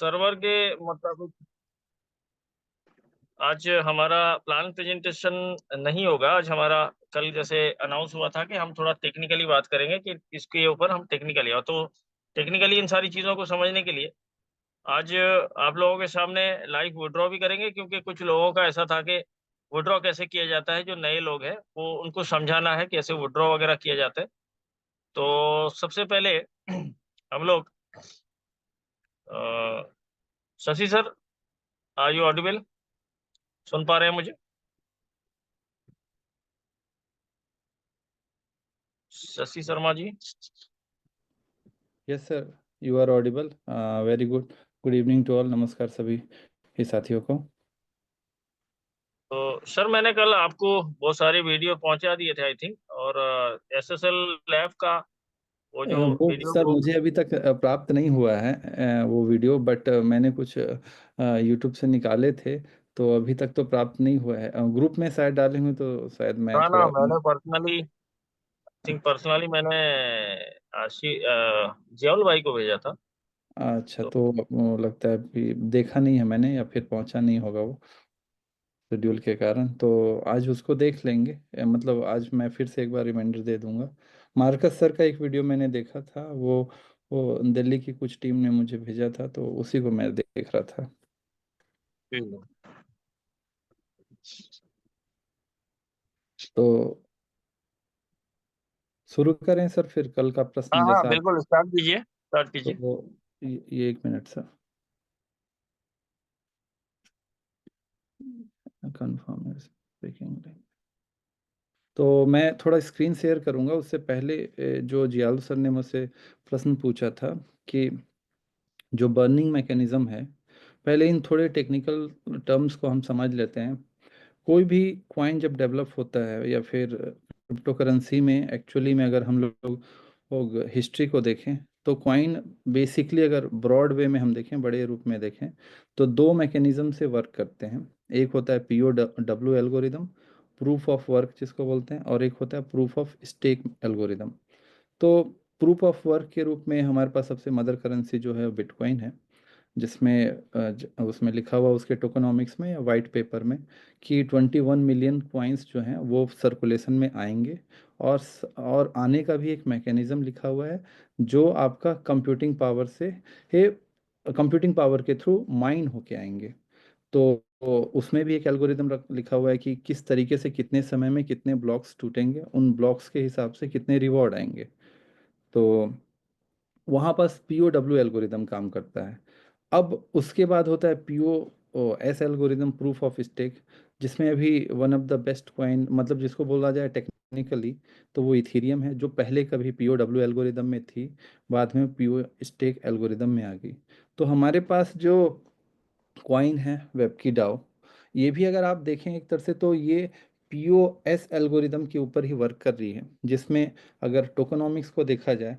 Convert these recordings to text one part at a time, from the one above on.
Server के मुताबिक आज हमारा प्लान प्रेजेंटेशन नहीं होगा। आज हमारा कल जैसे अनाउंस हुआ था कि हम थोड़ा टेक्निकली बात करेंगे, कि इसके ऊपर हम टेक्निकली, और तो टेक्निकली इन सारी चीज़ों को समझने के लिए आज आप लोगों के सामने लाइव विड्रॉ भी करेंगे, क्योंकि कुछ लोगों का ऐसा था कि विड्रॉ कैसे किया जाता है। जो नए लोग हैं वो उनको समझाना है कैसे विड्रॉ वगैरह किया जाता है। तो सबसे पहले हम लोग Shashi sir, are you audible? सुन पा रहे हैं मुझे Shashi Sharma ji? Yes sir, you are audible. Very good. Good evening to all. नमस्कार सभी ही साथियों को। तो सर, मैंने कल आपको बहुत सारे वीडियो पहुंचा दिए थे आई थिंक, और एसएसएल लैब का वो जो वो वीडियो सर को। मुझे अभी तक प्राप्त नहीं हुआ है वो वीडियो, बट मैंने कुछ यूट्यूब से निकाले थे, तो अभी तक तो प्राप्त नहीं हुआ है। ग्रुप में शायद डाले हुए, तो शायद मैं ना ना, थोड़ा। मैंने पर्सनली मैंने आशी जियाउल भाई को भेजा था। अच्छा, तो तो वो लगता है कि देखा नहीं है मैंने, या फिर पहुंचा नहीं होगा वो शेड्यूल के कारण। तो आज उसको देख लेंगे। मतलब आज मैं फिर से एक बार रिमाइंडर दे दूंगा। मार्कस सर का एक वीडियो मैंने देखा था, वो दिल्ली की कुछ टीम ने मुझे भेजा था, तो उसी को मैं देख रहा था। ठीक तो शुरू करें सर, फिर कल का है। हाँ प्रश्न हाँ, जैसा आप। बिल्कुल स्टार्ट कीजिए, स्टार्ट तो कीजिए। ये एक मिनट सर, कंफर्म है स्पीकिंग। तो मैं थोड़ा स्क्रीन शेयर करूंगा, उससे पहले जो जियाल सर ने मुझसे प्रश्न पूछा था कि जो बर्निंग मैकेनिज्म है, पहले इन थोड़े टेक्निकल टर्म्स को हम समझ लेते हैं। कोई भी क्वाइन जब डेवलप होता है, या फिर क्रिप्टो करेंसी में एक्चुअली में अगर हम लोग हिस्ट्री को देखें, तो क्वाइन बेसिकली अगर ब्रॉड वे में हम देखें, बड़े रूप में देखें, तो दो मैकेनिज्म से वर्क करते हैं। एक होता है POW algorithm, proof of work जिसको बोलते हैं, और एक होता है प्रूफ ऑफ स्टेक एल्गोरिदम। तो प्रूफ ऑफ वर्क के रूप में हमारे पास सबसे मदर करेंसी जो है बिटकॉइन है, जिसमें उसमें लिखा हुआ उसके टोकनॉमिक्स में या वाइट पेपर में कि 21 मिलियन कॉइन्स जो हैं वो सर्कुलेशन में आएंगे। और आने का भी एक मैकेनिज्म लिखा हुआ है, जो आपका कंप्यूटिंग पावर के थ्रू माइन होके आएंगे। तो उसमें भी एक एल्गोरिदम लिखा हुआ है कि किस तरीके से कितने समय में कितने ब्लॉक्स टूटेंगे, उन ब्लॉक्स के हिसाब से कितने रिवॉर्ड आएंगे। तो वहाँ पास POW एल्गोरिदम काम करता है। अब उसके बाद होता है POS algorithm, proof of stake, जिसमें अभी one of the best coin, मतलब जिसको बोला जाए टेक्निकली, तो वो इथीरियम है, जो पहले कभी POW एल्गोरिदम में थी, बाद में PO स्टेक एल्गोरिदम में आ गई। तो हमारे पास जो कॉइन है वेब की डाउ, ये भी अगर आप देखें एक तरह से, तो ये POS एल्गोरिदम के ऊपर ही वर्क कर रही है, जिसमें अगर टोकनॉमिक्स को देखा जाए,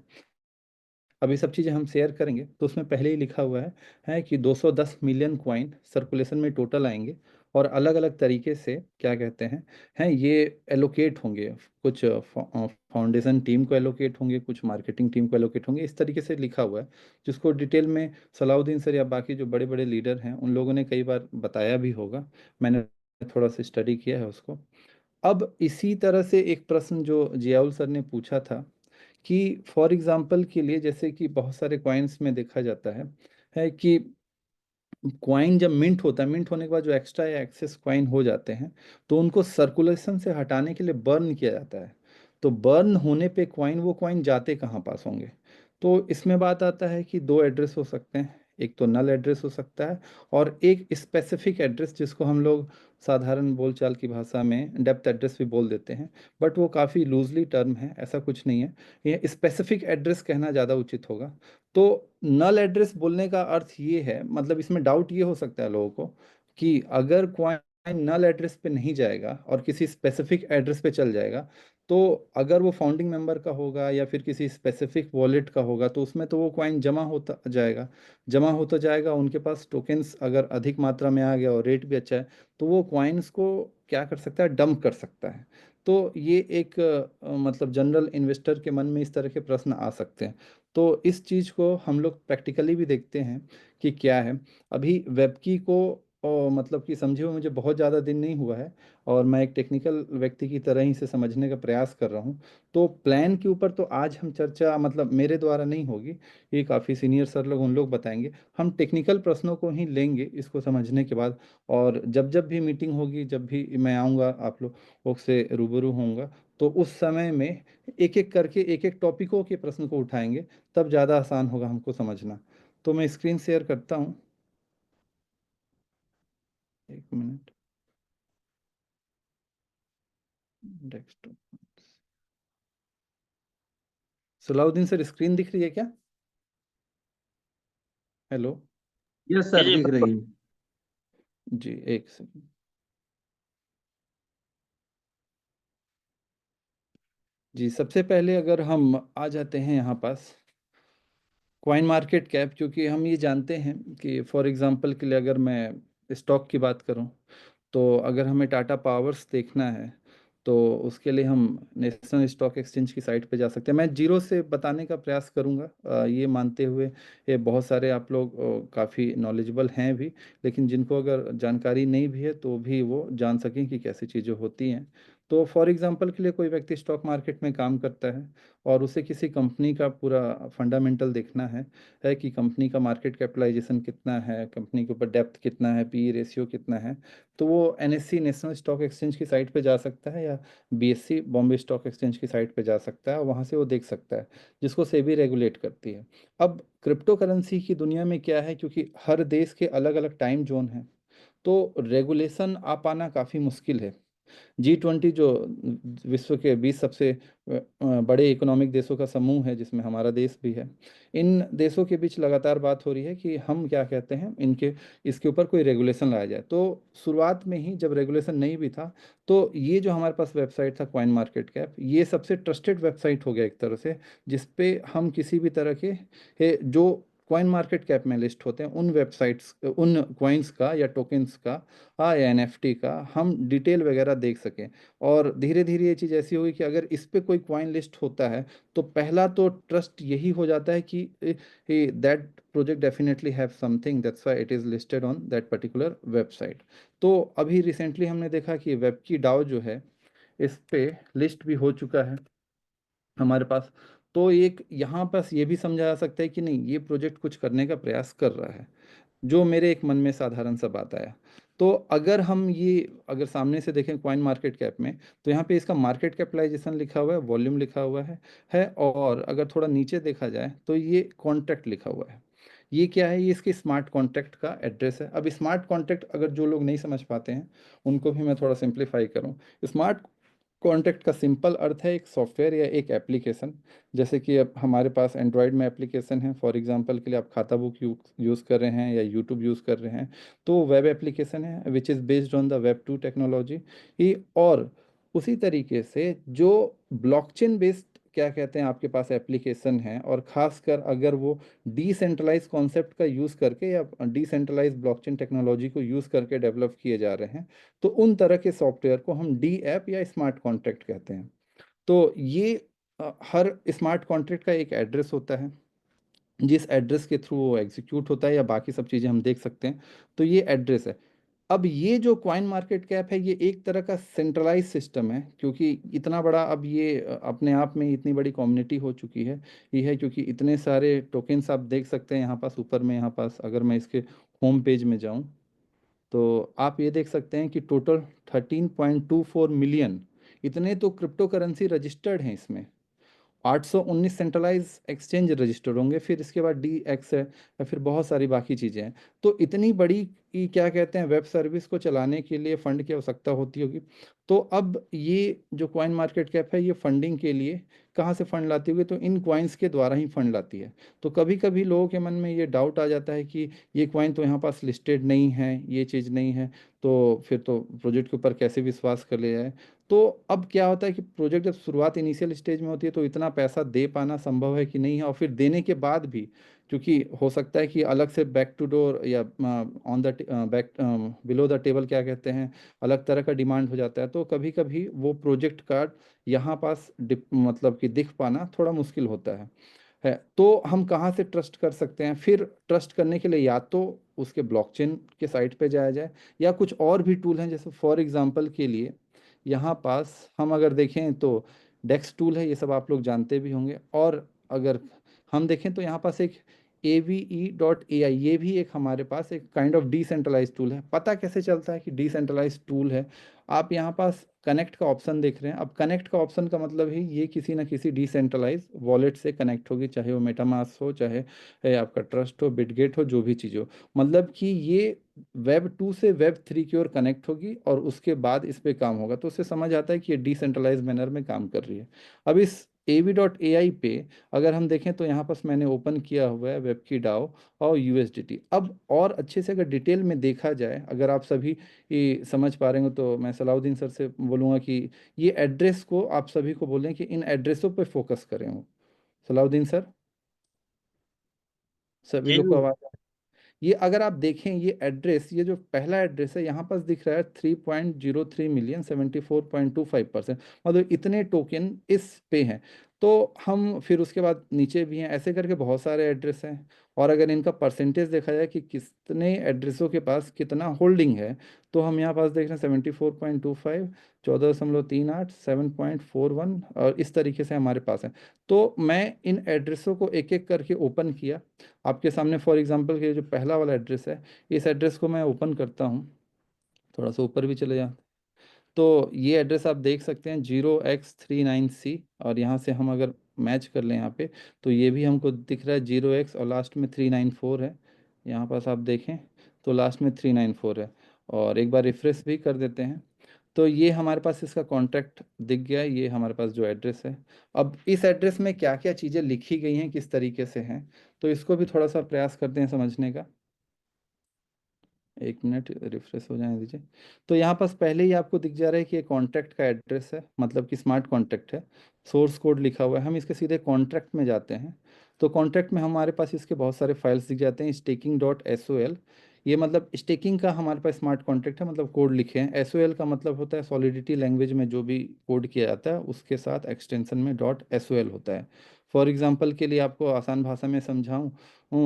अब ये सब चीज़ें हम शेयर करेंगे, तो उसमें पहले ही लिखा हुआ है कि 210 मिलियन क्वाइन सर्कुलेशन में टोटल आएंगे, और अलग अलग तरीके से क्या कहते हैं ये एलोकेट होंगे। कुछ फाउंडेशन टीम को एलोकेट होंगे, कुछ मार्केटिंग टीम को एलोकेट होंगे, इस तरीके से लिखा हुआ है, जिसको डिटेल में सलाउद्दीन सर या बाकी जो बड़े बड़े लीडर हैं उन लोगों ने कई बार बताया भी होगा। मैंने थोड़ा सा स्टडी किया है उसको। अब इसी तरह से एक प्रश्न जो जियाउल सर ने पूछा था, कि फॉर एग्जांपल के लिए, जैसे कि बहुत सारे कॉइन्स में देखा जाता है कि कॉइन जब मिंट होता है, मिंट होने के बाद जो एक्स्ट्रा या एक्सेस कॉइन हो जाते हैं, तो उनको सर्कुलेशन से हटाने के लिए बर्न किया जाता है। तो बर्न होने पे कॉइन, वो कॉइन जाते कहाँ पास होंगे? तो इसमें बात आता है कि दो एड्रेस हो सकते हैं। एक तो नल एड्रेस हो सकता है, और एक स्पेसिफिक एड्रेस जिसको हम लोग साधारण बोलचाल की भाषा में डेप्थ एड्रेस भी बोल देते हैं, बट वो काफ़ी लूजली टर्म है, ऐसा कुछ नहीं है। ये स्पेसिफिक एड्रेस कहना ज़्यादा उचित होगा। तो नल एड्रेस बोलने का अर्थ ये है, मतलब इसमें डाउट ये हो सकता है लोगों को, कि अगर कॉइन नल एड्रेस पे नहीं जाएगा और किसी स्पेसिफिक एड्रेस पे चल जाएगा, तो अगर वो फाउंडिंग मेंबर का होगा या फिर किसी स्पेसिफिक वॉलेट का होगा, तो उसमें तो वो कॉइन जमा होता जाएगा उनके पास टोकन्स अगर अधिक मात्रा में आ गया और रेट भी अच्छा है, तो वो कॉइन्स को क्या कर सकता है, डंप कर सकता है। तो ये एक मतलब जनरल इन्वेस्टर के मन में इस तरह के प्रश्न आ सकते हैं। तो इस चीज़ को हम लोग प्रैक्टिकली भी देखते हैं कि क्या है। अभी वेबकी को मतलब कि समझे हुए मुझे बहुत ज़्यादा दिन नहीं हुआ है, और मैं एक टेक्निकल व्यक्ति की तरह ही इसे समझने का प्रयास कर रहा हूँ। तो प्लान के ऊपर तो आज हम चर्चा मतलब मेरे द्वारा नहीं होगी, ये काफ़ी सीनियर सर लोग उन लोग बताएंगे। हम टेक्निकल प्रश्नों को ही लेंगे इसको समझने के बाद, और जब जब भी मीटिंग होगी, जब भी मैं आऊँगा आप लोग से रूबरू होऊंगा, तो उस समय में एक एक करके एक एक टॉपिकों के प्रश्न को उठाएंगे, तब ज़्यादा आसान होगा हमको समझना। तो मैं स्क्रीन शेयर करता हूँ, एक मिनट। डेस्कटॉप। सलाउद्दीन सर, स्क्रीन दिख रही है क्या? हेलो। यस जी सर, जी दिख रही है। जी, एक सेकंड। जी, सबसे पहले अगर हम आ जाते हैं यहाँ पास कॉइन मार्केट कैप, क्योंकि हम ये जानते हैं कि फॉर एग्जांपल के लिए अगर मैं स्टॉक की बात करूं, तो अगर हमें टाटा पावर्स देखना है तो उसके लिए हम नेशनल स्टॉक एक्सचेंज की साइट पे जा सकते हैं। मैं जीरो से बताने का प्रयास करूंगा, ये मानते हुए ये बहुत सारे आप लोग काफ़ी नॉलेजेबल हैं भी, लेकिन जिनको अगर जानकारी नहीं भी है तो भी वो जान सकें कि कैसी चीज़ें होती हैं। तो फॉर एग्जांपल के लिए कोई व्यक्ति स्टॉक मार्केट में काम करता है और उसे किसी कंपनी का पूरा फंडामेंटल देखना है कि कंपनी का मार्केट कैपिटलाइजेशन कितना है, कंपनी के ऊपर डेप्थ कितना है, पी रेशियो कितना है, तो वो एनएससी नेशनल स्टॉक एक्सचेंज की साइट पे जा सकता है, या बीएससी बॉम्बे स्टॉक एक्सचेंज की साइट पे जा सकता है, वहाँ से वो देख सकता है, जिसको सेबी रेगुलेट करती है। अब क्रिप्टो करेंसी की दुनिया में क्या है, क्योंकि हर देश के अलग अलग टाइम जोन हैं, तो रेगुलेशन आ पाना काफ़ी मुश्किल है। G20 जो विश्व के 20 सबसे बड़े इकोनॉमिक देशों का समूह है, जिसमें हमारा देश भी है, इन देशों के बीच लगातार बात हो रही है कि हम क्या कहते हैं इनके इसके ऊपर कोई रेगुलेशन लाया जाए। तो शुरुआत में ही जब रेगुलेशन नहीं भी था, तो ये जो हमारे पास वेबसाइट था कॉइन मार्केट कैप, ये सबसे ट्रस्टेड वेबसाइट हो गया एक तरह से, जिसपे हम किसी भी तरह के जो कॉइन मार्केट कैप में लिस्ट होते हैं उन वेबसाइट्स, उन कॉइन्स का या टोकन्स का, हाँ, या एनएफटी का हम डिटेल वगैरह देख सकें। और धीरे धीरे ये चीज़ ऐसी होगी कि अगर इस पे कोई कॉइन लिस्ट होता है, तो पहला तो ट्रस्ट यही हो जाता है कि that project definitely have something, that's why it is listed on that particular website. तो अभी रिसेंटली हमने देखा कि वेब की डाउ जो है, इस पे लिस्ट भी हो चुका है हमारे पास। तो एक यहाँ पास ये भी समझा जा सकता है कि नहीं, ये प्रोजेक्ट कुछ करने का प्रयास कर रहा है, जो मेरे एक मन में साधारण सा बात आया। तो अगर हम ये अगर सामने से देखें कॉइन मार्केट कैप में, तो यहाँ पे इसका मार्केट कैपिटलाइजेशन लिखा हुआ है, वॉल्यूम लिखा हुआ है, और अगर थोड़ा नीचे देखा जाए तो ये कॉन्ट्रैक्ट लिखा हुआ है। ये क्या है? ये इसके स्मार्ट कॉन्ट्रैक्ट का एड्रेस है। अब स्मार्ट कॉन्ट्रैक्ट अगर जो लोग नहीं समझ पाते हैं, उनको भी मैं थोड़ा सिंप्लीफाई करूँ। स्मार्ट कॉन्ट्रैक्ट का सिंपल अर्थ है एक सॉफ्टवेयर या एक एप्लीकेशन। जैसे कि अब हमारे पास एंड्रॉयड में एप्लीकेशन है, फॉर एग्जांपल के लिए आप खाता बुक यूज़ कर रहे हैं या यूट्यूब यूज़ कर रहे हैं, तो वेब एप्लीकेशन है which is based on the web 2 technology. ये और उसी तरीके से जो ब्लॉकचेन बेस्ड क्या कहते हैं आपके पास एप्लीकेशन है, और ख़ासकर अगर वो डिसेंट्रलाइज कॉन्सेप्ट का यूज़ करके या डिसेंट्रलाइज ब्लॉकचेन टेक्नोलॉजी को यूज़ करके डेवलप किए जा रहे हैं, तो उन तरह के सॉफ्टवेयर को हम डी ऐप या स्मार्ट कॉन्ट्रैक्ट कहते हैं। तो ये हर स्मार्ट कॉन्ट्रैक्ट का एक एड्रेस होता है, जिस एड्रेस के थ्रू वो एग्जीक्यूट होता है या बाकी सब चीज़ें हम देख सकते हैं। तो ये एड्रेस है। अब ये जो क्वाइन मार्केट कैप है, ये एक तरह का सेंट्रलाइज सिस्टम है, क्योंकि इतना बड़ा अब ये अपने आप में इतनी बड़ी कम्युनिटी हो चुकी है। ये है क्योंकि इतने सारे टोकन्स आप देख सकते हैं यहाँ पास ऊपर में, यहाँ पास अगर मैं इसके होम पेज में जाऊँ, तो आप ये देख सकते हैं कि टोटल 13.24 मिलियन इतने तो क्रिप्टो करेंसी रजिस्टर्ड हैं इसमें। 819 सेंट्रलाइज एक्सचेंज रजिस्टर होंगे, फिर इसके बाद डी एक्स है, या फिर बहुत सारी बाकी चीज़ें हैं। तो इतनी बड़ी क्या कहते हैं वेब सर्विस को चलाने के लिए फंड की आवश्यकता होती होगी। तो अब ये जो कॉइन मार्केट कैप है, ये फंडिंग के लिए कहाँ से फंड लाती होगी? तो इन कॉइन्स के द्वारा ही फंड लाती है। तो कभी कभी लोगों के मन में ये डाउट आ जाता है कि ये कॉइन तो यहाँ पास लिस्टेड नहीं है, ये चीज़ नहीं है, तो फिर तो प्रोजेक्ट के ऊपर कैसे विश्वास कर लिया जाए। तो अब क्या होता है कि प्रोजेक्ट जब शुरुआत इनिशियल स्टेज में होती है, तो इतना पैसा दे पाना संभव है कि नहीं है, और फिर देने के बाद भी, क्योंकि हो सकता है कि अलग से बैक टू डोर या on the back below the table क्या कहते हैं, अलग तरह का डिमांड हो जाता है, तो कभी कभी वो प्रोजेक्ट कार्ड यहाँ पास मतलब कि दिख पाना थोड़ा मुश्किल होता है। है, तो हम कहाँ से ट्रस्ट कर सकते हैं? फिर ट्रस्ट करने के लिए या तो उसके ब्लॉकचेन के साइट पे जाया जाए, या कुछ और भी टूल हैं, जैसे फॉर एग्जांपल के लिए यहाँ पास हम अगर देखें तो डेक्स टूल है, ये सब आप लोग जानते भी होंगे। और अगर हम देखें तो यहाँ पास एक AVE.ai, ये भी एक हमारे पास एक काइंड ऑफ डिसेंट्रलाइज टूल है। पता कैसे चलता है कि डिसेंट्रलाइज टूल है? आप यहाँ पास कनेक्ट का ऑप्शन देख रहे हैं। अब कनेक्ट का ऑप्शन का मतलब है ये किसी ना किसी डिसेंट्रलाइज वॉलेट से कनेक्ट होगी, चाहे वो मेटामास्क हो, चाहे आपका ट्रस्ट हो, बिटगेट हो, जो भी चीज़ हो। मतलब कि ये वेब 2 से वेब 3 की ओर कनेक्ट होगी और उसके बाद इस पे काम होगा, तो उससे समझ आता है कि ये डिसेंट्रलाइज मैनर में काम कर रही है। अब इस AV.ai पे अगर हम देखें तो यहाँ पास मैंने ओपन किया हुआ है वेब की डाओ और USDT। अब और अच्छे से अगर डिटेल में देखा जाए, अगर आप सभी ये समझ पा रहे हो, तो मैं सलाउद्दीन सर से बोलूँगा कि ये एड्रेस को आप सभी को बोलें कि इन एड्रेसों पे फोकस करें हो। सलाउद्दीन सर, सभी जी लोग को जी। आवाज़? ये अगर आप देखें ये एड्रेस, ये जो पहला एड्रेस है यहाँ पास दिख रहा है 3.03 मिलियन, 74.25%, मतलब इतने टोकन इस पे हैं। तो हम फिर उसके बाद नीचे भी हैं, ऐसे करके बहुत सारे एड्रेस हैं। और अगर इनका परसेंटेज देखा जाए कि कितने एड्रेसों के पास कितना होल्डिंग है, तो हम यहाँ पास देख रहे हैं 74.25, 14.38, 7.41, और इस तरीके से हमारे पास है। तो मैं इन एड्रेसों को एक एक करके ओपन किया आपके सामने। फॉर एग्जांपल के जो पहला वाला एड्रेस है, इस एड्रेस को मैं ओपन करता हूँ, थोड़ा सा ऊपर भी चले जाते, तो ये एड्रेस आप देख सकते हैं 0x39C। और यहाँ से हम अगर मैच कर लें यहाँ पे, तो ये भी हमको दिख रहा है 0x और लास्ट में 394 है। यहाँ पास आप देखें तो लास्ट में 394 है। और एक बार रिफ्रेश भी कर देते हैं, तो ये हमारे पास इसका कॉन्ट्रैक्ट दिख गया है, ये हमारे पास जो एड्रेस है। अब इस एड्रेस में क्या क्या चीज़ें लिखी गई हैं, किस तरीके से हैं, तो इसको भी थोड़ा सा प्रयास करते हैं समझने का। 1 मिनट रिफ्रेश हो जाने दीजिए। तो यहाँ पास पहले ही आपको दिख जा रहा है कि ये कॉन्ट्रैक्ट का एड्रेस है, मतलब कि स्मार्ट कॉन्ट्रैक्ट है। सोर्स कोड लिखा हुआ है, हम इसके सीधे कॉन्ट्रैक्ट में जाते हैं। तो कॉन्ट्रैक्ट में हमारे पास इसके बहुत सारे फाइल्स दिख जाते हैं। staking.sol, ये मतलब स्टेकिंग का हमारे पास स्मार्ट कॉन्ट्रैक्ट है, मतलब कोड लिखे हैं। SOL का मतलब होता है सॉलिडिटी लैंग्वेज में जो भी कोड किया जाता है उसके साथ एक्सटेंशन में .SOL होता है। फॉर एग्जांपल के लिए आपको आसान भाषा में समझाऊं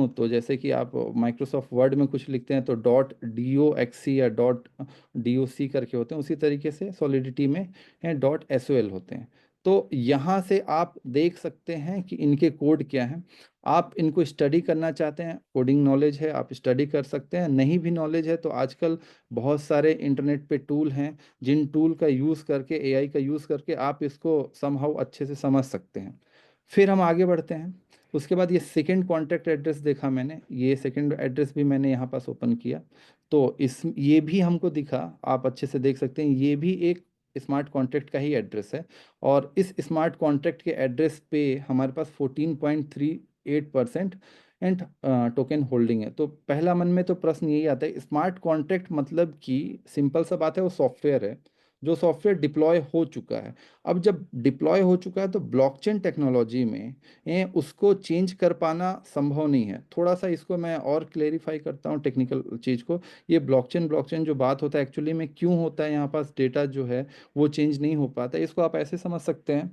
तो जैसे कि आप माइक्रोसॉफ्ट वर्ड में कुछ लिखते हैं तो .docx या .doc करके होते हैं, उसी तरीके से सॉलिडिटी में .SOL होते हैं। तो यहाँ से आप देख सकते हैं कि इनके कोड क्या हैं। आप इनको स्टडी करना चाहते हैं, कोडिंग नॉलेज है, आप स्टडी कर सकते हैं। नहीं भी नॉलेज है तो आजकल बहुत सारे इंटरनेट पे टूल हैं, जिन टूल का यूज़ करके, AI का यूज़ करके आप इसको समहाउ अच्छे से समझ सकते हैं। फिर हम आगे बढ़ते हैं। उसके बाद ये सेकंड कॉन्टैक्ट एड्रेस देखा मैंने, ये सेकंड एड्रेस भी मैंने यहाँ पास ओपन किया, तो इस ये भी हमको दिखा, आप अच्छे से देख सकते हैं, ये भी एक स्मार्ट कॉन्ट्रैक्ट का ही एड्रेस है। और इस स्मार्ट कॉन्ट्रैक्ट के एड्रेस पे हमारे पास 14.38% एंड टोकन होल्डिंग है। तो पहला मन में तो प्रश्न यही आता है, स्मार्ट कॉन्ट्रैक्ट मतलब कि सिंपल सा बात है, वो सॉफ्टवेयर है जो सॉफ्टवेयर डिप्लॉय हो चुका है। अब जब डिप्लॉय हो चुका है तो ब्लॉकचेन टेक्नोलॉजी में उसको चेंज कर पाना संभव नहीं है। थोड़ा सा इसको मैं और क्लेरिफाई करता हूँ टेक्निकल चीज़ को। ये ब्लॉकचेन ब्लॉकचेन जो बात होता है एक्चुअली में क्यों होता है, यहाँ पास डेटा जो है वो चेंज नहीं हो पाता। इसको आप ऐसे समझ सकते हैं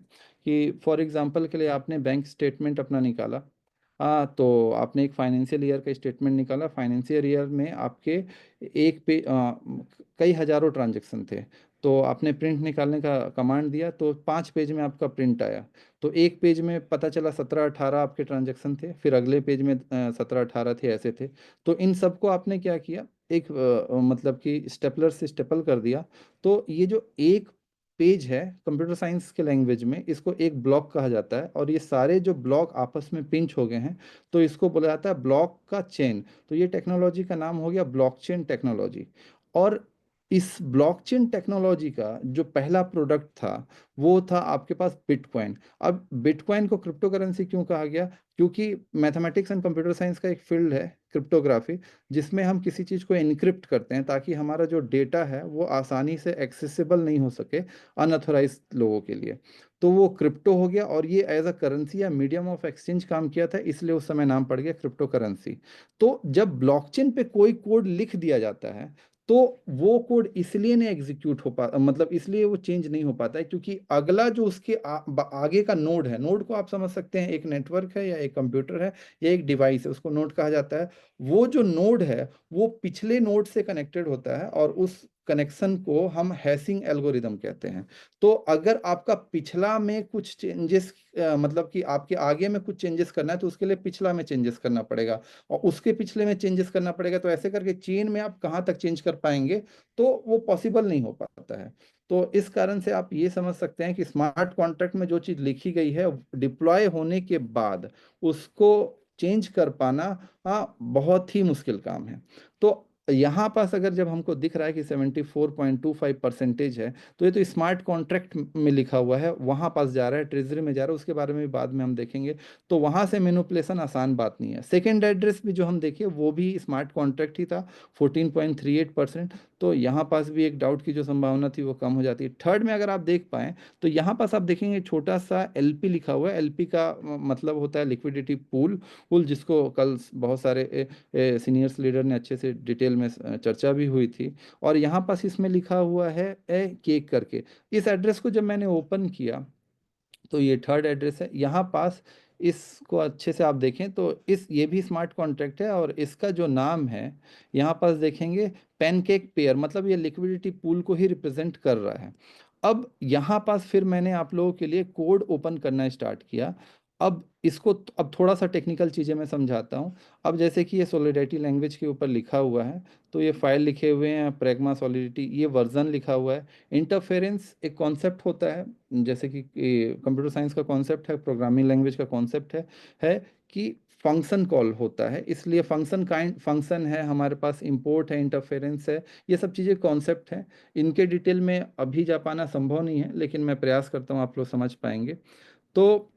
कि फॉर एग्जांपल के लिए आपने बैंक स्टेटमेंट अपना निकाला, तो आपने एक फाइनेंशियल ईयर का स्टेटमेंट निकाला। फाइनेंशियल ईयर में आपके एक पे कई हजारों ट्रांजैक्शन थे, तो आपने प्रिंट निकालने का कमांड दिया, तो 5 पेज में आपका प्रिंट आया। तो एक पेज में पता चला 17-18 आपके ट्रांजैक्शन थे, फिर अगले पेज में 17-18 थे, ऐसे थे। तो इन सबको आपने क्या किया, एक मतलब कि स्टेपलर से स्टेपल कर दिया। तो ये जो एक पेज है कंप्यूटर साइंस के लैंग्वेज में, इसको एक ब्लॉक कहा जाता है। और ये सारे जो ब्लॉक आपस में पिंच हो गए हैं, तो इसको बोला जाता है ब्लॉक का चेन। तो ये टेक्नोलॉजी का नाम हो गया ब्लॉकचेन टेक्नोलॉजी। और इस ब्लॉकचेन टेक्नोलॉजी का जो पहला प्रोडक्ट था वो था आपके पास बिटकॉइन। अब बिटकॉइन को क्रिप्टो करेंसी क्यों कहा गया? क्योंकि मैथमेटिक्स एंड कंप्यूटर साइंस का एक फील्ड है क्रिप्टोग्राफी, जिसमें हम किसी चीज़ को इनक्रिप्ट करते हैं ताकि हमारा जो डेटा है वो आसानी से एक्सेसिबल नहीं हो सके अनऑथोराइज लोगों के लिए। तो वो क्रिप्टो हो गया, और ये एज अ करेंसी या मीडियम ऑफ एक्सचेंज काम किया था, इसलिए उस समय नाम पड़ गया क्रिप्टो करेंसी। तो जब ब्लॉकचेन पे कोई कोड लिख दिया जाता है तो वो कोड इसलिए नहीं एग्जीक्यूट हो पा मतलब इसलिए वो चेंज नहीं हो पाता है, क्योंकि अगला जो उसके आगे का नोड है, नोड को आप समझ सकते हैं एक नेटवर्क है या एक कंप्यूटर है या एक डिवाइस है, उसको नोड कहा जाता है। वो जो नोड है वो पिछले नोड से कनेक्टेड होता है और उस कनेक्शन को हम हैशिंग एल्गोरिदम कहते हैं। तो अगर आपका पिछला में कुछ चेंजेस मतलब कि आपके आगे में कुछ चेंजेस करना है तो उसके लिए पिछला में चेंजेस करना पड़ेगा और उसके पिछले में चेंजेस करना पड़ेगा, तो ऐसे करके चेन में आप कहाँ तक चेंज कर पाएंगे, तो वो पॉसिबल नहीं हो पाता है। तो इस कारण से आप ये समझ सकते हैं कि स्मार्ट कॉन्ट्रैक्ट में जो चीज़ लिखी गई है डिप्लॉय होने के बाद उसको चेंज कर पाना, हाँ, बहुत ही मुश्किल काम है। तो यहाँ पास अगर जब हमको दिख रहा है कि 74.25% है, तो ये तो स्मार्ट कॉन्ट्रैक्ट में लिखा हुआ है, वहाँ पास जा रहा है, ट्रेजरी में जा रहा है, उसके बारे में भी बाद में हम देखेंगे। तो वहाँ से मैनिपुलेशन आसान बात नहीं है। सेकेंड एड्रेस भी जो हम देखे वो भी स्मार्ट कॉन्ट्रैक्ट ही था, 14.38%। तो यहाँ पास भी एक डाउट की जो संभावना थी वो कम हो जाती है। थर्ड में अगर आप देख पाएँ तो यहाँ पास आप देखेंगे छोटा सा एलपी लिखा हुआ है। एलपी का मतलब होता है लिक्विडिटी पूल जिसको कल बहुत सारे सीनियर्स लीडर ने अच्छे से डिटेल में चर्चा भी हुई थी। और यहाँ पास इसमें लिखा हुआ है केक करके। इस एड्रेस को जब मैंने ओपन किया तो ये थर्ड एड्रेस है। यहाँ पास इसको अच्छे से आप देखें तो इस ये भी स्मार्ट कॉन्ट्रैक्ट है और इसका जो नाम है यहाँ पास देखेंगे पैनकेक पेयर, मतलब ये लिक्विडिटी पूल को ही रिप्रेजेंट कर रहा है। अब यहाँ पास फिर मैंने आप लोगों के लिए कोड ओपन करना स्टार्ट किया। अब इसको अब थोड़ा सा टेक्निकल चीज़ें मैं समझाता हूँ। अब जैसे कि ये सॉलिडिटी लैंग्वेज के ऊपर लिखा हुआ है, तो ये फाइल लिखे हुए हैं प्रेगमा सॉलिडिटी, ये वर्जन लिखा हुआ है। इंटरफेरेंस एक कॉन्सेप्ट होता है, जैसे कि कंप्यूटर साइंस का कॉन्सेप्ट है, प्रोग्रामिंग लैंग्वेज का कॉन्सेप्ट है कि फंक्शन कॉल होता है, इसलिए फंक्शन है हमारे पास, इंपोर्ट है, इंटरफेरेंस है, ये सब चीज़ें कॉन्सेप्ट हैं। इनके डिटेल में अभी जा पाना संभव नहीं है, लेकिन मैं प्रयास करता हूँ आप लोग समझ पाएंगे। तो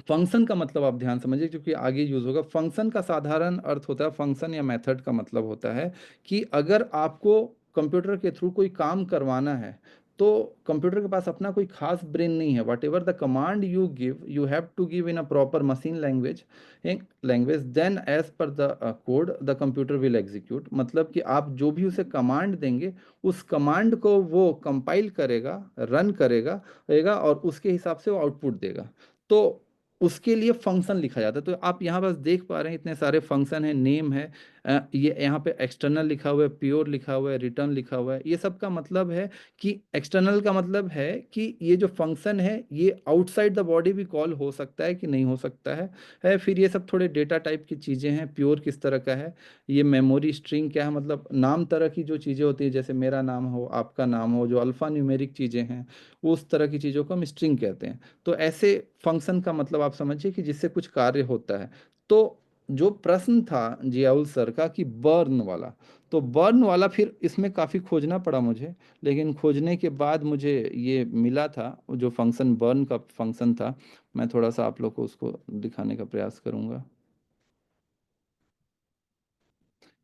फंक्शन का मतलब आप ध्यान समझिए क्योंकि आगे यूज होगा। फंक्शन का साधारण अर्थ होता है, फंक्शन या मेथड का मतलब होता है कि अगर आपको कंप्यूटर के थ्रू कोई काम करवाना है तो कंप्यूटर के पास अपना कोई खास ब्रेन नहीं है। Whatever the command you give you have to give in a proper machine language then as per the code the computer will execute. मतलब कि आप जो भी उसे कमांड देंगे उस कमांड को वो कंपाइल करेगा, रन करेगा और उसके हिसाब से वो आउटपुट देगा। तो उसके लिए फंक्शन लिखा जाता है। तो आप यहाँ बस देख पा रहे हैं इतने सारे फंक्शन है, नेम है, ये यहाँ पे एक्सटर्नल लिखा हुआ है, प्योर लिखा हुआ है, रिटर्न लिखा हुआ है। ये सब का मतलब है कि एक्सटर्नल का मतलब है कि ये जो फंक्शन है ये आउटसाइड द बॉडी भी कॉल हो सकता है कि नहीं हो सकता है। फिर ये सब थोड़े डेटा टाइप की चीज़ें हैं। प्योर किस तरह का है, ये मेमोरी स्ट्रिंग क्या है, मतलब नाम तरह की जो चीज़ें होती है, जैसे मेरा नाम हो, आपका नाम हो, जो अल्फ़ा न्यूमेरिक चीज़ें हैं, उस तरह की चीज़ों को हम स्ट्रिंग कहते हैं। तो ऐसे फंक्शन का मतलब आप समझिए कि जिससे कुछ कार्य होता है। तो जो प्रश्न था जियाउल सर का कि बर्न वाला, तो बर्न वाला फिर इसमें काफ़ी खोजना पड़ा मुझे, लेकिन खोजने के बाद मुझे ये मिला था जो फंक्शन बर्न का फंक्शन था। मैं थोड़ा सा आप लोग को उसको दिखाने का प्रयास करूंगा।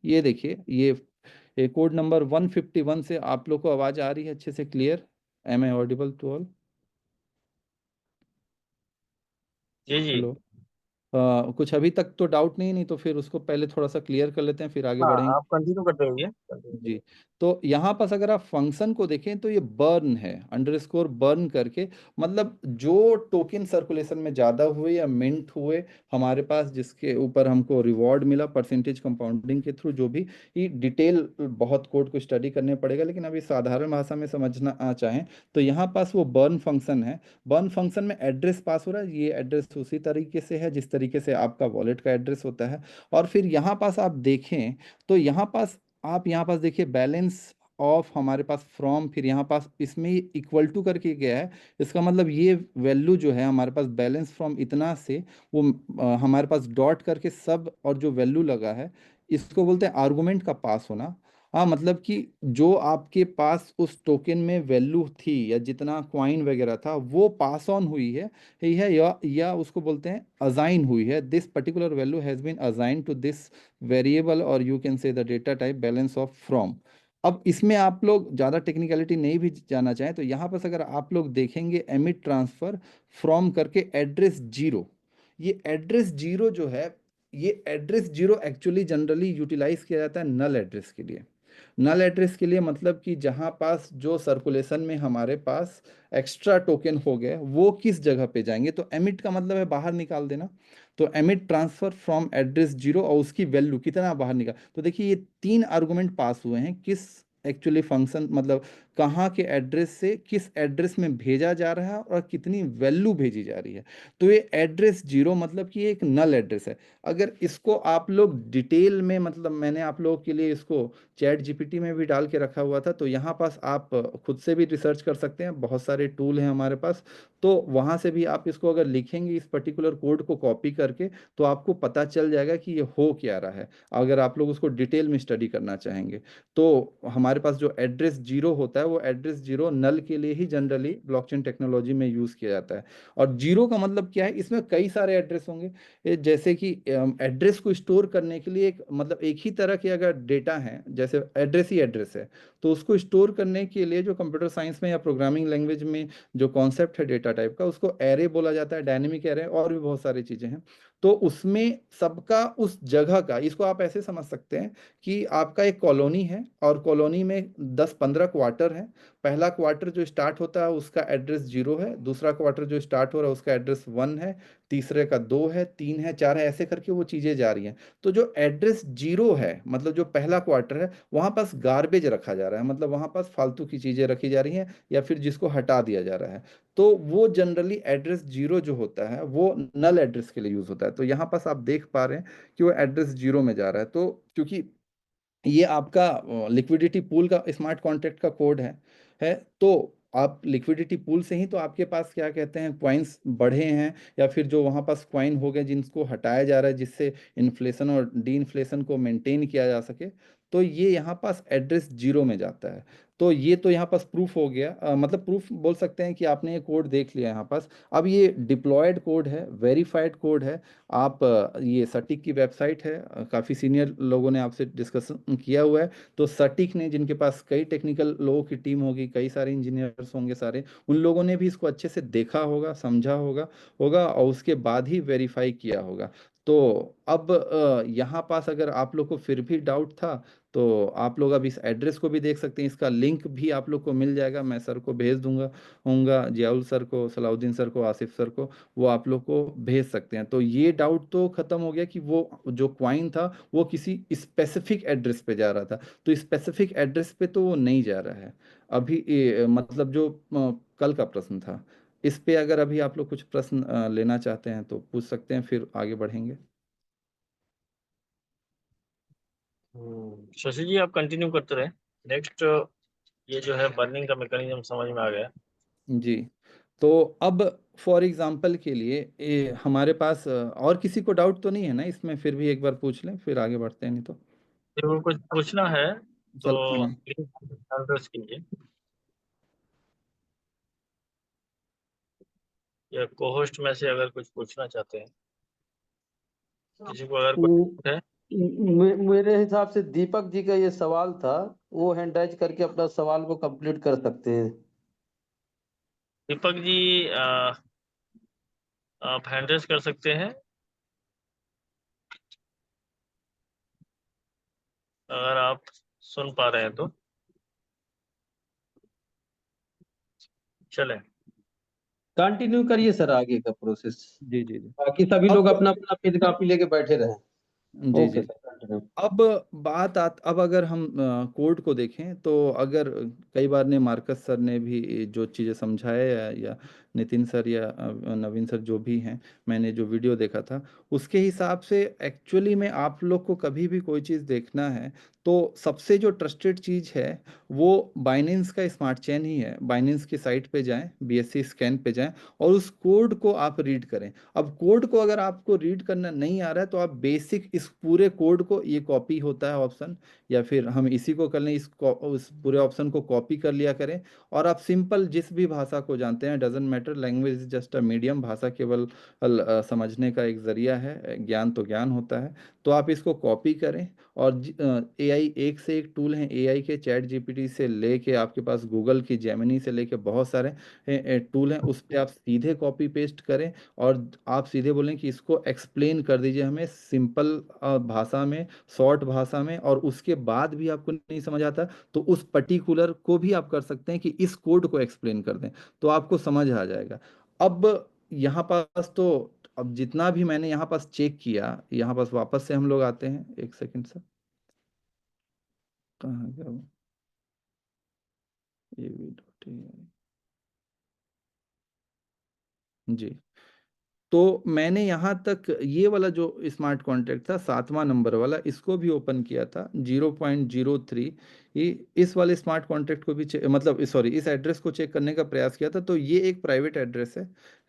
ये देखिए, ये कोड नंबर 151 से आप लोग को आवाज़ आ रही है अच्छे से clear? Am I audible to all? जी जी। हेलो? कुछ अभी तक तो डाउट नहीं तो फिर उसको पहले थोड़ा सा क्लियर कर लेते हैं फिर आगे हाँ, बढ़ेंगे। आप कंटिन्यू करते रहिए, कंटिन्यू जी। करिए। तो यहाँ पास अगर आप फंक्शन को देखें तो ये बर्न है, अंडरस्कोर बर्न करके, मतलब जो टोकन सर्कुलेशन में ज़्यादा हुए या मिंट हुए हमारे पास, जिसके ऊपर हमको रिवॉर्ड मिला परसेंटेज कंपाउंडिंग के थ्रू, जो भी, ये डिटेल बहुत कोड को स्टडी करने पड़ेगा, लेकिन अभी साधारण भाषा में समझना चाहें तो यहाँ पास वो बर्न फंक्शन है। बर्न फंक्शन में एड्रेस पास हो रहा है, ये एड्रेस उसी तरीके से है जिस तरीके से आपका वॉलेट का एड्रेस होता है। और फिर यहाँ पास आप देखें तो यहाँ पास आप यहाँ पास देखिए बैलेंस ऑफ हमारे पास फ्रॉम, फिर यहाँ पास इसमें इक्वल टू करके गया है। इसका मतलब ये वैल्यू जो है हमारे पास बैलेंस फ्रॉम इतना से वो हमारे पास डॉट करके सब और जो वैल्यू लगा है इसको बोलते हैं आर्गुमेंट का पास होना। हाँ, मतलब कि जो आपके पास उस टोकन में वैल्यू थी या जितना क्वाइन वगैरह था वो पास ऑन हुई है, यही है, या उसको बोलते हैं असाइन हुई है। This particular value has been assign to this variable और you can say the data type balance of from. अब इसमें आप लोग ज़्यादा टेक्निकलिटी नहीं भी जाना चाहें तो यहाँ पर अगर आप लोग देखेंगे एमिट ट्रांसफर फ्रॉम करके एड्रेस जीरो, ये एड्रेस जीरो जो है, ये address zero actually generally utilize किया जाता है नल एड्रेस के लिए। नल एड्रेस के लिए मतलब कि जहां पास जो सर्कुलेशन में हमारे पास एक्स्ट्रा टोकन हो गए वो किस जगह पे जाएंगे। तो एमिट का मतलब है बाहर निकाल देना। तो emit transfer from address zero और उसकी वैल्यू कितना बाहर निकाल। तो देखिए ये तीन आर्गुमेंट पास हुए हैं, किस एक्चुअली फंक्शन मतलब कहाँ के एड्रेस से किस एड्रेस में भेजा जा रहा है और कितनी वैल्यू भेजी जा रही है। तो ये एड्रेस जीरो मतलब कि ये एक नल एड्रेस है। अगर इसको आप लोग डिटेल में मतलब मैंने आप लोगों के लिए इसको चैट जीपीटी में भी डाल के रखा हुआ था, तो यहाँ पास आप खुद से भी रिसर्च कर सकते हैं, बहुत सारे टूल हैं हमारे पास। तो वहाँ से भी आप इसको अगर लिखेंगे इस पर्टिकुलर कोड को कॉपी करके तो आपको पता चल जाएगा कि ये हो क्या रहा है, अगर आप लोग उसको डिटेल में स्टडी करना चाहेंगे। तो हमारे पास जो एड्रेस जीरो होता है वो एड्रेस जीरो नल के लिए ही जनरली ब्लॉकचेन टेक्नोलॉजी में यूज़ किया जाता है। और जीरो का मतलब क्या है, इसमें कई सारे एड्रेस होंगे। जैसे कि एड्रेस को स्टोर करने के लिए एक मतलब एक ही तरह के अगर डेटा है, जैसे एड्रेस ही एड्रेस है, तो उसको स्टोर करने के लिए जो कंप्यूटर साइंस में या प्रोग्रामिंग लैंग्वेज में जो कॉन्सेप्ट है डेटा टाइप का उसको एरे बोला जाता है, डायनेमिक एरे और भी बहुत सारी चीज़ें हैं। तो उसमें सबका उस जगह का, इसको आप ऐसे समझ सकते हैं कि आपका एक कॉलोनी है और कॉलोनी में 10-15 क्वार्टर है। पहला क्वार्टर जो स्टार्ट होता है उसका एड्रेस जीरो है, दूसरा क्वार्टर जो स्टार्ट हो रहा है उसका एड्रेस वन है, तीसरे का दो है, तीन है, चार है, ऐसे करके वो चीज़ें जा रही हैं। तो जो एड्रेस जीरो है मतलब जो पहला क्वार्टर है वहाँ पास गार्बेज रखा जा रहा है, मतलब वहाँ पास फालतू की चीज़ें रखी जा रही हैं या फिर जिसको हटा दिया जा रहा है। तो वो जनरली एड्रेस जीरो जो होता है वो नल एड्रेस के लिए यूज़ होता है। तो यहाँ पास आप देख पा रहे हैं कि वो एड्रेस जीरो में जा रहा है। तो क्योंकि ये आपका लिक्विडिटी पूल का स्मार्ट कॉन्ट्रैक्ट का कोड है। तो आप लिक्विडिटी पूल से ही तो आपके पास क्या कहते हैं क्वाइंस बढ़े हैं या फिर जो वहाँ पास क्वाइन हो गए जिनको हटाया जा रहा है जिससे इन्फ्लेशन और डी इन्फ्लेशन को मेंटेन किया जा सके। तो ये यहाँ पास एड्रेस जीरो में जाता है। तो ये तो यहाँ पास प्रूफ हो गया, मतलब प्रूफ बोल सकते हैं कि आपने ये कोड देख लिया यहाँ पास। अब ये डिप्लॉयड कोड है, वेरीफाइड कोड है। आप ये सटीक की वेबसाइट है, काफ़ी सीनियर लोगों ने आपसे डिस्कशन किया हुआ है। तो सटीक ने, जिनके पास कई टेक्निकल लोगों की टीम होगी, कई सारे इंजीनियर्स होंगे सारे, उन लोगों ने भी इसको अच्छे से देखा होगा, समझा होगा होगा और उसके बाद ही वेरीफाई किया होगा। तो अब यहाँ पास अगर आप लोग को फिर भी डाउट था तो आप लोग अब इस एड्रेस को भी देख सकते हैं, इसका लिंक भी आप लोग को मिल जाएगा, मैं सर को भेज दूंगा होऊंगा, जियाउल सर को, सलाउद्दीन सर को, आसिफ सर को, वो आप लोग को भेज सकते हैं। तो ये डाउट तो खत्म हो गया कि वो जो क्वाइन था वो किसी स्पेसिफिक एड्रेस पे जा रहा था। तो स्पेसिफिक एड्रेस पे तो वो नहीं जा रहा है अभी। मतलब जो कल का प्रश्न था इस पे अगर अभी आप लोग कुछ प्रश्न लेना चाहते हैं तो पूछ सकते हैं, फिर आगे बढ़ेंगे। शशि जी आप कंटिन्यू करते रहे। नेक्स्ट ये जो है बर्निंग का मैकेनिज्म समझ में आ गया। जी। तो अब फॉर एग्जांपल के लिए हमारे पास और किसी को डाउट तो नहीं है ना इसमें, फिर भी एक बार पूछ लें फिर आगे बढ़ते हैं, नहीं तो तो कुछ पूछना है तो हाँ। प्लीज आंसर्स कीजिए, या को-होस्ट में से अगर कुछ पूछना चाहते हैं, किसी को अगर म- कोई है। मेरे हिसाब से दीपक जी का ये सवाल था, वो हैंड राइज करके अपना सवाल को कंप्लीट कर सकते हैं। दीपक जी आप हैंड रेज कर सकते हैं अगर आप सुन पा रहे हैं तो चलें। कंटिन्यू करिए सर आगे का प्रोसेस, जी जी जी। बाकी सभी लोग अब अपना अपना पेन कॉपी लेके बैठे रहे। जी ओके जी। Sir continue. अब अब अगर हम कोड को देखें तो अगर कई बार ने मार्कस सर ने भी जो चीज़ें समझाया या नितिन सर या नवीन सर जो भी हैं, मैंने जो वीडियो देखा था उसके हिसाब से एक्चुअली में आप लोग को कभी भी कोई चीज़ देखना है तो सबसे जो ट्रस्टेड चीज़ है वो बाइनेंस का स्मार्ट चेन ही है। बाइनेंस की साइट पे जाएं, BSC स्कैन पे जाएं और उस कोड को आप रीड करें। अब कोड को अगर आपको रीड करना नहीं आ रहा है तो आप बेसिक इस पूरे कोड को, ये कॉपी होता है ऑप्शन, या फिर हम इसी को कर लें, उस पूरे ऑप्शन को कॉपी कर लिया करें और आप सिंपल जिस भी भाषा को जानते हैं, doesn't matter matter, language is just a medium, भाषा केवल समझने का एक जरिया है, ज्ञान तो ज्ञान होता है। तो आप इसको कॉपी करें, और एआई एक से एक टूल हैं एआई के, चैट जीपीटी से लेके आपके पास गूगल की जेमिनी से लेके बहुत सारे टूल हैं, उस पर आप सीधे कॉपी पेस्ट करें, और आप सीधे बोलें कि इसको एक्सप्लेन कर दीजिए हमें सिंपल भाषा में, शॉर्ट भाषा में, और उसके बाद भी आपको नहीं समझ आता तो उस पर्टिकुलर को भी आप कर सकते हैं कि इस कोड को एक्सप्लेन कर दें, तो आपको समझ आ जाएगा। अब यहाँ पास तो, अब जितना भी मैंने यहाँ पास चेक किया, यहाँ पास वापस से हम लोग आते हैं, एक सेकंड सर, कहाँ गया वो, ये भी जी। तो मैंने यहाँ तक ये वाला जो स्मार्ट कॉन्ट्रैक्ट था 7वां नंबर वाला, इसको भी ओपन किया था 0.03, ये इस वाले स्मार्ट कॉन्ट्रैक्ट को भी मतलब सॉरी, इस एड्रेस को चेक करने का प्रयास किया था। तो ये एक प्राइवेट एड्रेस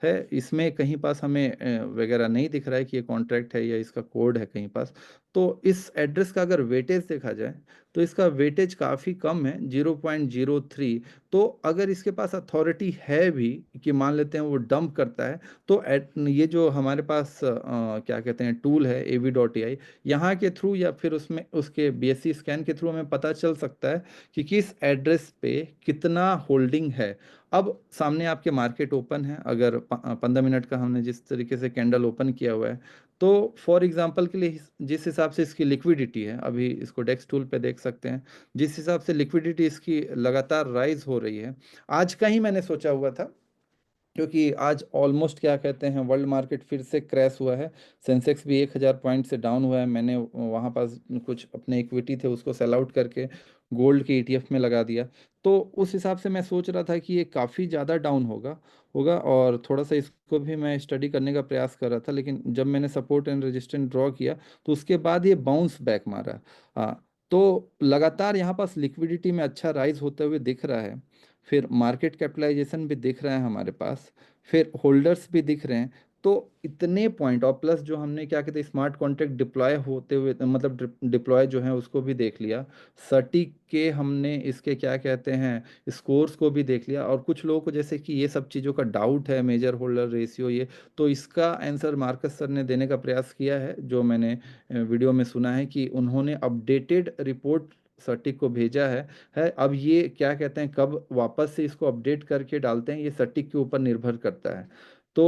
है, इसमें कहीं पास हमें वगैरह नहीं दिख रहा है कि ये कॉन्ट्रैक्ट है या इसका कोड है कहीं पास। तो इस एड्रेस का अगर वेटेज देखा जाए तो इसका वेटेज काफ़ी कम है, 0.03। तो अगर इसके पास अथॉरिटी है भी कि मान लेते हैं वो डंप करता है, तो ये जो हमारे पास क्या कहते हैं टूल है AV.ai, यहाँ के थ्रू या फिर उसमें उसके BSC स्कैन के थ्रू हमें पता चल सकता है कि किस एड्रेस पे कितना होल्डिंग है। अब सामने आपके मार्केट ओपन है, अगर 15 मिनट का हमने जिस तरीके से कैंडल ओपन किया हुआ है, तो फॉर एग्जांपल के लिए जिस हिसाब से इसकी लिक्विडिटी है, अभी इसको डेक्स टूल पे देख सकते हैं, जिस हिसाब से लिक्विडिटी इसकी लगातार राइज हो रही है। आज का ही मैंने सोचा हुआ था, क्योंकि आज ऑलमोस्ट क्या कहते हैं वर्ल्ड मार्केट फिर से क्रैश हुआ है, सेंसेक्स भी 1000 पॉइंट से डाउन हुआ है। मैंने वहाँ पास कुछ अपने इक्विटी थे उसको सेल आउट करके गोल्ड के ETF में लगा दिया। तो उस हिसाब से मैं सोच रहा था कि ये काफ़ी ज़्यादा डाउन होगा होगा और थोड़ा सा इसको भी मैं स्टडी करने का प्रयास कर रहा था, लेकिन जब मैंने सपोर्ट एंड रेजिस्टेंस ड्रॉ किया तो उसके बाद ये बाउंस बैक मारा। हाँ, तो लगातार यहाँ पास लिक्विडिटी में अच्छा राइज होते हुए दिख रहा है, फिर मार्केट कैपिटलाइजेशन भी दिख रहा है हमारे पास, फिर होल्डर्स भी दिख रहे हैं। तो इतने पॉइंट, और प्लस जो हमने क्या कहते हैं स्मार्ट कॉन्ट्रैक्ट डिप्लॉय होते हुए, मतलब डिप्लॉय जो है उसको भी देख लिया, सटीक के हमने इसके क्या कहते हैं स्कोर्स को भी देख लिया, और कुछ लोगों को जैसे कि ये सब चीज़ों का डाउट है, मेजर होल्डर रेशियो ये, तो इसका आंसर मार्कस सर ने देने का प्रयास किया है, जो मैंने वीडियो में सुना है कि उन्होंने अपडेटेड रिपोर्ट सटीक को भेजा है। अब ये क्या कहते हैं कब वापस से इसको अपडेट करके डालते हैं, ये सटीक के ऊपर निर्भर करता है। तो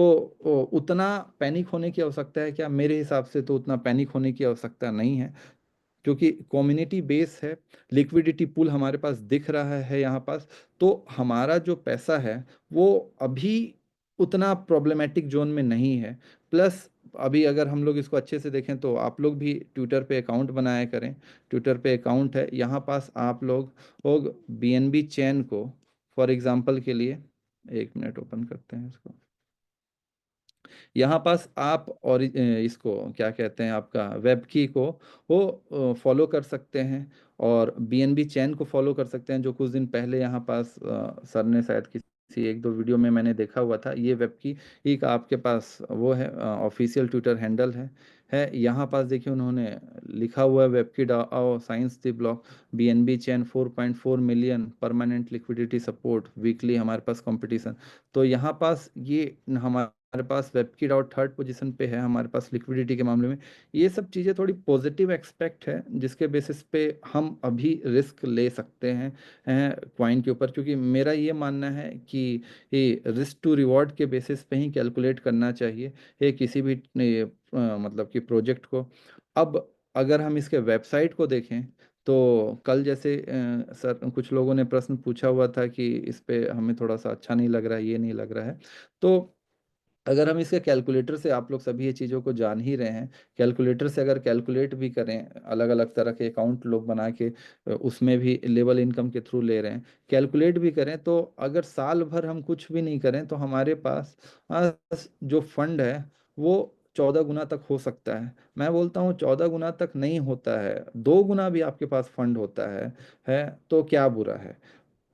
उतना पैनिक होने की आवश्यकता है क्या? मेरे हिसाब से तो उतना पैनिक होने की आवश्यकता नहीं है, क्योंकि कम्युनिटी बेस है, लिक्विडिटी पूल हमारे पास दिख रहा है यहाँ पास। तो हमारा जो पैसा है वो अभी उतना प्रॉब्लमेटिक जोन में नहीं है। प्लस अभी अगर हम लोग इसको अच्छे से देखें तो आप लोग भी ट्विटर पे अकाउंट बनाया करें, ट्विटर पे अकाउंट है यहाँ पास, आप लोग BNB चैन को फॉर एग्जांपल के लिए, 1 मिनट ओपन करते हैं इसको, यहाँ पास आप और इसको क्या कहते हैं आपका वेब की को वो फॉलो कर सकते हैं, और BNB चैन को फॉलो कर सकते हैं, जो कुछ दिन पहले यहाँ पास सर ने शायद किसी 1-2 वीडियो में मैंने देखा हुआ था। ये वेब की ही का आपके पास वो है, ऑफिशियल ट्विटर हैंडल है यहाँ पास देखिए उन्होंने लिखा हुआ है वेब की DAO science the block BNB chain 4.4 million permanent liquidity support weekly हमारे पास कंपटीशन। तो यहाँ पास ये हमारे पास वेबकी डॉट थर्ड पोजीशन पे है हमारे पास लिक्विडिटी के मामले में। ये सब चीज़ें थोड़ी पॉजिटिव एक्सपेक्ट है, जिसके बेसिस पे हम अभी रिस्क ले सकते हैं क्वाइन के ऊपर, क्योंकि मेरा ये मानना है कि ये रिस्क टू रिवॉर्ड के बेसिस पे ही कैलकुलेट करना चाहिए ये किसी भी मतलब कि प्रोजेक्ट को। अब अगर हम इसके वेबसाइट को देखें तो कल जैसे सर कुछ लोगों ने प्रश्न पूछा हुआ था कि इस पे हमें थोड़ा सा अच्छा नहीं लग रहा है, ये नहीं लग रहा है। तो अगर हम इसके कैलकुलेटर से, आप लोग सभी ये चीज़ों को जान ही रहे हैं, कैलकुलेटर से अगर कैलकुलेट भी करें, अलग अलग तरह के अकाउंट लोग बना के उसमें भी लेवल इनकम के थ्रू ले रहे हैं, कैलकुलेट भी करें, तो अगर साल भर हम कुछ भी नहीं करें तो हमारे पास जो फंड है वो 14 गुना तक हो सकता है। मैं बोलता हूँ 14 गुना तक नहीं होता है, 2 गुना भी आपके पास फंड होता है तो क्या बुरा है।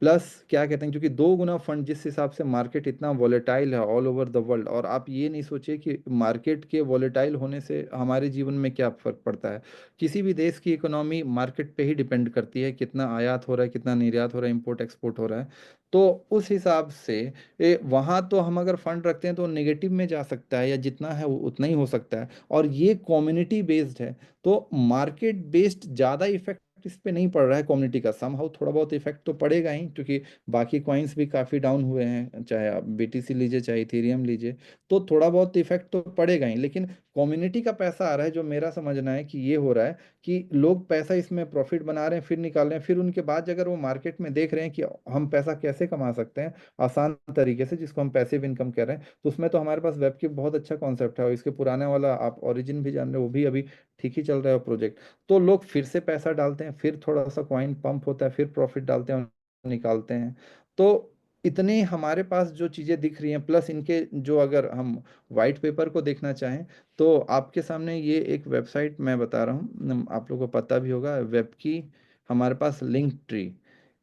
प्लस क्या कहते हैं, क्योंकि 2 गुना फंड, जिस हिसाब से मार्केट इतना वॉलेटाइल है ऑल ओवर द वर्ल्ड, और आप ये नहीं सोचिए कि मार्केट के वॉलेटाइल होने से हमारे जीवन में क्या फर्क पड़ता है। किसी भी देश की इकोनॉमी मार्केट पे ही डिपेंड करती है, कितना आयात हो रहा है, कितना निर्यात हो रहा है, इंपोर्ट एक्सपोर्ट हो रहा है। तो उस हिसाब से वहाँ तो हम अगर फंड रखते हैं तो नेगेटिव में जा सकता है, या जितना है वो उतना ही हो सकता है। और ये कम्युनिटी बेस्ड है, तो मार्केट बेस्ड ज़्यादा इफेक्ट इस पे नहीं पड़ रहा है। कम्युनिटी का समहाउ थोड़ा बहुत इफेक्ट तो पड़ेगा ही, क्योंकि बाकी कॉइन्स भी काफ़ी डाउन हुए हैं, चाहे आप बीटीसी लीजिए चाहे इथेरियम लीजिए, तो थोड़ा बहुत इफेक्ट तो पड़ेगा ही। लेकिन कम्युनिटी का पैसा आ रहा है, जो मेरा समझना है कि ये हो रहा है कि लोग पैसा इसमें प्रॉफिट बना रहे हैं, फिर निकाल रहे हैं, फिर उनके बाद अगर वो मार्केट में देख रहे हैं कि हम पैसा कैसे कमा सकते हैं आसान तरीके से, जिसको हम पैसिव इनकम कह रहे हैं, तो उसमें तो हमारे पास वेब की बहुत अच्छा कॉन्सेप्ट है। और इसके पुराने वाला आप ओरिजिन भी जान रहे हो, वो भी अभी ठीक ही चल रहा है प्रोजेक्ट। तो लोग फिर से पैसा डालते हैं, फिर थोड़ा सा कॉइन पंप होता है, फिर प्रॉफिट डालते हैं और निकालते हैं। तो इतनी हमारे पास जो चीज़ें दिख रही हैं, प्लस इनके जो, अगर हम वाइट पेपर को देखना चाहें, तो आपके सामने ये एक वेबसाइट मैं बता रहा हूँ, आप लोगों को पता भी होगा, वेब की हमारे पास लिंक ट्री,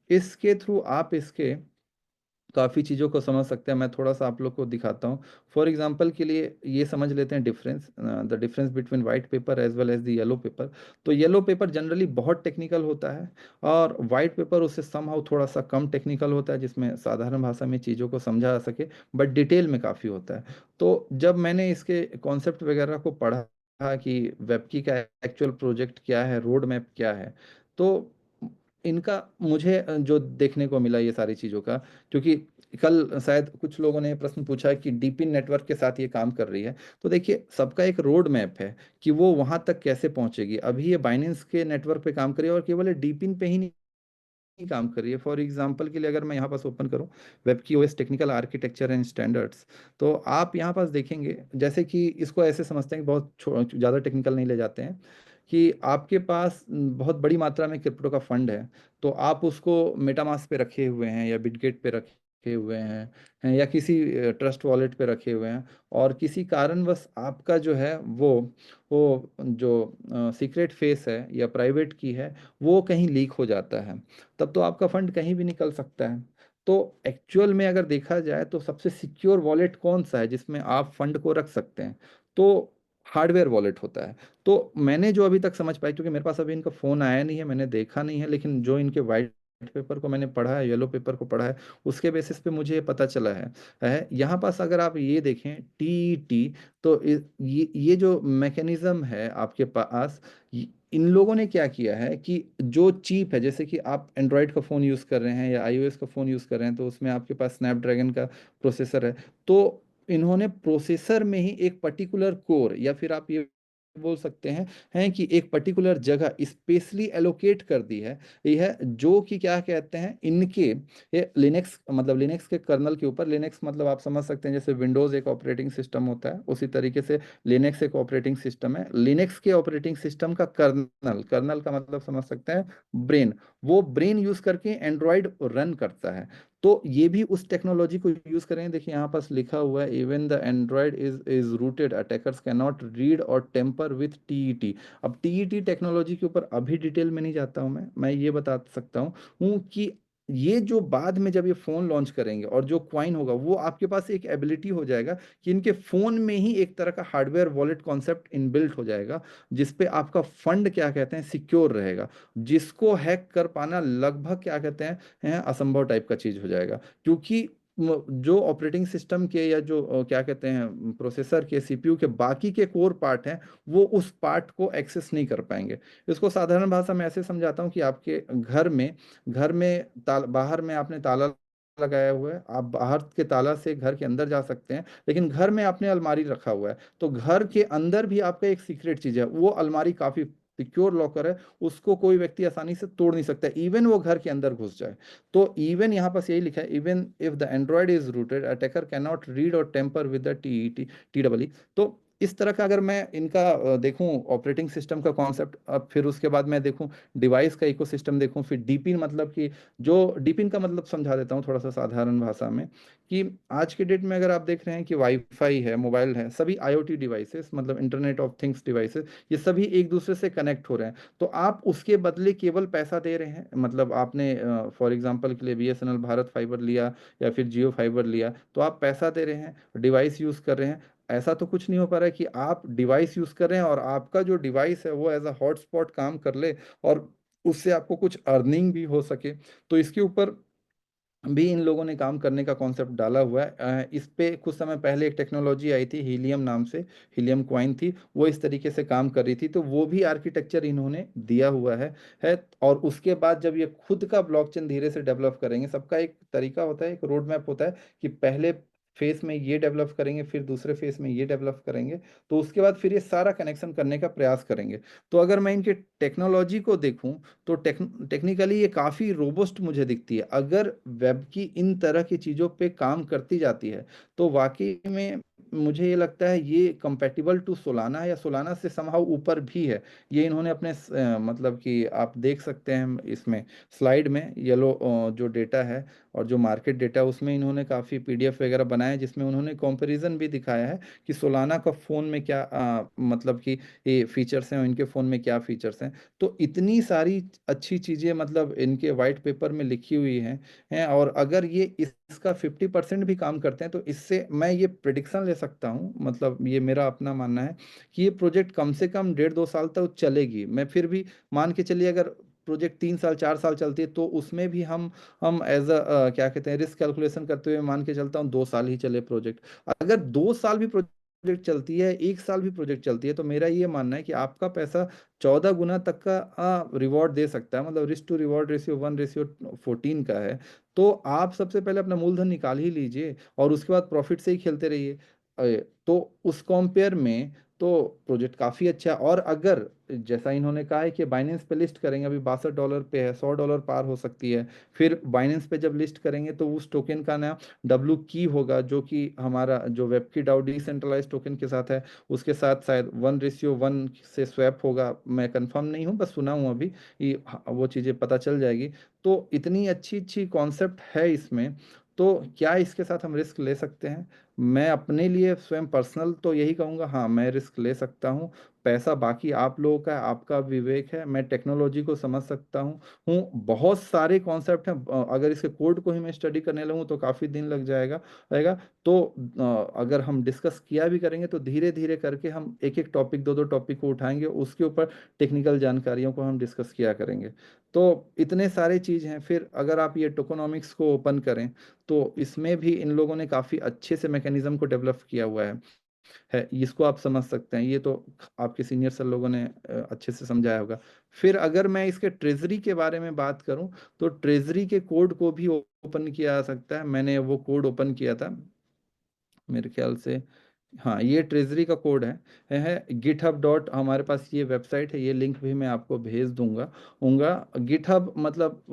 इसके थ्रू आप इसके काफ़ी चीज़ों को समझ सकते हैं। मैं थोड़ा सा आप लोग को दिखाता हूँ। फॉर एग्जांपल के लिए ये समझ लेते हैं difference, the difference between white paper as well as the yellow paper. तो येलो पेपर जनरली बहुत टेक्निकल होता है, और वाइट पेपर उससे समहाउ थोड़ा सा कम टेक्निकल होता है, जिसमें साधारण भाषा में चीज़ों को समझा जा सके, बट डिटेल में काफ़ी होता है। तो जब मैंने इसके कॉन्सेप्ट वगैरह को पढ़ा कि वेबकी का एक्चुअल प्रोजेक्ट क्या है, रोड मैप क्या है, तो इनका मुझे जो देखने को मिला ये सारी चीज़ों का, क्योंकि कल शायद कुछ लोगों ने प्रश्न पूछा कि डीपिन नेटवर्क के साथ ये काम कर रही है, तो देखिए सबका एक रोड मैप है कि वो वहां तक कैसे पहुंचेगी। अभी ये बाइनेंस के नेटवर्क पे काम कर रही है, और केवल डीपिन पे ही नहीं काम कर रही है। फॉर एग्जांपल के लिए अगर मैं यहाँ पास ओपन करूँ वेब की OS technical architecture and standards, तो आप यहाँ पास देखेंगे, जैसे कि इसको ऐसे समझते हैं कि बहुत ज़्यादा टेक्निकल नहीं ले जाते हैं, कि आपके पास बहुत बड़ी मात्रा में क्रिप्टो का फंड है, तो आप उसको मेटामास्क पे रखे हुए हैं, या बिटगेट पे रखे हुए हैं, या किसी ट्रस्ट वॉलेट पे रखे हुए हैं, और किसी कारणवश आपका जो है वो जो सीक्रेट फेस है या प्राइवेट की है, वो कहीं लीक हो जाता है, तब तो आपका फंड कहीं भी निकल सकता है। तो एक्चुअल में अगर देखा जाए तो सबसे सिक्योर वॉलेट कौन सा है जिसमें आप फंड को रख सकते हैं, तो हार्डवेयर वॉलेट होता है। तो मैंने जो अभी तक समझ पाई, क्योंकि मेरे पास अभी इनका फ़ोन आया नहीं है, मैंने देखा नहीं है, लेकिन जो इनके वाइट पेपर को मैंने पढ़ा है, येलो पेपर को पढ़ा है, उसके बेसिस पे मुझे ये पता चला है यहाँ पास अगर आप ये देखें टीईटी, तो ये जो मैकेनिज्म है आपके पास, इन लोगों ने क्या किया है कि जो चीप है, जैसे कि आप एंड्रॉयड का फ़ोन यूज़ कर रहे हैं या आईओएस का फ़ोन यूज़ कर रहे हैं, तो उसमें आपके पास स्नैपड्रैगन का प्रोसेसर है। तो इन्होंने प्रोसेसर में ही एक पर्टिकुलर कोर, या फिर आप ये बोल सकते हैं कि एक पर्टिकुलर जगह स्पेशली एलोकेट कर दी है। यह जो कि क्या कहते हैं इनके, ये लिनक्स, मतलब लिनक्स के कर्नल के ऊपर, लिनक्स मतलब आप समझ सकते हैं जैसे विंडोज़ एक ऑपरेटिंग सिस्टम होता है, उसी तरीके से लिनक्स एक ऑपरेटिंग सिस्टम है। लिनक्स के ऑपरेटिंग सिस्टम का कर्नल, कर्नल का मतलब समझ सकते हैं ब्रेन, वो ब्रेन यूज करके एंड्रॉयड रन करता है। तो ये भी उस टेक्नोलॉजी को यूज करें। देखिए यहाँ पास लिखा हुआ है, even the Android is rooted, attackers can not read or temper with TET. अब टीईटी टेक्नोलॉजी के ऊपर अभी डिटेल में नहीं जाता हूँ मैं ये बता सकता हूँ कि ये जो बाद में जब ये फोन लॉन्च करेंगे और जो क्वाइन होगा, वो आपके पास एक एबिलिटी हो जाएगा कि इनके फोन में ही एक तरह का हार्डवेयर वॉलेट कॉन्सेप्ट इनबिल्ट हो जाएगा, जिसपे आपका फंड क्या कहते हैं सिक्योर रहेगा, जिसको हैक कर पाना लगभग क्या कहते हैं असंभव टाइप का चीज हो जाएगा। क्योंकि जो ऑपरेटिंग सिस्टम के या जो क्या कहते हैं प्रोसेसर के सीपीयू के बाकी के कोर पार्ट हैं, वो उस पार्ट को एक्सेस नहीं कर पाएंगे। इसको साधारण भाषा में ऐसे समझाता हूँ कि आपके घर में बाहर में आपने ताला लगाया हुआ है, आप बाहर के ताला से घर के अंदर जा सकते हैं, लेकिन घर में आपने अलमारी रखा हुआ है, तो घर के अंदर भी आपका एक सीक्रेट चीज है, वो अलमारी काफी सिक्योर लॉकर है, उसको कोई व्यक्ति आसानी से तोड़ नहीं सकता, इवन वो घर के अंदर घुस जाए। तो इवन यहाँ पास यही लिखा है, even if the Android is rooted attacker can not read or tamper with the T double E. तो इस तरह का अगर मैं इनका देखूं ऑपरेटिंग सिस्टम का कॉन्सेप्ट, अब फिर उसके बाद मैं देखूं डिवाइस का इकोसिस्टम, देखूं फिर डीपिन, मतलब कि जो डीपिन का मतलब समझा देता हूं थोड़ा सा साधारण भाषा में, कि आज के डेट में अगर आप देख रहे हैं कि वाईफाई है, मोबाइल है, सभी आईओटी डिवाइसेस, मतलब इंटरनेट ऑफ थिंग्स डिवाइसेस, ये सभी एक दूसरे से कनेक्ट हो रहे हैं। तो आप उसके बदले केवल पैसा दे रहे हैं, मतलब आपने फॉर एग्जांपल के लिए बीएसएनएल भारत फाइबर लिया या फिर जियो फाइबर लिया, तो आप पैसा दे रहे हैं, डिवाइस यूज कर रहे हैं। ऐसा तो कुछ नहीं हो पा रहा है कि आप डिवाइस यूज कर रहे हैं और आपका जो डिवाइस है वो एज अ हॉटस्पॉट काम कर ले और उससे आपको कुछ अर्निंग भी हो सके। तो इसके ऊपर भी इन लोगों ने काम करने का कॉन्सेप्ट डाला हुआ है। इस पे कुछ समय पहले एक टेक्नोलॉजी आई थी हीलियम नाम से, हीलियम कॉइन थी, वो इस तरीके से काम कर रही थी, तो वो भी आर्किटेक्चर इन्होंने दिया हुआ है। और उसके बाद जब ये खुद का ब्लॉकचेन धीरे से डेवलप करेंगे, सबका एक तरीका होता है, एक रोड मैप होता है कि पहले फेस में ये डेवलप करेंगे, फिर दूसरे फेस में ये डेवलप करेंगे, तो उसके बाद फिर ये सारा कनेक्शन करने का प्रयास करेंगे। तो अगर मैं इनके टेक्नोलॉजी को देखूं तो टेक्निकली ये काफ़ी रोबस्ट मुझे दिखती है। अगर वेब की इन तरह की चीज़ों पे काम करती जाती है तो वाकई में मुझे ये लगता है ये कंपैटिबल टू सोलाना है, या सोलाना से समहाउ ऊपर भी है। ये इन्होंने अपने मतलब कि आप देख सकते हैं इसमें स्लाइड में येलो जो डेटा है और जो मार्केट डेटा, उसमें इन्होंने काफ़ी पीडीएफ वगैरह बनाए हैं, जिसमें उन्होंने कंपैरिजन भी दिखाया है कि सोलाना का फ़ोन में क्या मतलब कि ये फीचर्स हैं और इनके फ़ोन में क्या फीचर्स हैं। तो इतनी सारी अच्छी चीज़ें मतलब इनके वाइट पेपर में लिखी हुई हैं और अगर ये इसका 50% भी काम करते हैं तो इससे मैं ये प्रिडिक्शन ले सकता हूँ, मतलब ये मेरा अपना मानना है कि ये प्रोजेक्ट कम से कम 1.5-2 साल तक चलेगी। मैं फिर भी मान के चलिए अगर प्रोजेक्ट 3 साल 4 साल चलती है तो उसमें भी हम एज अ क्या कहते हैं रिस्क कैलकुलेशन करते हुए मान के चलता हूँ 2 साल ही चले प्रोजेक्ट। अगर 2 साल भी प्रोजेक्ट चलती है, 1 साल भी प्रोजेक्ट चलती है, तो मेरा ये मानना है कि आपका पैसा 14 गुना तक का रिवॉर्ड दे सकता है, मतलब रिस्क टू रिवॉर्ड रेशियो 1:14 का है। तो आप सबसे पहले अपना मूलधन निकाल ही लीजिए और उसके बाद प्रॉफिट से ही खेलते रहिए। तो उस कंपेयर में तो प्रोजेक्ट काफ़ी अच्छा है। और अगर जैसा इन्होंने कहा है कि बाइनेंस पे लिस्ट करेंगे, अभी $62 पे है, $100 पार हो सकती है। फिर बाइनेंस पे जब लिस्ट करेंगे तो उस टोकन का नाम डब्ल्यू की होगा, जो कि हमारा जो वेब की डाउ डिसेंट्रलाइज टोकन के साथ है, उसके साथ शायद 1:1 से स्वैप होगा, मैं कंफर्म नहीं हूँ, बस सुना हूँ अभी। वो चीज़ें पता चल जाएगी। तो इतनी अच्छी अच्छी कॉन्सेप्ट है इसमें, तो क्या इसके साथ हम रिस्क ले सकते हैं? मैं अपने लिए स्वयं पर्सनल तो यही कहूँगा, हाँ मैं रिस्क ले सकता हूँ। पैसा बाकी आप लोगों का है, आपका विवेक है। मैं टेक्नोलॉजी को समझ सकता हूँ बहुत सारे कॉन्सेप्ट हैं, अगर इसके कोड को ही मैं स्टडी करने लगूँ तो काफ़ी दिन लग जाएगा। तो अगर हम डिस्कस किया भी करेंगे तो धीरे धीरे करके हम एक एक टॉपिक, दो दो टॉपिक को उठाएंगे, उसके ऊपर टेक्निकल जानकारियों को हम डिस्कस किया करेंगे। तो इतने सारे चीज़ हैं। फिर अगर आप ये टोकोनॉमिक्स को ओपन करें तो इसमें भी इन लोगों ने काफ़ी अच्छे से मैकेनिज्म को डेवलप किया हुआ है। इसको आप समझ सकते हैं, ये तो आपके सीनियर सर लोगों ने अच्छे से समझाया होगा। फिर अगर मैं इसके ट्रेजरी के बारे में बात करूं तो ट्रेजरी के कोड को भी ओपन किया जा सकता है। मैंने वो कोड ओपन किया था मेरे ख्याल से, हाँ ये ट्रेजरी का कोड है गिटहब डॉट, हमारे पास ये वेबसाइट है, ये लिंक भी मैं आपको भेज दूंगा। गिटहब मतलब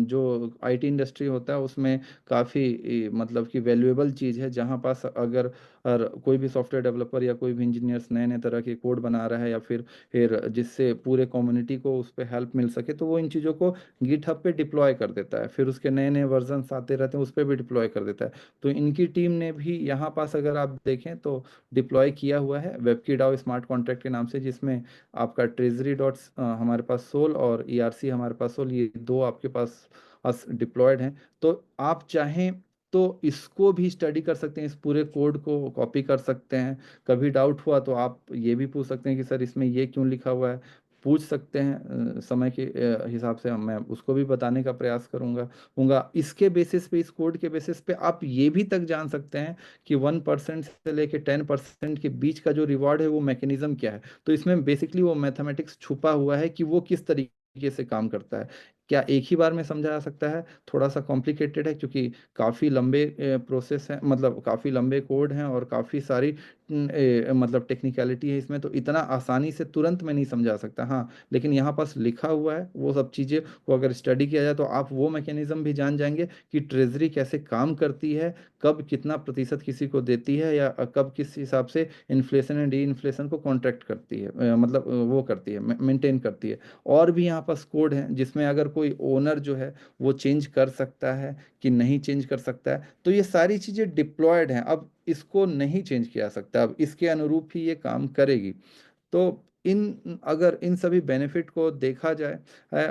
जो आईटी इंडस्ट्री होता है उसमें काफ़ी मतलब कि वैल्यूएबल चीज़ है, जहाँ पास अगर कोई भी सॉफ्टवेयर डेवलपर या कोई भी इंजीनियर्स नए नए तरह के कोड बना रहा है या फिर जिससे पूरे कम्युनिटी को उस पर हेल्प मिल सके, तो वो इन चीज़ों को गिटहब पे डिप्लॉय कर देता है, फिर उसके नए नए वर्जन आते रहते हैं, उस पर भी डिप्लॉय कर देता है। तो इनकी टीम ने भी यहाँ पास अगर आप देखें तो डिप्लॉय किया हुआ है वेबकी डाउ स्मार्ट कॉन्ट्रैक्ट के नाम से, जिसमें आपका ट्रेजरी डॉट्स हमारे पास सोल और ईआरसी हमारे पास सोल, ये दो आपके पास डिप्लॉयड हैं। तो आप चाहें तो इसको भी स्टडी कर सकते हैं, इस पूरे कोड को कॉपी कर सकते हैं। कभी डाउट हुआ तो आप ये भी पूछ सकते हैं कि सर इसमें ये क्यों लिखा हुआ है, पूछ सकते हैं। समय के हिसाब से मैं उसको भी बताने का प्रयास करूंगा। इसके बेसिस पे, इस कोड के बेसिस पे आप ये भी तक जान सकते हैं कि 1% से लेके 10% के बीच का जो रिवॉर्ड है वो मैकेनिज्म क्या है। तो इसमें बेसिकली वो मैथमेटिक्स छुपा हुआ है कि वो किस तरीके से काम करता है। क्या एक ही बार में समझा जा सकता है? थोड़ा सा कॉम्प्लिकेटेड है, क्योंकि काफ़ी लंबे प्रोसेस हैं, मतलब काफ़ी लंबे कोड हैं और काफ़ी सारी मतलब टेक्निकलिटी है इसमें, तो इतना आसानी से तुरंत में नहीं समझा सकता। हाँ, लेकिन यहाँ पास लिखा हुआ है, वो सब चीज़ें को अगर स्टडी किया जाए तो आप वो मैकेनिज्म भी जान जाएंगे कि ट्रेजरी कैसे काम करती है, कब कितना प्रतिशत किसी को देती है, या कब किस हिसाब से इन्फ्लेशन एंड डी इन्फ्लेशन को कॉन्ट्रैक्ट करती है, मतलब वो करती है, मेंटेन करती है। और भी यहाँ पास कोड है जिसमें अगर कोई ओनर जो है वो चेंज कर सकता है कि नहीं चेंज कर सकता है, तो ये सारी चीज़ें डिप्लॉयड हैं। अब इसको नहीं चेंज किया जा सकता, अब इसके अनुरूप ही ये काम करेगी। तो इन अगर इन सभी बेनिफिट को देखा जाए,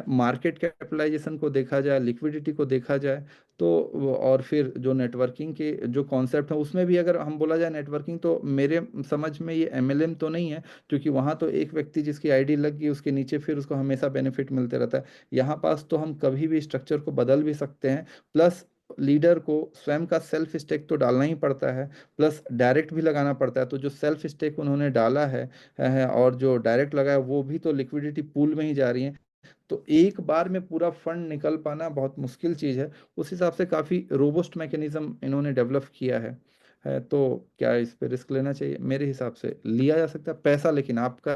मार्केट कैपिटलाइजेशन को देखा जाए, लिक्विडिटी को देखा जाए, तो और फिर जो नेटवर्किंग के जो कॉन्सेप्ट है उसमें भी अगर हम बोला जाए नेटवर्किंग, तो मेरे समझ में ये एमएलएम तो नहीं है, क्योंकि वहाँ तो एक व्यक्ति जिसकी आईडी लग गई उसके नीचे फिर उसको हमेशा बेनिफिट मिलते रहता है। यहाँ पास तो हम कभी भी स्ट्रक्चर को बदल भी सकते हैं, प्लस लीडर को स्वयं का सेल्फ स्टेक तो डालना ही पड़ता है, प्लस डायरेक्ट भी लगाना पड़ता है। तो जो सेल्फ स्टेक उन्होंने डाला है और जो डायरेक्ट लगा है वो भी तो लिक्विडिटी पूल में ही जा रही है। तो एक बार में पूरा फंड निकल पाना बहुत मुश्किल चीज़ है। उस हिसाब से काफ़ी रोबस्ट मैकेनिज्म इन्होंने डेवलप किया है। तो क्या इस पे रिस्क लेना चाहिए? मेरे हिसाब से लिया जा सकता है। पैसा लेकिन आपका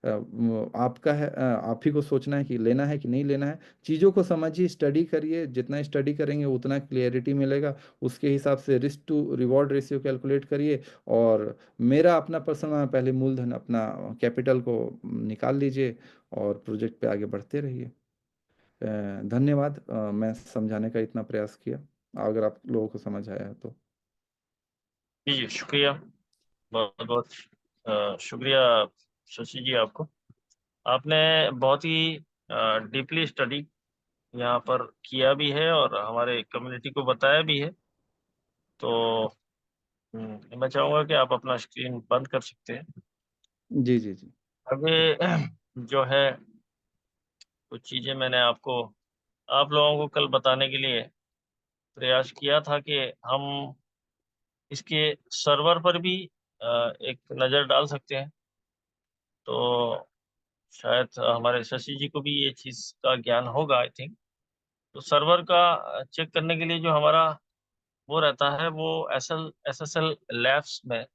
आपका है, आप ही को सोचना है कि लेना है कि नहीं लेना है। चीज़ों को समझिए, स्टडी करिए, जितना स्टडी करेंगे उतना क्लियरिटी मिलेगा। उसके हिसाब से risk to reward ratio calculate करिए। और मेरा अपना पर्सनल, पहले मूलधन अपना कैपिटल को निकाल लीजिए और प्रोजेक्ट पे आगे बढ़ते रहिए। धन्यवाद। मैं समझाने का इतना प्रयास किया, अगर आप लोगों को समझ आया है तो। जी शुक्रिया, बहुत बहुत शुक्रिया शशि जी आपको। आपने बहुत ही डीपली स्टडी यहाँ पर किया भी है और हमारे कम्युनिटी को बताया भी है। तो मैं चाहूँगा कि आप अपना स्क्रीन बंद कर सकते हैं। जी जी जी। आगे जो है कुछ चीज़ें मैंने आप लोगों को कल बताने के लिए प्रयास किया था कि हम इसके सर्वर पर भी एक नज़र डाल सकते हैं। तो शायद हमारे शशि जी को भी ये चीज़ का ज्ञान होगा, आई थिंक। तो सर्वर का चेक करने के लिए जो हमारा वो रहता है वो SSL लैब्स में,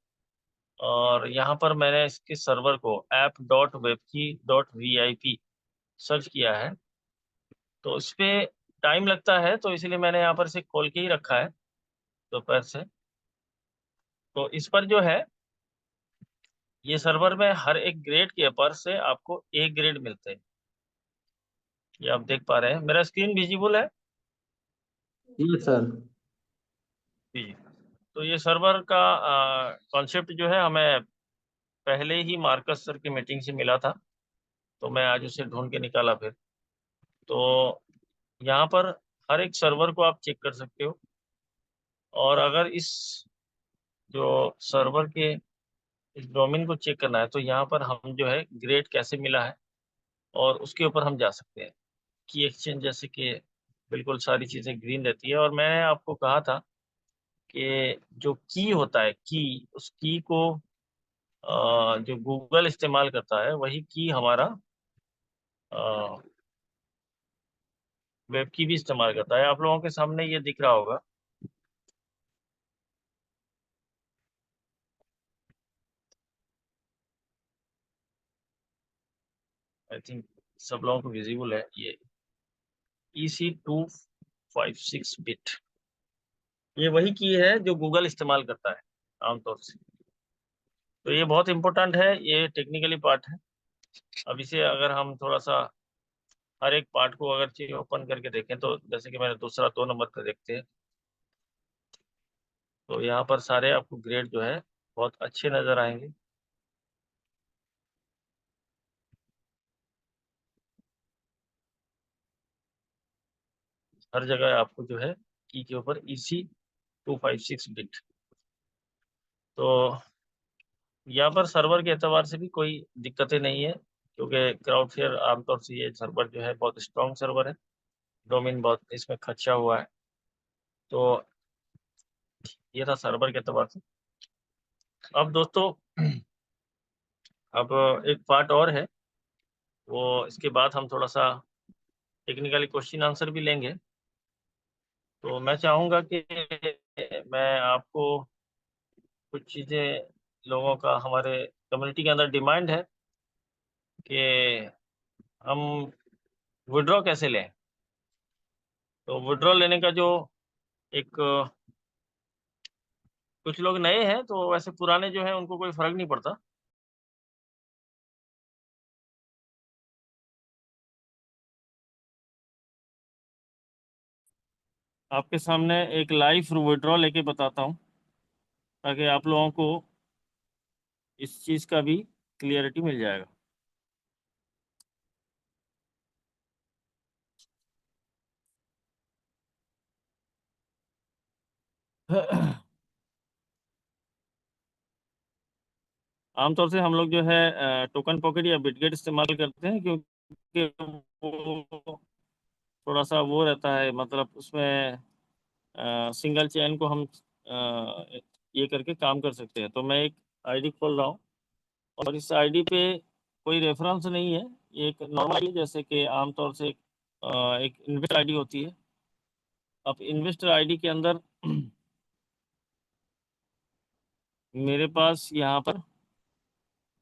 और यहाँ पर मैंने इसके सर्वर को app.webkey.vip सर्च किया है। तो इस पे टाइम लगता है, तो इसलिए मैंने यहाँ पर से खोल के ही रखा है दोपहर से। तो इस पर जो है ये सर्वर में हर एक ग्रेड के पर से आपको एक ग्रेड मिलते हैं। ये आप देख पा रहे हैं, मेरा स्क्रीन विजिबल है ये सर। जी। तो ये सर्वर का कॉन्सेप्ट जो है हमें पहले ही मार्कस सर की मीटिंग से मिला था, तो मैं आज उसे ढूंढ के निकाला फिर। तो यहाँ पर हर एक सर्वर को आप चेक कर सकते हो, और अगर इस जो सर्वर के इस डोमेन को चेक करना है तो यहाँ पर हम जो है ग्रेड कैसे मिला है और उसके ऊपर हम जा सकते हैं। की एक्सचेंज जैसे कि बिल्कुल सारी चीज़ें ग्रीन रहती है, और मैंने आपको कहा था कि जो की होता है की, उस की को जो गूगल इस्तेमाल करता है वही की हमारा वेब की भी इस्तेमाल करता है। आप लोगों के सामने ये दिख रहा होगा। आई थिंक सब लोगों को विजिबल है ये EC256 बिट। ये वही की है जो गूगल इस्तेमाल करता है आमतौर से। तो ये बहुत इंपॉर्टेंट है, ये टेक्निकली पार्ट है। अब इसे अगर हम थोड़ा सा हर एक पार्ट को अगर चीज ओपन करके देखें, तो जैसे कि मैंने दूसरा 2 नंबर पर देखते हैं, तो यहाँ पर सारे आपको ग्रेड जो है बहुत अच्छे नजर आएंगे। हर जगह आपको जो है की के ऊपर EC256 बिट। तो यहाँ पर सर्वर के एतबार से भी कोई दिक्कतें नहीं है, क्योंकि क्राउडफेयर आमतौर से ये सर्वर जो है बहुत स्ट्रॉन्ग सर्वर है, डोमेन बहुत इसमें खर्चा हुआ है। तो ये था सर्वर के एतबार से। अब दोस्तों अब एक पार्ट और है, वो इसके बाद हम थोड़ा सा टेक्निकली क्वेश्चन आंसर भी लेंगे। तो मैं चाहूँगा कि मैं आपको कुछ चीज़ें, लोगों का, हमारे कम्युनिटी के अंदर डिमांड है कि हम विड्रॉ कैसे लें। तो विड्रॉ लेने का जो एक, कुछ लोग नए हैं, तो वैसे पुराने जो हैं उनको कोई फर्क नहीं पड़ता। आपके सामने एक लाइव विड्रॉ लेके बताता हूँ, ताकि आप लोगों को इस चीज़ का भी क्लियरिटी मिल जाएगा। आमतौर से हम लोग जो है टोकन पॉकेट या बिटगेट इस्तेमाल करते हैं, क्योंकि वो थोड़ा सा वो रहता है, मतलब उसमें सिंगल चेन को हम ये करके काम कर सकते हैं। तो मैं एक आईडी खोल रहा हूँ, और इस आईडी पे कोई रेफरेंस नहीं है, ये एक नॉर्मल आईडी, जैसे कि आमतौर से एक इन्वेस्टर आईडी होती है। अब इन्वेस्टर आईडी के अंदर मेरे पास यहाँ पर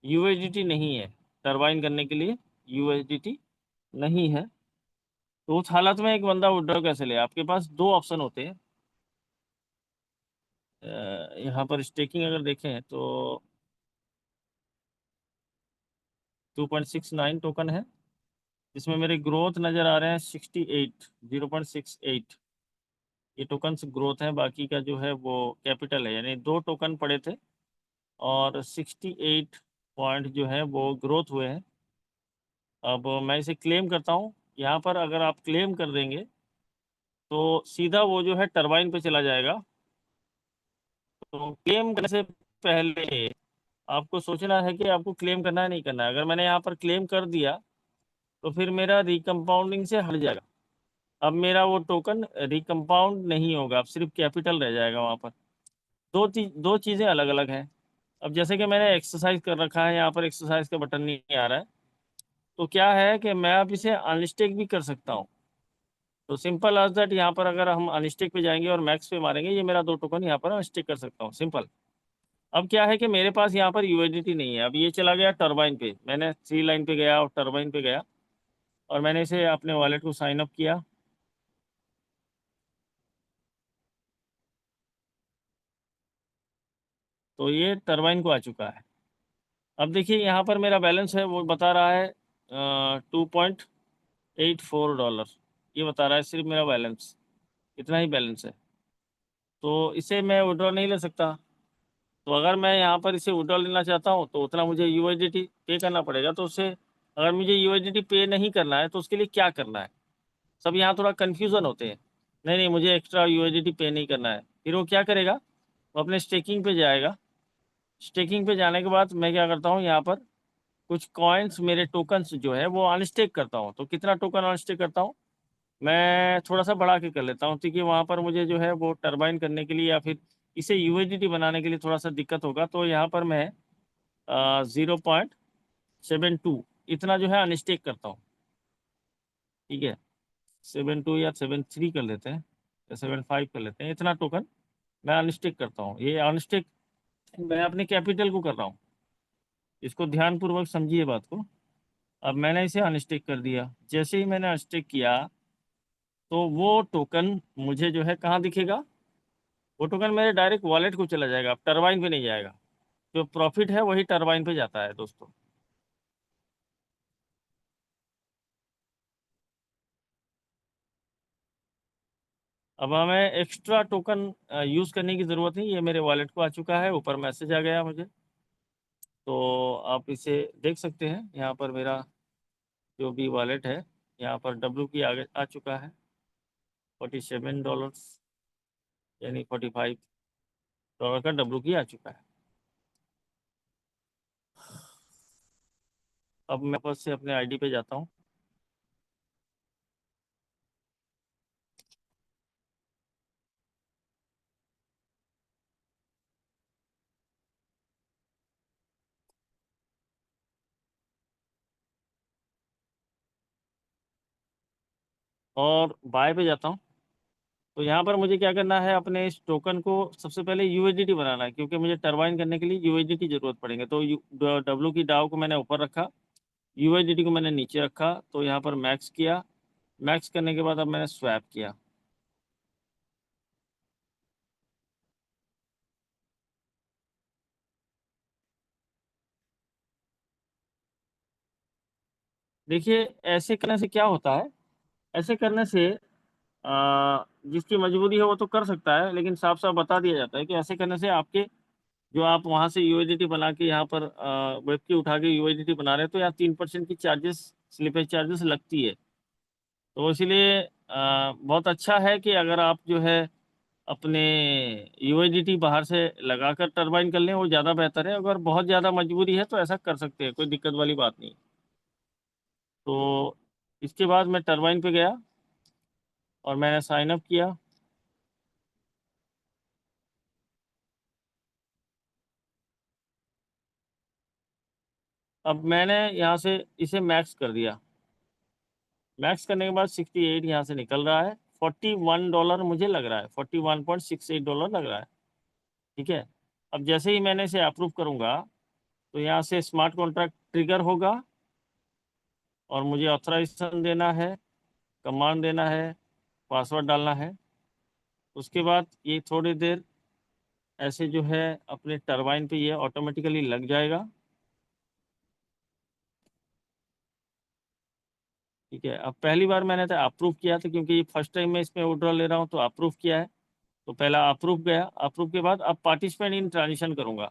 यूएसडीटी नहीं है, टरबाइन करने के लिए यूएसडीटी नहीं है। तो उस हालत में एक बंदा विड्रॉ कैसे ले? आपके पास दो ऑप्शन होते हैं। यहाँ पर स्टेकिंग अगर देखें तो 2.69 टोकन है, जिसमें मेरे ग्रोथ नज़र आ रहे हैं 68, 0.68। ये टोकन ग्रोथ है, बाकी का जो है वो कैपिटल है, यानी दो टोकन पड़े थे और 68 पॉइंट जो है वो ग्रोथ हुए हैं। अब मैं इसे क्लेम करता हूँ। यहाँ पर अगर आप क्लेम कर देंगे तो सीधा वो जो है टरबाइन पे चला जाएगा। तो क्लेम करने से पहले आपको सोचना है कि आपको क्लेम करना है नहीं करना है। अगर मैंने यहाँ पर क्लेम कर दिया तो फिर मेरा रिकम्पाउंडिंग से हट जाएगा। अब मेरा वो टोकन रिकम्पाउंड नहीं होगा, अब सिर्फ कैपिटल रह जाएगा वहाँ पर। दो चीज़ें अलग अलग हैं। अब जैसे कि मैंने एक्सरसाइज कर रखा है, यहाँ पर एक्सरसाइज का बटन नहीं आ रहा है, तो क्या है कि मैं अब इसे अनस्टेक भी कर सकता हूँ। तो सिंपल एज दैट, यहाँ पर अगर हम अनस्टेक पे जाएंगे और मैक्स पे मारेंगे, ये मेरा दो टोकन यहाँ पर अनस्टेक कर सकता हूँ, सिंपल। अब क्या है कि मेरे पास यहाँ पर यूएसडीटी नहीं है। अब ये चला गया टरबाइन पे, मैंने सी लाइन पे गया और टरबाइन पे गया, और मैंने इसे अपने वॉलेट को साइन अप किया। तो ये टरबाइन को आ चुका है। अब देखिए यहाँ पर मेरा बैलेंस है, वो बता रहा है $2.84, ये बता रहा है सिर्फ मेरा बैलेंस, इतना ही बैलेंस है। तो इसे मैं विड्रॉ नहीं ले सकता। तो अगर मैं यहाँ पर इसे विड्रॉ लेना चाहता हूँ तो उतना मुझे यूएसडीटी पे करना पड़ेगा। तो उससे, अगर मुझे यूएसडीटी पे नहीं करना है तो उसके लिए क्या करना है? सब यहाँ थोड़ा कन्फ्यूज़न होते हैं। नहीं नहीं, मुझे एक्स्ट्रा यूएसडीटी पे नहीं करना है। फिर वो क्या करेगा? वो अपने स्टेकिंग पे जाएगा। स्टेकिंग पे जाने के बाद मैं क्या करता हूँ, यहाँ पर कुछ कॉइन्स, मेरे टोकन्स जो है वो अनस्टेक करता हूँ। तो कितना टोकन अनस्टेक करता हूँ? मैं थोड़ा सा बढ़ा के कर लेता हूँ, क्योंकि वहाँ पर मुझे जो है वो टरबाइन करने के लिए या फिर इसे यूएसडीटी बनाने के लिए थोड़ा सा दिक्कत होगा। तो यहाँ पर मैं 0.72 इतना जो है अनस्टेक करता हूँ। ठीक है, 72 या 73 कर लेते हैं, या 75 कर लेते हैं। इतना टोकन मैं अनस्टेक करता हूँ। ये अनस्टेक मैं अपने कैपिटल को कर रहा हूँ, इसको ध्यानपूर्वक समझिए बात को। अब मैंने इसे अनस्टेक कर दिया। जैसे ही मैंने अनस्टेक किया तो वो टोकन मुझे जो है कहाँ दिखेगा? वो टोकन मेरे डायरेक्ट वॉलेट को चला जाएगा, अब टरबाइन पे नहीं जाएगा। जो प्रॉफिट है वही टरबाइन पे जाता है दोस्तों। अब हमें एक्स्ट्रा टोकन यूज़ करने की ज़रूरत नहीं, ये मेरे वॉलेट को आ चुका है, ऊपर मैसेज आ गया मुझे। तो आप इसे देख सकते हैं, यहाँ पर मेरा जो भी वॉलेट है, यहाँ पर डब्ल्यू की आगे आ चुका है $47, यानी $45 का डब्ल्यू की आ चुका है। अब मैं वापस से अपने आईडी पे जाता हूँ। और बाय पे जाता हूँ, तो यहाँ पर मुझे क्या करना है, अपने इस टोकन को सबसे पहले यूएसडीटी बनाना है, क्योंकि मुझे टरबाइन करने के लिए यूएसडीटी जरूरत पड़ेंगे। तो डब्ल्यू की डाव को मैंने ऊपर रखा, यूएसडीटी को मैंने नीचे रखा, तो यहाँ पर मैक्स किया। मैक्स करने के बाद अब मैंने स्वैप किया। देखिए ऐसे करने से क्या होता है, ऐसे करने से जिसकी मजबूरी है वो तो कर सकता है, लेकिन साफ साफ बता दिया जाता है कि ऐसे करने से आपके जो आप वहाँ से यूएसडीटी बना के यहाँ पर वेब की उठा के यूएसडीटी बना रहे हैं, तो यहाँ 3% की चार्जेस, स्लिपेज चार्जेस लगती है। तो इसीलिए बहुत अच्छा है कि अगर आप जो है अपने यूएसडीटी बाहर से लगाकर टरबाइन कर लें, वो ज़्यादा बेहतर है। अगर बहुत ज़्यादा मजबूरी है तो ऐसा कर सकते हैं, कोई दिक्कत वाली बात नहीं। तो इसके बाद मैं टरबाइन पे गया और मैंने साइन अप किया। अब मैंने यहाँ से इसे मैक्स कर दिया। मैक्स करने के बाद 68 यहाँ से निकल रहा है, $41 मुझे लग रहा है, $41.68 लग रहा है। ठीक है, अब जैसे ही मैंने इसे अप्रूव करूँगा तो यहाँ से स्मार्ट कॉन्ट्रैक्ट ट्रिगर होगा और मुझे ऑथराइजेशन देना है, कमांड देना है, पासवर्ड डालना है। उसके बाद ये थोड़ी देर ऐसे जो है अपने टरबाइन पे ये ऑटोमेटिकली लग जाएगा। ठीक है, अब पहली बार मैंने तो अप्रूव किया था, क्योंकि ये फर्स्ट टाइम मैं इसमें विड्रॉल ले रहा हूँ, तो अप्रूव किया है। तो पहला अप्रूव गया, अप्रूव के बाद अब पार्टिसिपेंट इन ट्रांजिशन करूंगा,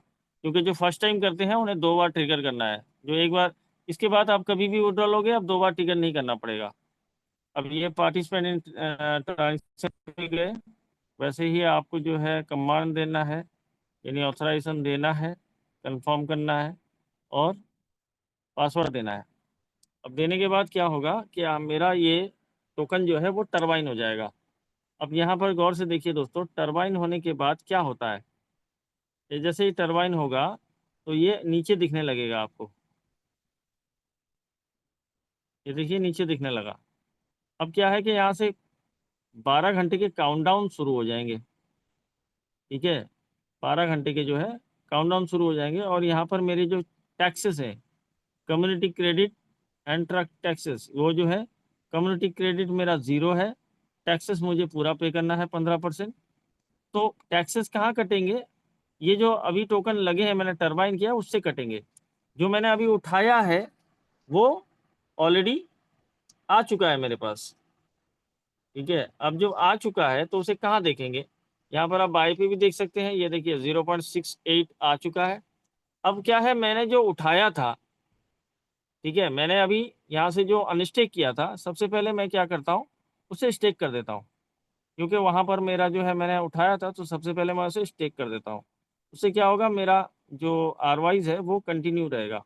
क्योंकि जो फर्स्ट टाइम करते हैं उन्हें 2 बार ट्रिगर करना है। जो एक बार, इसके बाद आप कभी भी विड्रॉल हो गए, अब 2 बार ट्रिगर नहीं करना पड़ेगा। अब ये पार्टिसिपेंट इन ट्रांजिशन गए, वैसे ही आपको जो है कमांड देना है, यानी ऑथराइजेशन देना है, कंफर्म करना है और पासवर्ड देना है। अब देने के बाद क्या होगा कि मेरा ये टोकन जो है वो टरबाइन हो जाएगा। अब यहाँ पर गौर से देखिए दोस्तों, टरबाइन होने के बाद क्या होता है, ये जैसे ही टरबाइन होगा तो ये नीचे दिखने लगेगा आपको। ये देखिए नीचे दिखने लगा। अब क्या है कि यहाँ से 12 घंटे के काउंटडाउन शुरू हो जाएंगे। ठीक है, 12 घंटे के जो है काउंटडाउन शुरू हो जाएंगे, और यहाँ पर मेरे जो टैक्सेस हैं, community credit and truck taxes, वो जो है कम्युनिटी क्रेडिट मेरा 0 है, टैक्सेस मुझे पूरा पे करना है 15%। तो टैक्सेस कहाँ कटेंगे, ये जो अभी टोकन लगे हैं मैंने टरबाइन किया उससे कटेंगे। जो मैंने अभी उठाया है वो ऑलरेडी आ चुका है मेरे पास। ठीक है, अब जो आ चुका है तो उसे कहाँ देखेंगे, यहाँ पर आप बाई पे भी देख सकते हैं, ये देखिए 0.68 आ चुका है। अब क्या है, मैंने जो उठाया था, ठीक है, मैंने अभी यहाँ से जो अनस्टेक किया था, सबसे पहले मैं क्या करता हूँ, उसे स्टेक कर देता हूँ, क्योंकि वहाँ पर मेरा जो है मैंने उठाया था, तो सबसे पहले मैं उसे स्टेक कर देता हूँ। उससे क्या होगा, मेरा जो आरवाइज है वो कंटिन्यू रहेगा।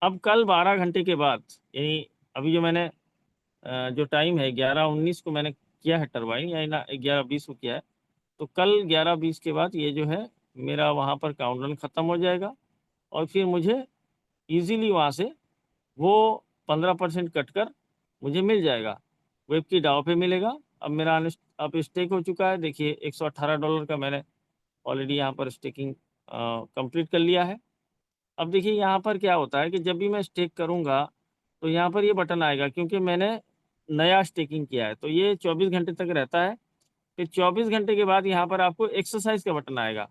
अब कल 12 घंटे के बाद, यानी अभी जो मैंने जो टाइम है 11:19 को मैंने किया है टरबाइन, या ना 11:20 को किया है, तो कल 11:20 के बाद ये जो है मेरा वहाँ पर काउंटडाउन ख़त्म हो जाएगा, और फिर मुझे इजीली वहाँ से वो 15% कट कर मुझे मिल जाएगा, वेब की डाव पे मिलेगा। अब मेरा अब स्टेक हो चुका है, देखिए $118 का मैंने ऑलरेडी यहाँ पर स्टेकिंग कंप्लीट कर लिया है। अब देखिए यहाँ पर क्या होता है कि जब भी मैं स्टेक करूँगा तो यहाँ पर ये बटन आएगा, क्योंकि मैंने नया स्टेकिंग किया है, तो ये 24 घंटे तक रहता है। फिर 24 घंटे के बाद यहाँ पर आपको एक्सरसाइज का बटन आएगा,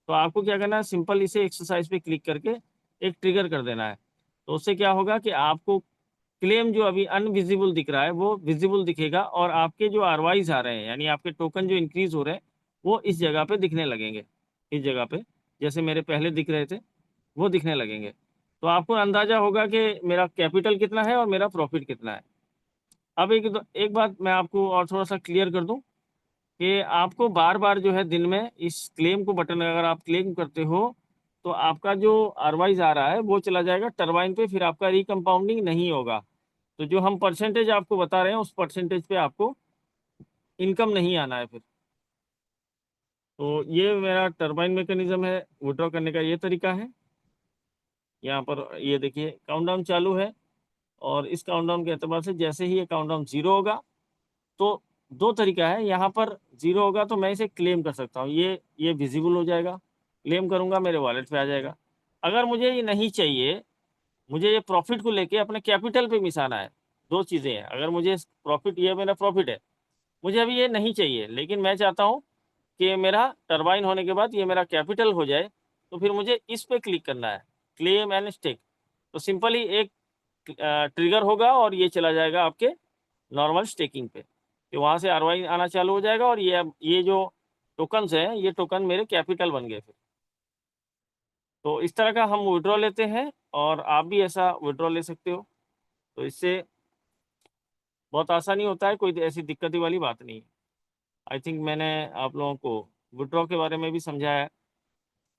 तो आपको क्या करना है, सिंपल इसे एक्सरसाइज पे क्लिक करके एक ट्रिगर कर देना है। तो उससे क्या होगा कि आपको क्लेम जो अभी अनविजिबल दिख रहा है वो विजिबल दिखेगा, और आपके जो आरवाइज आ रहे हैं, यानी आपके टोकन जो इंक्रीज हो रहे हैं, वो इस जगह पे दिखने लगेंगे। इस जगह पे जैसे मेरे पहले दिख रहे थे वो दिखने लगेंगे। तो आपको अंदाजा होगा कि मेरा कैपिटल कितना है और मेरा प्रॉफिट कितना है। अब एक बात मैं आपको और थोड़ा सा क्लियर कर दूं कि आपको बार बार जो है दिन में इस क्लेम को बटन, अगर आप क्लेम करते हो तो आपका जो आरवाइज आ रहा है वो चला जाएगा टरबाइन पे, फिर आपका रिकम्पाउंडिंग नहीं होगा। तो जो हम परसेंटेज आपको बता रहे हैं उस परसेंटेज पे आपको इनकम नहीं आना है फिर। तो ये मेरा टरबाइन मैकेनिज्म है, विड्रॉ करने का ये तरीका है। यहाँ पर ये देखिए काउंटडाउन चालू है, और इस काउंटडाउन के एतबार से जैसे ही ये काउंटडाउन 0 होगा, तो दो तरीका है। यहाँ पर 0 होगा तो मैं इसे क्लेम कर सकता हूँ, ये विजिबल हो जाएगा, क्लेम करूँगा मेरे वॉलेट पे आ जाएगा। अगर मुझे ये नहीं चाहिए, मुझे ये प्रॉफिट को लेके अपने कैपिटल पे मिसाना है, दो चीज़ें हैं। अगर मुझे प्रॉफिट, ये मेरा प्रॉफिट है, मुझे अभी ये नहीं चाहिए, लेकिन मैं चाहता हूँ कि मेरा टरबाइन होने के बाद ये मेरा कैपिटल हो जाए, तो फिर मुझे इस पे क्लिक करना है, क्लेम एंड स्टेक। तो सिंपली एक ट्रिगर होगा और ये चला जाएगा आपके नॉर्मल स्टेकिंग पे, कि वहाँ से आरवाई आना चालू हो जाएगा और ये जो टोकन्स हैं, ये टोकन मेरे कैपिटल बन गए फिर। तो इस तरह का हम विड्रॉ लेते हैं और आप भी ऐसा विड्रॉ ले सकते हो। तो इससे बहुत आसानी होता है, कोई ऐसी दिक्कत वाली बात नहीं है। आई थिंक मैंने आप लोगों को विड्रॉ के बारे में भी समझाया है,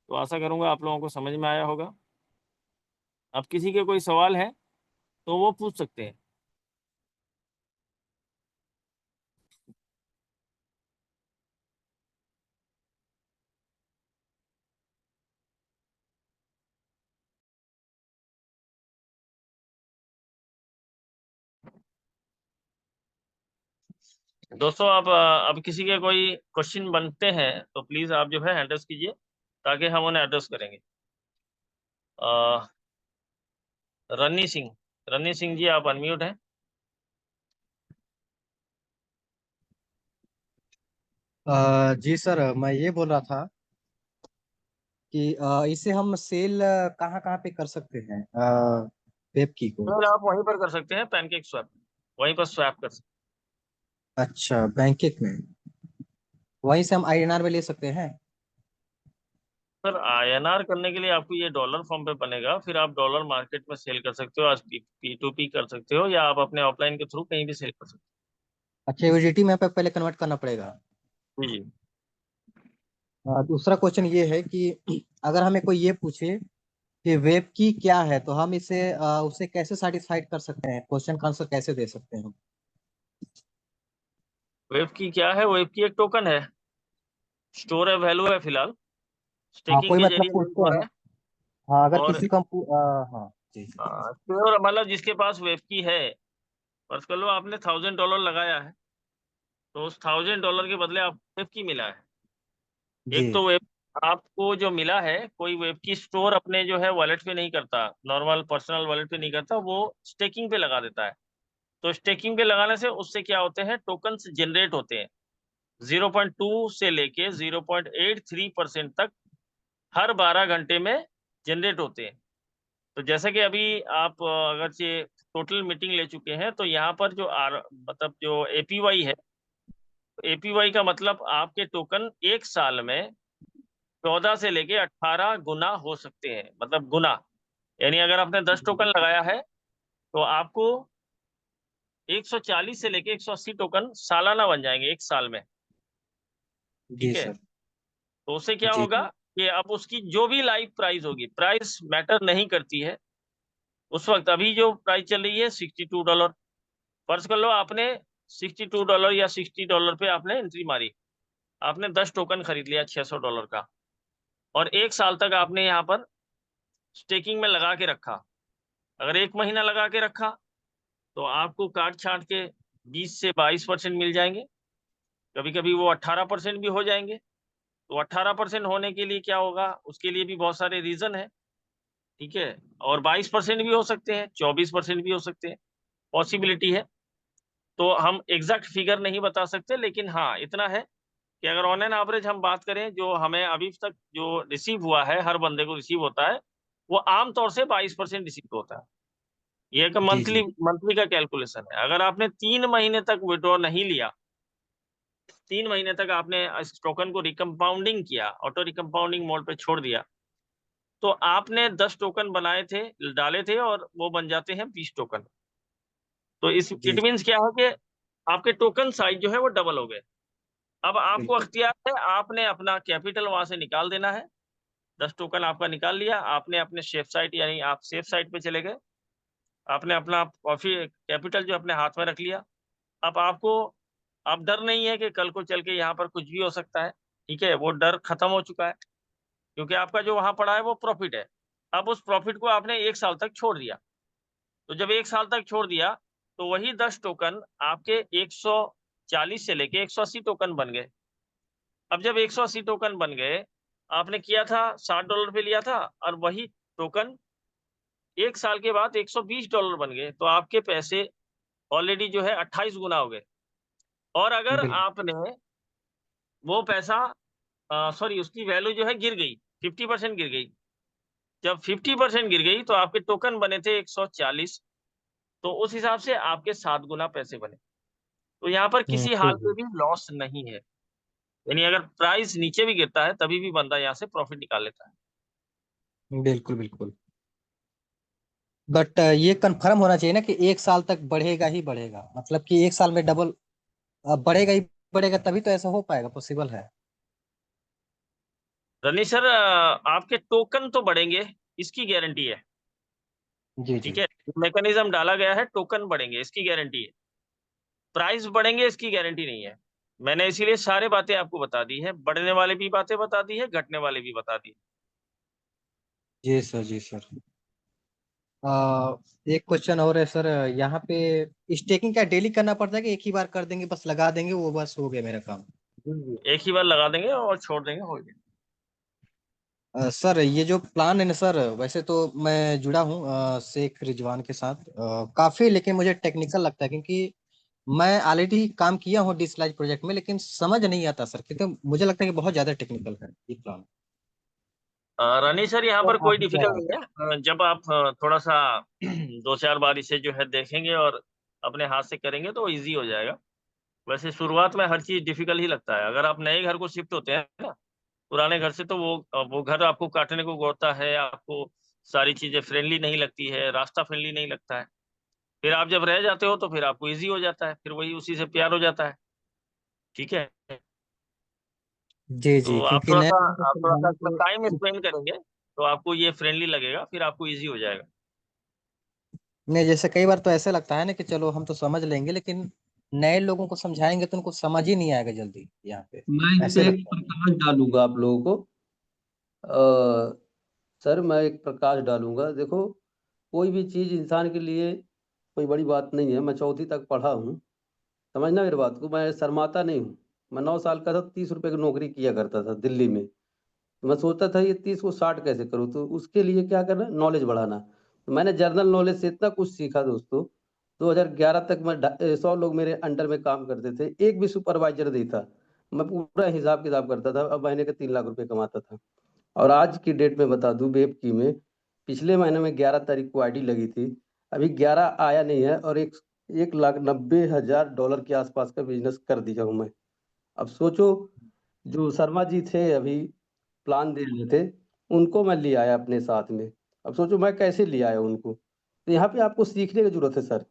तो आशा करूँगा आप लोगों को समझ में आया होगा। अब किसी के कोई सवाल है तो वो पूछ सकते हैं। दोस्तों, आप अब किसी के कोई क्वेश्चन बनते हैं तो प्लीज आप जो है एड्रेस कीजिए, ताकि हम उन्हें एड्रेस करेंगे। रन्नी सिंह जी, आप अनम्यूट हैं। जी सर, मैं ये बोल रहा था कि इसे हम सेल कहाँ कहाँ पे कर सकते हैं, वेब की को। फिर आप वहीं पर कर सकते हैं, पैनकेक स्वैप, वहीं पर स्वैप कर सकते अच्छा, बैंकिक में वहीं से हम INR में ले सकते हैं। हैं। सर, INR करने के लिए आपको ये डॉलर फॉर्म पे बनेगा, फिर आप डॉलर मार्केट में सेल कर सकते हो, आज P2P कर सकते हो, या आप अपने ऑफलाइन के थ्रू कहीं भी सेल कर सकते अच्छा, USDT में पे पहले कन्वर्ट करना पड़ेगा। हो। जी। दूसरा क्वेश्चन ये है कि अगर हमें कोई ये पूछे कि वेब की क्या है, तो हम इसे उसे कैसे सेटिस्फाइड कर सकते हैं, क्वेश्चन का आंसर कैसे दे सकते हैं हम। वेब की क्या है? वेब की एक टोकन है, स्टोर है, वैल्यू है, फिलहाल हाँ, स्टेकिंग कोई के मतलब जरिए मिल पूछते रहा हैं। है। हाँ, अगर और किसी को हाँ जी। श्योर, मतलब जिसके पास वेब की है, फर्ज कर लो आपने $1000 लगाया है, तो उस $1000 के बदले आपको वेब की मिला है। जी एक तो वेब आपको जो मिला है, कोई वेब की स्टोर अपने जो है वॉलेट पे नहीं करता, नॉर्मल पर्सनल वॉलेट पे नहीं करता, वो स्टेकिंग पे लगा देता है। तो स्टेकिंग पे लगाने से उससे क्या होते हैं, टोकन्स जनरेट होते हैं। 0.2 से लेके 0.83% तक हर 12 घंटे में जनरेट होते हैं। तो जैसे कि अभी आप अगर से टोटल मीटिंग ले चुके हैं, तो यहाँ पर जो मतलब जो APY है, APY का मतलब आपके टोकन एक साल में 14 से लेके 18 गुना हो सकते हैं, मतलब गुना। यानी अगर आपने 10 टोकन लगाया है, तो आपको 140 से लेके 180 टोकन सालाना बन जाएंगे एक साल में। जी ठीक है। सर। तो उससे क्या जी होगा कि अब उसकी जो भी लाइव प्राइस होगी, प्राइस मैटर नहीं करती है उस वक्त। अभी जो प्राइस चल रही है $62, फर्ज कर लो आपने $62 या $60 पे आपने एंट्री मारी, आपने 10 टोकन खरीद लिया $600 का, और एक साल तक आपने यहाँ पर स्टेकिंग में लगा के रखा। अगर 1 महीना लगा के रखा, तो आपको काट छाट के 20 से 22% मिल जाएंगे, कभी कभी वो 18% भी हो जाएंगे। तो 18% होने के लिए क्या होगा, उसके लिए भी बहुत सारे रीजन है। ठीक है। और 22% भी हो सकते हैं, 24% भी हो सकते हैं, पॉसिबिलिटी है। तो हम एग्जैक्ट फिगर नहीं बता सकते, लेकिन हाँ इतना है कि अगर ऑन एन एवरेज हम बात करें, जो हमें अभी तक जो रिसीव हुआ है, हर बंदे को रिसीव होता है, वो आमतौर से 22% रिसीव होता है। ये एक जी मंथली जी मंथली का कैलकुलेशन है। अगर आपने 3 महीने तक विड्रॉ नहीं लिया, 3 महीने तक आपने इस टोकन को रिकम्पाउंडिंग किया, ऑटो रिकम्पाउंडिंग मोड पे छोड़ दिया, तो आपने 10 टोकन बनाए थे, डाले थे, और वो बन जाते हैं 20 टोकन। तो इस जी इट मीन्स क्या है कि आपके टोकन साइज जो है वो डबल हो गए। अब आपको बिल्कुल। अख्तियार है, आपने अपना कैपिटल वहां से निकाल देना है। 10 टोकन आपका निकाल लिया आपने, अपने सेफ साइट, यानी आप सेफ साइट पे चले गए, आपने अपना कॉफी कैपिटल जो अपने हाथ में रख लिया। अब आपको अब डर नहीं है कि कल को चल के यहाँ पर कुछ भी हो सकता है। ठीक है, वो डर खत्म हो चुका है, क्योंकि आपका जो वहां पड़ा है वो प्रॉफिट है। अब उस प्रॉफिट को आपने एक साल तक छोड़ दिया। तो जब 1 साल तक छोड़ दिया तो वही 10 टोकन आपके 140 से लेके 180 टोकन बन गए। अब जब 180 टोकन बन गए, आपने किया था $60 पे लिया था, और वही टोकन 1 साल के बाद $120 बन गए, तो आपके पैसे ऑलरेडी जो है 28 गुना हो गए। और अगर बिल्कुल आपने वो पैसा सॉरी उसकी वैल्यू जो है गिर गई, 50% गिर गई। जब 50% गिर गई तो आपके टोकन बने थे 140, तो उस हिसाब से आपके 7 गुना पैसे बने। तो यहाँ पर किसी जी हाल जी में भी लॉस नहीं है, यानी अगर प्राइस नीचे भी गिरता है तभी भी बंदा यहाँ से प्रॉफिट निकाल लेता है। बिल्कुल बिल्कुल। बट ये कंफर्म होना चाहिए ना कि 1 साल तक बढ़ेगा ही बढ़ेगा, मतलब कि 1 साल में डबल बढ़ेगा ही बढ़ेगा, तभी तो ऐसा हो पाएगा, पॉसिबल है। रनीश सर, आपके टोकन तो बढ़ेंगे, इसकी गारंटी है। जी ठीक जी है, मैकेनिज्म डाला गया है, टोकन बढ़ेंगे इसकी गारंटी है। प्राइस बढ़ेंगे इसकी गारंटी नहीं है। मैंने इसीलिए सारे बातें आपको बता दी है, बढ़ने वाले भी बातें बता दी है, घटने वाले भी बता दी है। जी सर, जी सर। एक क्वेश्चन और है सर, यहाँ पे स्टेकिंग क्या डेली करना पड़ता है कि एक ही बार कर देंगे, बस लगा देंगे वो बस हो गया मेरा काम? एक ही बार लगा देंगे और छोड़ देंगे, हो गया। सर ये जो प्लान है ना सर, वैसे तो मैं जुड़ा हूँ शेख रिजवान के साथ काफी, लेकिन मुझे टेक्निकल लगता है क्योंकि मैं ऑलरेडी काम किया हूँ डिसलाइज प्रोजेक्ट में, लेकिन समझ नहीं आता सर, क्योंकि मुझे लगता है कि बहुत ज्यादा टेक्निकल है ये प्लान। रनीश सर, यहाँ तो पर कोई आपकी क्या डिफिकल्ट राय नहीं है। जब आप थोड़ा सा 2-4 बार इसे जो है देखेंगे और अपने हाथ से करेंगे तो इजी हो जाएगा। वैसे शुरुआत में हर चीज डिफिकल्ट ही लगता है। अगर आप नए घर को शिफ्ट होते हैं ना, पुराने घर से, तो वो घर आपको काटने को गोरता है, आपको सारी चीजें फ्रेंडली नहीं लगती है, रास्ता फ्रेंडली नहीं लगता है। फिर आप जब रह जाते हो तो फिर आपको इजी हो जाता है, फिर वही उसी से प्यार हो जाता है। ठीक है, है? जी तो जी, आप क्योंकि थोड़ा नए सा लोगों को समझाने टाइम के स्पेंड करेंगे तो आपको ये फ्रेंडली लगेगा, फिर आपको इजी हो जाएगा। नहीं, जैसे कई बार तो ऐसे लगता है ना कि चलो हम तो समझ लेंगे, लेकिन नए लोगों को समझाएंगे तो उनको समझ ही नहीं आएगा जल्दी यहाँ पे, मैं इस ऐसे पे एक लगता है। प्रकाश डालूंगा आप लोगों को। अ, सर मैं एक प्रकाश डालूंगा, देखो कोई भी चीज इंसान के लिए कोई बड़ी बात नहीं है। मैं चौथी तक पढ़ा हूँ, समझना मेरी बात को, मैं शर्माता नहीं हूँ। मैं 9 साल का था, 30 रुपए की नौकरी किया करता था दिल्ली में। तो मैं सोचता था ये 30 को 60 कैसे करूँ, तो उसके लिए क्या करना, नॉलेज बढ़ाना। तो मैंने जनरल नॉलेज से इतना कुछ सीखा दोस्तों। 2011 तक मैं 100 लोग मेरे अंडर में काम करते थे, एक भी सुपरवाइजर नहीं था। मैं पूरा हिसाब किताब करता था, अब महीने के 3 लाख रुपए कमाता था। और आज की डेट में बता दूं, बेवकी में पिछले महीने में 11 तारीख को आईडी लगी थी, अभी 11 आया नहीं है, और 1,90,000 डॉलर के आसपास का बिजनेस कर दिया हूँ मैं। अब सोचो, जो शर्मा जी थे अभी प्लान दे रहे थे, उनको मैं ले आया अपने साथ में। अब सोचो मैं कैसे ले आया उनको। तो यहाँ पे आपको सीखने की जरूरत है सर,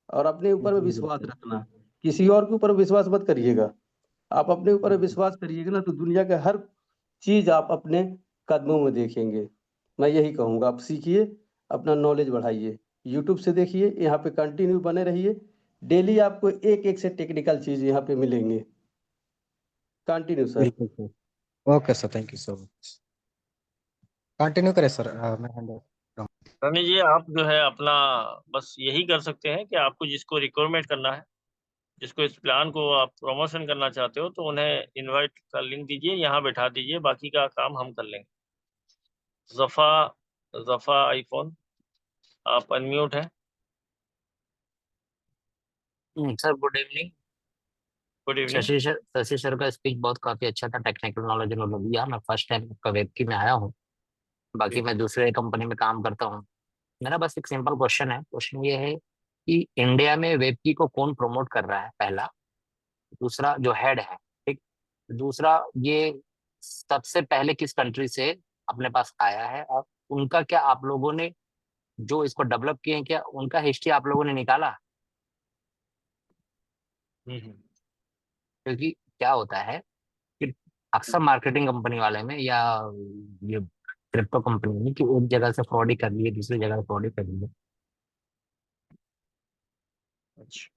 और अपने ऊपर में जी विश्वास बिल्कुल। रखना। किसी और के ऊपर विश्वास मत करिएगा, आप अपने ऊपर विश्वास करिएगा ना, तो दुनिया का हर चीज आप अपने कदमों में देखेंगे। मैं यही कहूँगा, आप सीखिए, अपना नॉलेज बढ़ाइए, यूट्यूब से देखिए, यहाँ पे कंटिन्यू बने रहिए। डेली आपको एक एक से टेक्निकल चीज यहाँ पे मिलेंगे। Continue sir. बिल्कुल sir. Okay sir, thank you so much. Continue करें सर, मैं हैंड। रनी जी, आप जो है अपना बस यही कर सकते हैं कि आपको जिसको रिक्वायरमेंट करना है, जिसको इस प्लान को आप प्रमोशन करना चाहते हो, तो उन्हें इनवाइट का लिंक दीजिए, यहाँ बैठा दीजिए, बाकी का काम हम कर लेंगे। जफा जफा आईफोन, आप अनम्यूट हैं। Sir good evening. Good evening. Shashi sir का स्पीच बहुत काफी अच्छा था, टेक्निकल नॉलेज उन्होंने दिया। मैं फर्स्ट टाइम आपका वेबकी में आया हूँ, बाकी मैं दूसरे कंपनी में काम करता हूँ। मेरा बस एक सिंपल क्वेश्चन है। क्वेश्चन ये है कि इंडिया में वेबकी को कौन प्रमोट कर रहा है, पहला। दूसरा, जो हेड है, ठीक। दूसरा, ये सबसे पहले किस कंट्री से अपने पास आया है, और उनका क्या आप लोगों ने, जो इसको डेवलप किए हैं, क्या उनका हिस्ट्री आप लोगों ने निकाला? हम्म। क्योंकि क्या होता है कि अक्सर मार्केटिंग कंपनी वाले में, या ये क्रिप्टो कंपनी में, कि एक जगह से फ्रॉड ही कर लिए, दूसरी जगह से फ्रॉड ही कर लिए। अच्छा,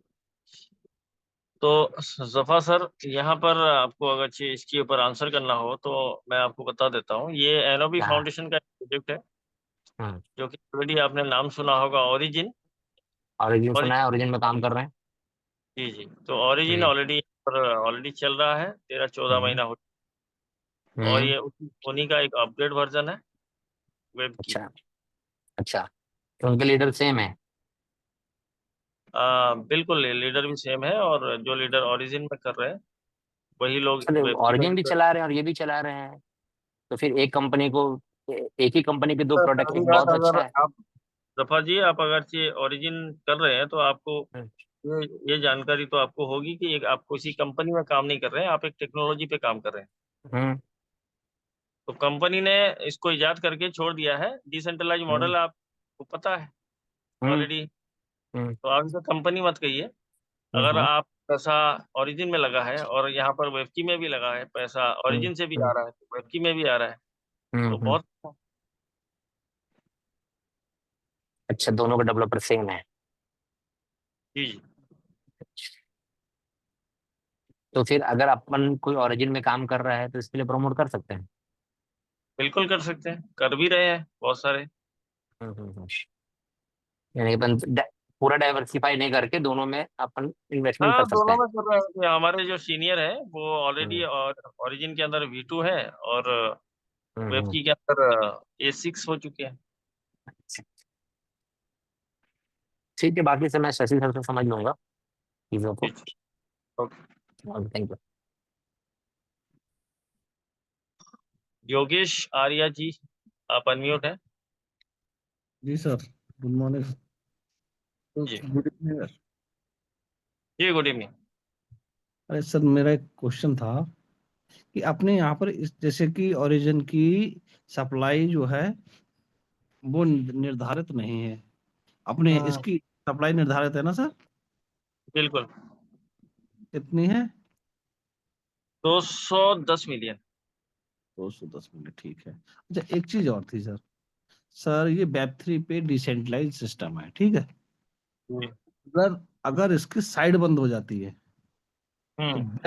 तो जफा सर, यहाँ पर आपको अगर इसके ऊपर आंसर करना हो तो मैं आपको बता देता हूँ। ये एनओबी हाँ। फाउंडेशन का प्रोजेक्ट है, हम्म। जो कि ऑलरेडी आपने नाम सुना होगा, ओरिजिन। ऑरिजिन और सुना है, ऑरिजिन में काम कर रहे हैं। जी जी, तो ऑरिजिन हम्म ऑलरेडी चल रहा है, 13-14 हम्म महीना हो। और हम्म, ये उन्हीं का एक अपग्रेड वर्जन है वेब की। अच्छा अच्छा, तो उनके लीडर सेम है। बिल्कुल लीडर भी सेम है, और जो लीडर ऑरिजिन में कर रहे हैं वही लोग चलो, वेब की में ऑरिजिन भी भी कर चला रहे हैं और ये भी चला रहे हैं, तो फिर एक कंपनी को, एक ही कंपनी के दो रहे हैं। प्रोडक्ट, पहली एक बात, बहुत अगर अच्छा है। आप जफर जी, आप अगर ये ओरिजिन कर रहे हैं तो आपको हम्म ये जानकारी तो आपको होगी कि आप किसी कंपनी में काम नहीं कर रहे हैं, आप एक टेक्नोलॉजी पे काम कर रहे हैं। हम्म तो कंपनी ने इसको इजाद करके छोड़ दिया है, डिसेंट्रलाइज हम्म मॉडल, आपको पता है हम्म ऑलरेडी। हम्म तो आप इसे कंपनी मत कहिए। अगर हम्म आप पैसा ओरिजिन में लगा है और यहाँ पर वेबकी में भी लगा है, पैसा हम्म ओरिजिन से भी आ हम्म रहा है, वेबकी में भी आ रहा है, तो हम्म। बहुत अच्छा, दोनों का डेवलपर सेम है। जी जी, तो फिर अगर अपन कोई ओरिजिन में काम कर रहा है तो इसके लिए प्रमोट कर सकते हैं। बिल्कुल कर सकते हैं, कर भी रहे हैं बहुत सारे। हम्म। यानी अपन पूरा डाइवर्सिफाई नहीं करके दोनों में अपन इन्वेस्टमेंट हाँ, कर सकते दोनों हैं। में कर रहे हैं कि हमारे जो सीनियर हैं वो ऑलरेडी, हम्म और ओरिजिन के अंदर V2 है, और हम्म। वेबकी के अंदर A6 हो चुके हैं। ठीक है, बाकी से मैं शशि सर से समझ लूंगा चीजों जी को। जी, okay. Thank you. Yogesh Arya ji, आप अनम्यूट हैं। जी सर, गुड मॉर्निंग। जी गुड इवनिंग। जी, गुड इवनिंग। अरे सर, मेरा एक क्वेश्चन था कि अपने यहाँ पर जैसे कि ओरिजिन की सप्लाई जो है वो निर्धारित नहीं है। अपने इसकी सप्लाई निर्धारित है ना सर? बिल्कुल, कितनी है? 210 मिलियन। 210 मिनट, ठीक है। अच्छा, एक चीज और थी सर। सर, ये वेब 3 पे डिसेंट्रलाइज सिस्टम है, ठीक है। जी। अगर अगर इसकी साइड बंद हो जाती है तो हम्म,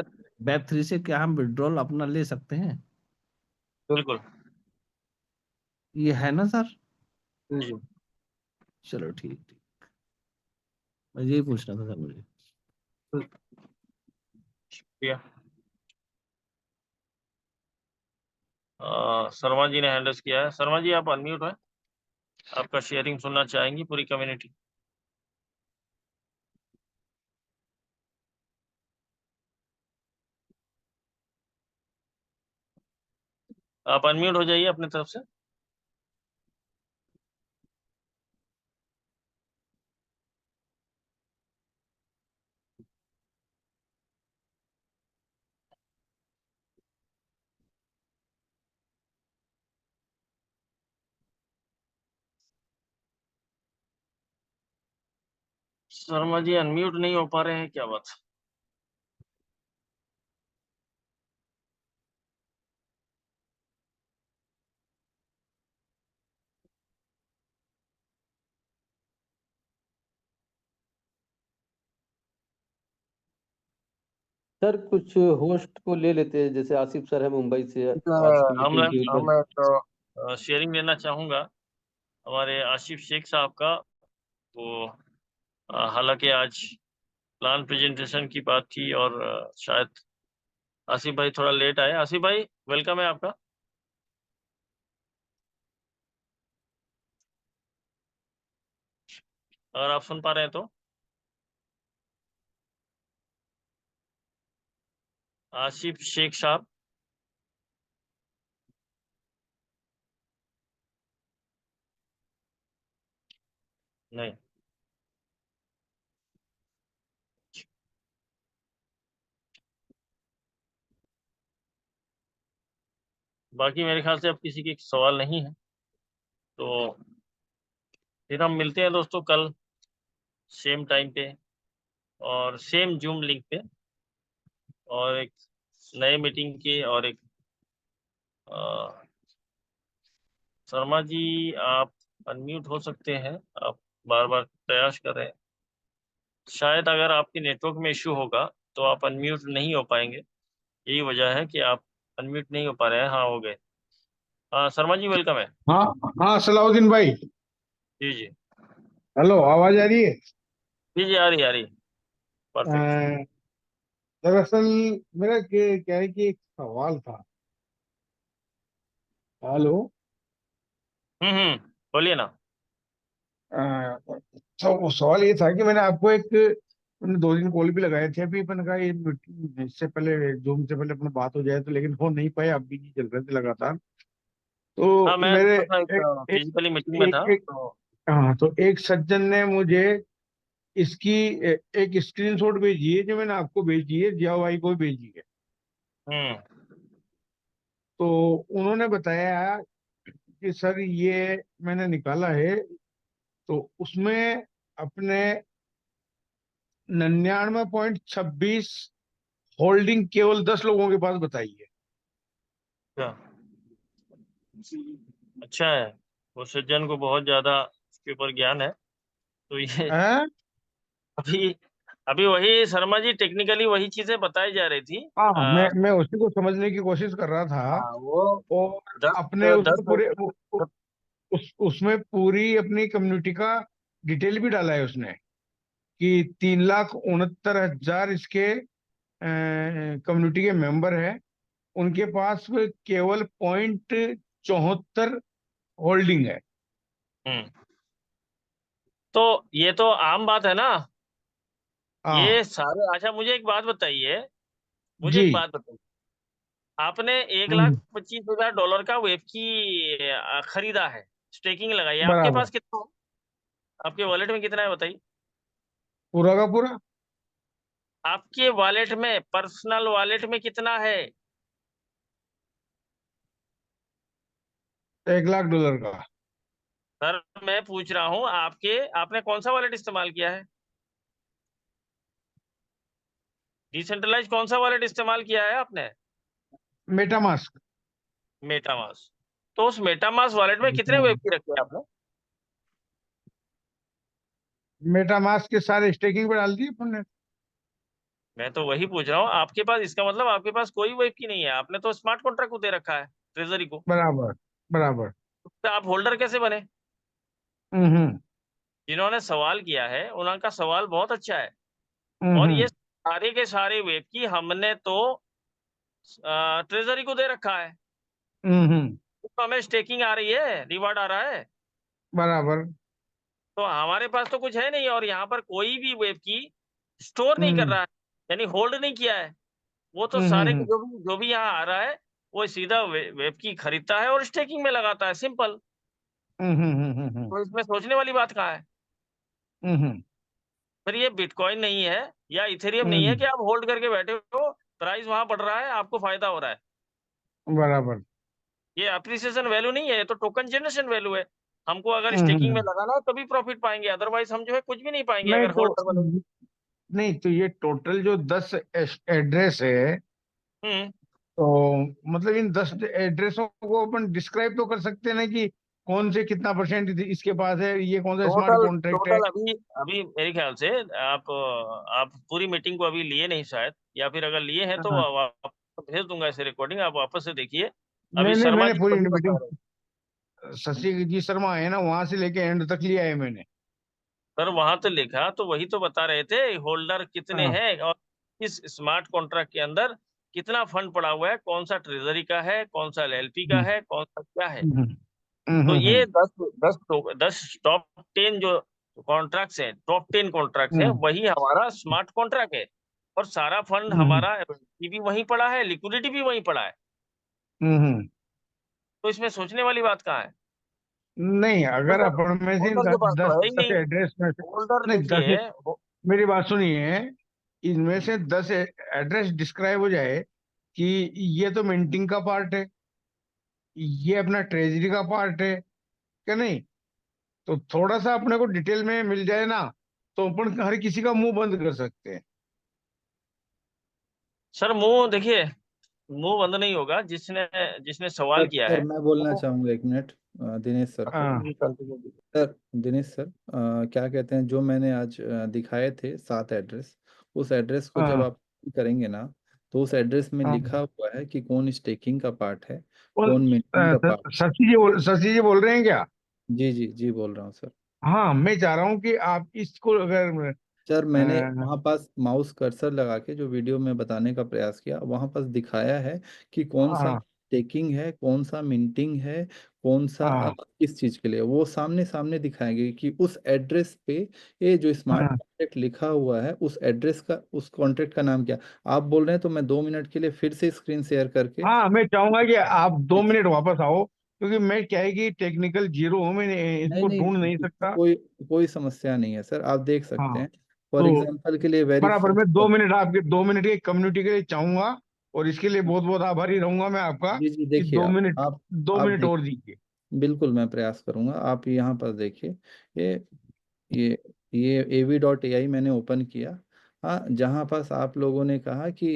वेब 3 से क्या हम विड्रॉल अपना ले सकते हैं? बिल्कुल। ये है ना सर? जी, चलो, ठीक ठीक। मैं यही पूछना था सर मुझे। शुक्रिया। शर्मा जी ने हैंडल्स किया है। शर्मा जी, आप अनम्यूट हैं, आपका शेयरिंग सुनना चाहेंगी पूरी कम्युनिटी। आप अनम्यूट हो जाइए अपनी तरफ से। शर्मा जी अनम्यूट नहीं हो पा रहे हैं, क्या बात। सर कुछ होस्ट को ले लेते हैं, जैसे आसिफ सर है मुंबई से, आज की हम मीटिंग के ऊपर। हम तो शेयरिंग लेना चाहूंगा हमारे आशिफ शेख साहब का। वो हालांकि आज प्लान प्रेजेंटेशन की बात थी, और शायद आसिफ भाई थोड़ा लेट आए। आसिफ भाई, वेलकम है आपका। अगर आप सुन पा रहे हैं तो। आसिफ शेख साहब। नहीं। बाकी मेरे ख्याल से अब किसी के सवाल नहीं है, तो फिर हम मिलते हैं दोस्तों कल सेम टाइम पे और सेम जूम लिंक पे, और एक नए मीटिंग के, और एक शर्मा जी, आप अनम्यूट हो सकते हैं। आप बार बार प्रयास कर रहे हैं, शायद अगर आपके नेटवर्क में इश्यू होगा तो आप अनम्यूट नहीं हो पाएंगे। यही वजह है कि आप अनम्यूट नहीं हो पा रहे हैं। हाँ, हो गए। हाँ, शर्मा जी, वेलकम है। हाँ हाँ, सलाउद्दीन भाई। जी जी। हेलो, आवाज आ रही है? जी जी, आ रही परफेक्ट। दरअसल मेरा क्या है कि एक सवाल था। हेलो। बोलिए ना। तो सवाल ये था कि मैंने 2 दिन कॉल भी लगाए थे। अभी मैंने कहा ये इससे पहले जूम से पहले अपना बात हो जाए, तो लेकिन हो नहीं पाया। अब भी चल रहे थे लगातार। हाँ, तो मैं मेरे थोड़ा सा एक एक एक फिजिकली मीटिंग में था एक, एक तो। हाँ, तो एक सज्जन ने मुझे इसकी एक स्क्रीनशॉट भेजी है, जो मैंने आपको भेजी है, जिया भाई को भेजी है। हम्म तो उन्होंने बताया कि सर ये मैंने निकाला है, तो उसमें अपने 99.26 होल्डिंग केवल 10 लोगों के पास बताई है। अच्छा, अच्छा है। वो सज्जन को बहुत ज्यादा इसके ऊपर ज्ञान है, तो ये हैं? अभी अभी वही शर्मा जी टेक्निकली वही चीजें बताई जा रही थी। हाँ, मैं उसी को समझने की कोशिश कर रहा था। हाँ, वो और दस अपने दस उसमें पूरे उसमें पूरी अपनी कम्युनिटी का डिटेल भी डाला है उसने, कि 3,69,000 इसके कम्युनिटी के मेंबर हैं। उनके पास केवल 0.74 होल्डिंग है। हम्म तो ये तो आम बात है ना। हाँ ये सारे, अच्छा मुझे एक बात बताइए, मुझे जी। एक बात बताइए। आपने एक लाख हम्म, पच्चीस हजार डॉलर का वेब की खरीदा है, स्टेकिंग लगाई है। आपके बराबर। पास कितना है? आपके वॉलेट में कितना है बताइए। पूरा का पूरा आपके वॉलेट में, पर्सनल वॉलेट में कितना है? $1,00,000 का। सर मैं पूछ रहा हूँ, आपने कौन सा वॉलेट इस्तेमाल किया है? डिसेंट्रलाइज कौन सा वॉलेट इस्तेमाल किया है आपने? मेटामास्क। मेटामास। तो उस मेटामास वॉलेट में कितने वेब की रखे हैं आपने? मेटामास्क के सारे स्टेकिंग पे डाल दिए अपन ने। मैं तो वही पूछ रहा हूँ, आपके पास, इसका मतलब आपके पास कोई वेब की नहीं है, आपने तो स्मार्ट कॉन्ट्रैक्ट को दे रखा है, ट्रेजरी को। बराबर बराबर। तो आप होल्डर कैसे बने? हम्म जिन्होंने सवाल किया है उनका सवाल बहुत अच्छा है। और ये हम्म सारे के सारे वेब की हमने तो ट्रेजरी को दे रखा है। हम्म। तो हमें स्टेकिंग आ रही है, रिवार्ड आ रहा है। बराबर। तो हमारे पास तो कुछ है नहीं, और यहाँ पर कोई भी वेब की स्टोर नहीं कर हम्म रहा है, यानी होल्ड नहीं किया है। वो तो हम्म सारे के हम्म जो भी यहाँ आ रहा है, वो सीधा वेब की खरीदता है और स्टेकिंग में लगाता है, सिंपल। तो इसमें सोचने वाली बात कहाँ है? हम्म फिर ये बिटकॉइन नहीं है या इथेरियम नहीं है हम्म, कि आप होल्ड करके बैठे हो, प्राइस वहां बढ़ रहा है, आपको फायदा हो रहा है। बराबर। ये अप्रिसिएशन वैल्यू नहीं है, ये तो टोकन जनरेशन वैल्यू है। हमको अगर स्टेकिंग में हम्म। लगाना है तभी प्रॉफिट पाएंगे, अदरवाइज हम जो है कुछ भी नहीं पाएंगे नहीं अगर तो होल्डर बने। नहीं तो ये टोटल जो 10 एड्रेस है, हम्म तो मतलब इन 10 एड्रेसों को अपन डिस्क्राइब तो कर सकते हैं ना, कि कौन से कितना परसेंट इसके पास है, ये कौन सा स्मार्ट टोटल कॉन्ट्रैक्ट है। टोटल अभी अभी मेरे ख्याल से आप पूरी मीटिंग को अभी लिए नहीं शायद, या फिर अगर लिए हैं तो हाँ। आपको भेज दूंगा इसे रिकॉर्डिंग, आप वापस से देखिए। अभी नहीं नहीं, शर्मा मैंने जी पूरी वही बता मीटिंग, रहे हैं। शशि जी शर्मा है ना, वहां से लेके एंड तक लिया है मैंने। सर वहां तो लिखा, तो वही तो बता रहे थे, होल्डर कितने हाँ। हैं और इस स्मार्ट कॉन्ट्रैक्ट के अंदर कितना फंड पड़ा हुआ है, कौन सा ट्रेजरी का है, कौन सा एलएलपी का हम्म है, कौन सा क्या है। हम्म तो ये हम्म 10 टॉप 10 जो कॉन्ट्रैक्ट्स हैं, टॉप 10 कॉन्ट्रैक्ट्स हैं, हम्म वही हमारा स्मार्ट कॉन्ट्रैक्ट है। और सारा फंड हम्म हमारा भी वहीं पड़ा है, लिक्विडिटी भी वहीं पड़ा है। हम्म। तो इसमें सोचने वाली बात कहाँ है? नहीं, अगर होल्डर अपन में से होल्डर के दस पास तो दस है ही दस नहीं। एड्रेस में से, होल्डर नहीं देखिए, 10, मेरी बात सुनिए, इनमें से 10 एड्रेस डिस्क्राइब हो जाए कि ये तो मिंटिंग का पार्ट है, ये अपना ट्रेजरी का पार्ट है, क्या नहीं? तो थोड़ा सा अपने को डिटेल में मिल जाए ना, तो अपन हर किसी का मुंह बंद कर सकते हैं। सर मुंह देखिए, मुंह बंद नहीं होगा। जिसने जिसने सवाल किया सर है मैं बोलना वो। चाहूँगा 1 मिनट, दिनेश सर को। हाँ जी कंटिन्यू कीजिए। सर, दिनेश सर, क्या कहते हैं, जो मैंने आज दिखाए थे 7 एड्रेस, उस एड्रेस को जब हाँ आप करेंगे ना, तो उस एड्रेस में हाँ। लिखा हुआ है कि कौन स्टेकिंग का पार्ट है, कौन? कौन मिंटिंग का पार्ट। शशि जी बोल रहे हैं क्या? जी जी जी, बोल रहा हूँ सर। हाँ, मैं चाह रहा हूँ कि आप इसको अगर सर मैंने अ, वहां पास माउस कर्सर लगा के जो वीडियो में बताने का प्रयास किया, वहां पास दिखाया है कि कौन सा हाँ टेकिंग है, कौन सा मिंटिंग है, कौन सा हाँ किस चीज के लिए, वो सामने सामने दिखाएंगे कि उस एड्रेस पे ये जो स्मार्ट हाँ कॉन्ट्रैक्ट लिखा हुआ है, उस एड्रेस का, उस कॉन्ट्रैक्ट का नाम क्या। आप बोल रहे हैं तो मैं 2 मिनट के लिए फिर से स्क्रीन शेयर करके। हाँ, मैं चाहूंगा कि आप 2 मिनट वापस आओ, क्योंकि मैं क्या है कि टेक्निकल जीरो हूँ, मैं नहीं इसको ढूंढ नहीं नहीं, सकता। कोई कोई समस्या नहीं है सर, आप देख सकते हाँ, हैं। फॉर तो एग्जांपल के लिए वेरी बराबर, मैं फर्स्ट। 2 मिनट आपके 2 मिनट की कम्युनिटी के लिए चाहूंगा, और इसके लिए बहुत बहुत आभारी रहूंगा मैं आपका, जी जी, कि देखिए दो मिनट दो आप मिनट और देखिए, दीजिए। बिल्कुल मैं प्रयास करूंगा। आप यहाँ पर देखिए, ये ये ये AV.ai मैंने ओपन किया। हाँ, जहाँ पास आप लोगों ने कहा कि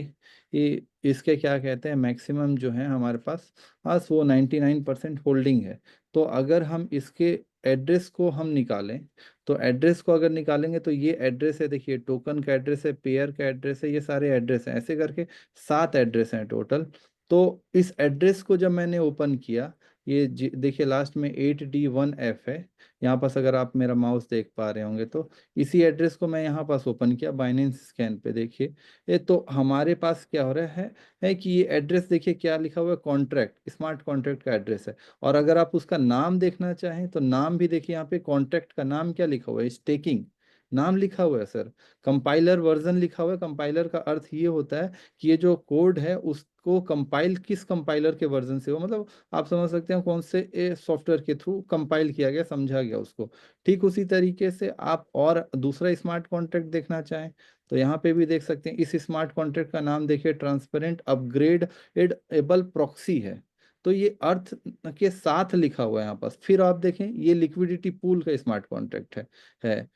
ये इसके क्या कहते हैं, मैक्सिमम जो है हमारे पास, बस वो 99% होल्डिंग है। तो अगर हम इसके एड्रेस को हम निकालें, तो एड्रेस को अगर निकालेंगे तो ये एड्रेस है, देखिए टोकन का एड्रेस है, पेयर का एड्रेस है, ये सारे एड्रेस हैं, ऐसे करके 7 एड्रेस हैं टोटल। तो इस एड्रेस को जब मैंने ओपन किया, ये देखिए लास्ट में 8D1F है। यहाँ पास अगर आप मेरा माउस देख पा रहे होंगे तो इसी एड्रेस को मैं यहाँ पास ओपन किया बाइनेंस स्कैन पे, देखिए ये तो हमारे पास क्या हो रहा है कि ये एड्रेस देखिए क्या लिखा हुआ है, कॉन्ट्रैक्ट, स्मार्ट कॉन्ट्रैक्ट का एड्रेस है। और अगर आप उसका नाम देखना चाहें तो नाम भी देखिए, यहाँ पे कॉन्ट्रैक्ट का नाम क्या लिखा हुआ है, स्टेकिंग नाम लिखा हुआ है सर। कंपाइलर वर्जन लिखा हुआ है। कंपाइलर का अर्थ ये होता है कि ये जो कोड है उसको कंपाइल किस कंपाइलर के वर्जन से हो, मतलब आप समझ सकते हैं कौन से सॉफ्टवेयर के थ्रू कंपाइल किया गया, समझा गया उसको। ठीक उसी तरीके से आप और दूसरा स्मार्ट कॉन्ट्रैक्ट देखना चाहें तो यहाँ पे भी देख सकते हैं। इस स्मार्ट कॉन्ट्रैक्ट का नाम देखिए, ट्रांसपेरेंट अपग्रेड एबल प्रॉक्सी है। तो ये अर्थ के साथ लिखा हुआ है यहाँ पास। फिर आप देखें, ये लिक्विडिटी पूल का स्मार्ट कॉन्ट्रैक्ट है।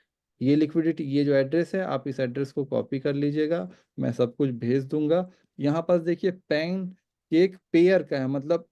ये लिक्विडिटी, ये जो एड्रेस है, आप इस एड्रेस को कॉपी कर लीजिएगा, मैं सब कुछ भेज दूंगा। यहाँ पास देखिए पैन केक पेयर का है, मतलब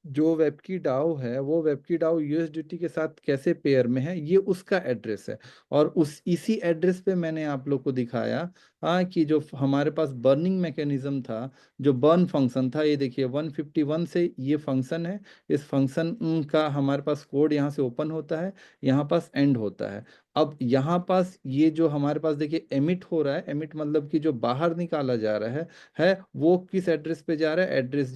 जो वेबकी डाउ है वो वेबकी डाउ USDT के साथ कैसे पेयर में है, ये उसका एड्रेस है। और उस इसी एड्रेस पे मैंने आप लोग को दिखाया कि जो हमारे पास बर्निंग मैकेनिज्म था, जो बर्न फंक्शन था, ये देखिए 151 से ये फंक्शन है। इस फंक्शन का हमारे पास कोड यहाँ से ओपन होता है, यहाँ पास एंड होता है। अब यहाँ पास ये जो हमारे पास देखिए एमिट हो रहा है, एमिट मतलब कि जो बाहर निकाला जा रहा है वो किस एड्रेस पे जा रहा है, एड्रेस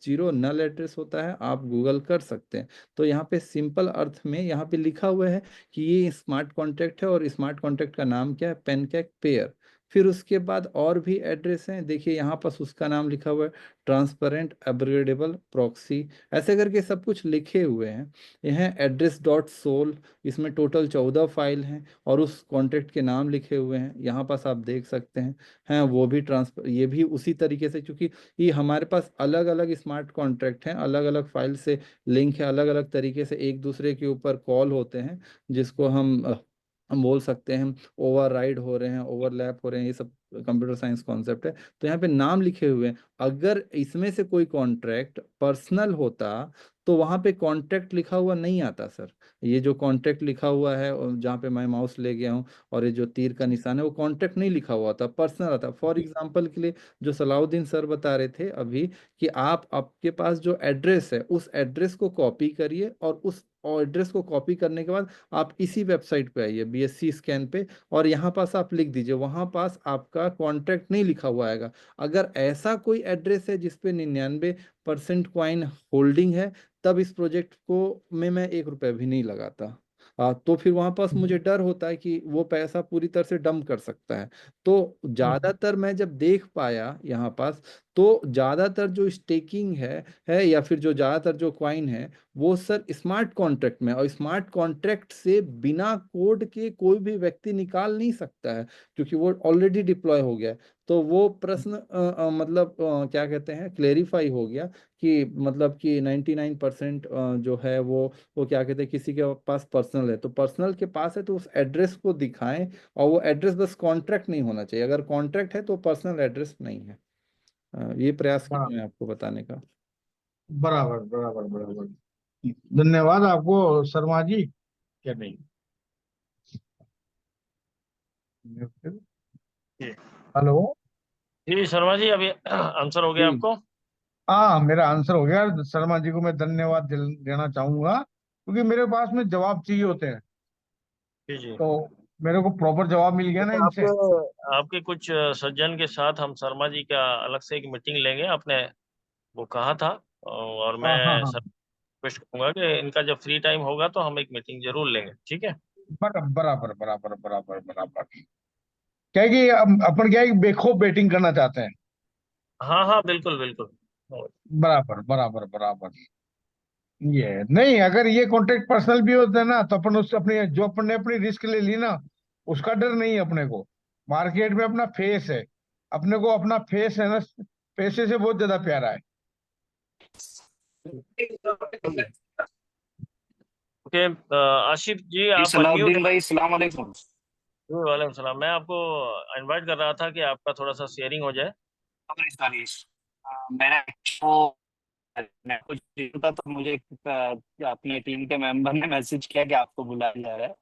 0 नल एड्रेस होता है, आप गूगल कर सकते हैं। तो यहाँ पे सिंपल अर्थ में यहाँ पे लिखा हुआ है कि ये स्मार्ट कॉन्ट्रैक्ट है, और स्मार्ट कॉन्ट्रैक्ट का नाम क्या है, पेनकेक पेयर। फिर उसके बाद और भी एड्रेस हैं, देखिए यहाँ पास उसका नाम लिखा हुआ है, ट्रांसपेरेंट अपग्रेडेबल प्रॉक्सी, ऐसे करके सब कुछ लिखे हुए हैं। यह एड्रेस.सोल, इसमें टोटल 14 फाइल हैं, और उस कॉन्ट्रैक्ट के नाम लिखे हुए हैं, यहाँ पास आप देख सकते हैं वो भी ट्रांसफर, ये भी उसी तरीके से, क्योंकि ये हमारे पास अलग अलग स्मार्ट कॉन्ट्रैक्ट हैं, अलग अलग फाइल से लिंक है, अलग अलग तरीके से एक दूसरे के ऊपर कॉल होते हैं, जिसको हम बोल सकते हैं ओवरराइड हो रहे हैं, ओवरलैप हो रहे हैं, ये सब कंप्यूटर साइंस कॉन्सेप्ट है। तो यहाँ पे नाम लिखे हुए हैं। अगर इसमें से कोई कॉन्ट्रैक्ट पर्सनल होता तो वहां पे कॉन्ट्रैक्ट लिखा हुआ नहीं आता सर। ये जो कॉन्ट्रैक्ट लिखा हुआ है, और जहाँ पे मैं माउस ले गया हूँ और ये जो तीर का निशान है, वो कॉन्ट्रैक्ट नहीं लिखा हुआ था, पर्सनल आता। फॉर एग्जांपल के लिए जो सलाउद्दीन सर बता रहे थे अभी, कि आप आपके पास जो एड्रेस है उस एड्रेस को कॉपी करिए, और उस एड्रेस को कॉपी करने के बाद आप इसी वेबसाइट पे आइए, BSC स्कैन पे, और यहाँ पास आप लिख दीजिए, वहाँ पास आपका कॉन्ट्रैक्ट नहीं लिखा हुआ आएगा। अगर ऐसा कोई एड्रेस है जिसपे 99% क्वाइन होल्डिंग है, तब इस प्रोजेक्ट को में मैं 1 रुपया भी नहीं लगाता। तो फिर वहां पास मुझे डर होता है कि वो पैसा पूरी तरह से डंप कर सकता है। तो ज्यादातर मैं जब देख पाया यहाँ पास, तो ज्यादातर जो स्टेकिंग है या फिर जो ज्यादातर जो क्वाइन है, वो सर स्मार्ट कॉन्ट्रैक्ट में, और स्मार्ट कॉन्ट्रैक्ट से बिना कोड के कोई भी व्यक्ति निकाल नहीं सकता है, क्योंकि वो ऑलरेडी डिप्लॉय हो गया है। तो वो प्रश्न मतलब क्या कहते हैं, क्लेरिफाई हो गया कि मतलब कि 99% जो है वो क्या कहते हैं, किसी के पास पर्सनल है तो पर्सनल के पास है तो उस एड्रेस को दिखाएं। और वो एड्रेस बस कॉन्ट्रैक्ट नहीं होना चाहिए, अगर कॉन्ट्रैक्ट है तो पर्सनल एड्रेस नहीं है। ये प्रयास किया बराबर मैं आपको बताने का। बराबर बराबर बराबर। धन्यवाद आपको शर्मा जी। क्या नहीं, जी हेलो। जी शर्मा जी, अभी आंसर हो गया जी आपको। हाँ, मेरा आंसर हो गया। शर्मा जी को मैं धन्यवाद देना चाहूंगा, क्योंकि मेरे पास में जवाब चाहिए होते हैं। जी जी। तो मेरे को प्रॉपर जवाब मिल गया ना जैसे इनसे। आपके आपके कुछ सज्जन के साथ हम शर्मा जी का अलग से एक मीटिंग लेंगे, आपने वो कहा था, और हाँ हाँ मैं हाँ, सर रिक्वेस्ट करूंगा कि इनका जब फ्री टाइम होगा तो हम एक मीटिंग जरूर लेंगे, ठीक है। बराबर बराबर बराबर बराबर। क्या है कि अपन क्या है कि बेखौफ बैटिंग करना चाहते हैं। हाँ हाँ, बिल्कुल बिल्कुल। बराबर बराबर बराबर। ये है। नहीं, अगर ये कॉन्ट्रैक्ट पर्सनल भी होता है ना, तो अपन उससे अपनी जो अपन ने अपनी रिस्क ले ली ना, उसका डर नहीं है अपने को। मार्केट में अपना फेस है, अपने को अपना फेस है ना, पैसे से बहुत ज्यादा प्यारा है। ओके, आशिफ जी जी आप अनम्यूट सलाउद्दीन हैं। भाई सलाम अलैकुम। जी, वालेकुम सलाम। मैं आपको इनवाइट कर रहा था कि आपका थोड़ा सा शेयरिंग हो जाए। मैंने तो मैं कुछ था तो मुझे अपनी टीम के मेंबर ने मैसेज किया कि आपको बुलाया जा रहा है,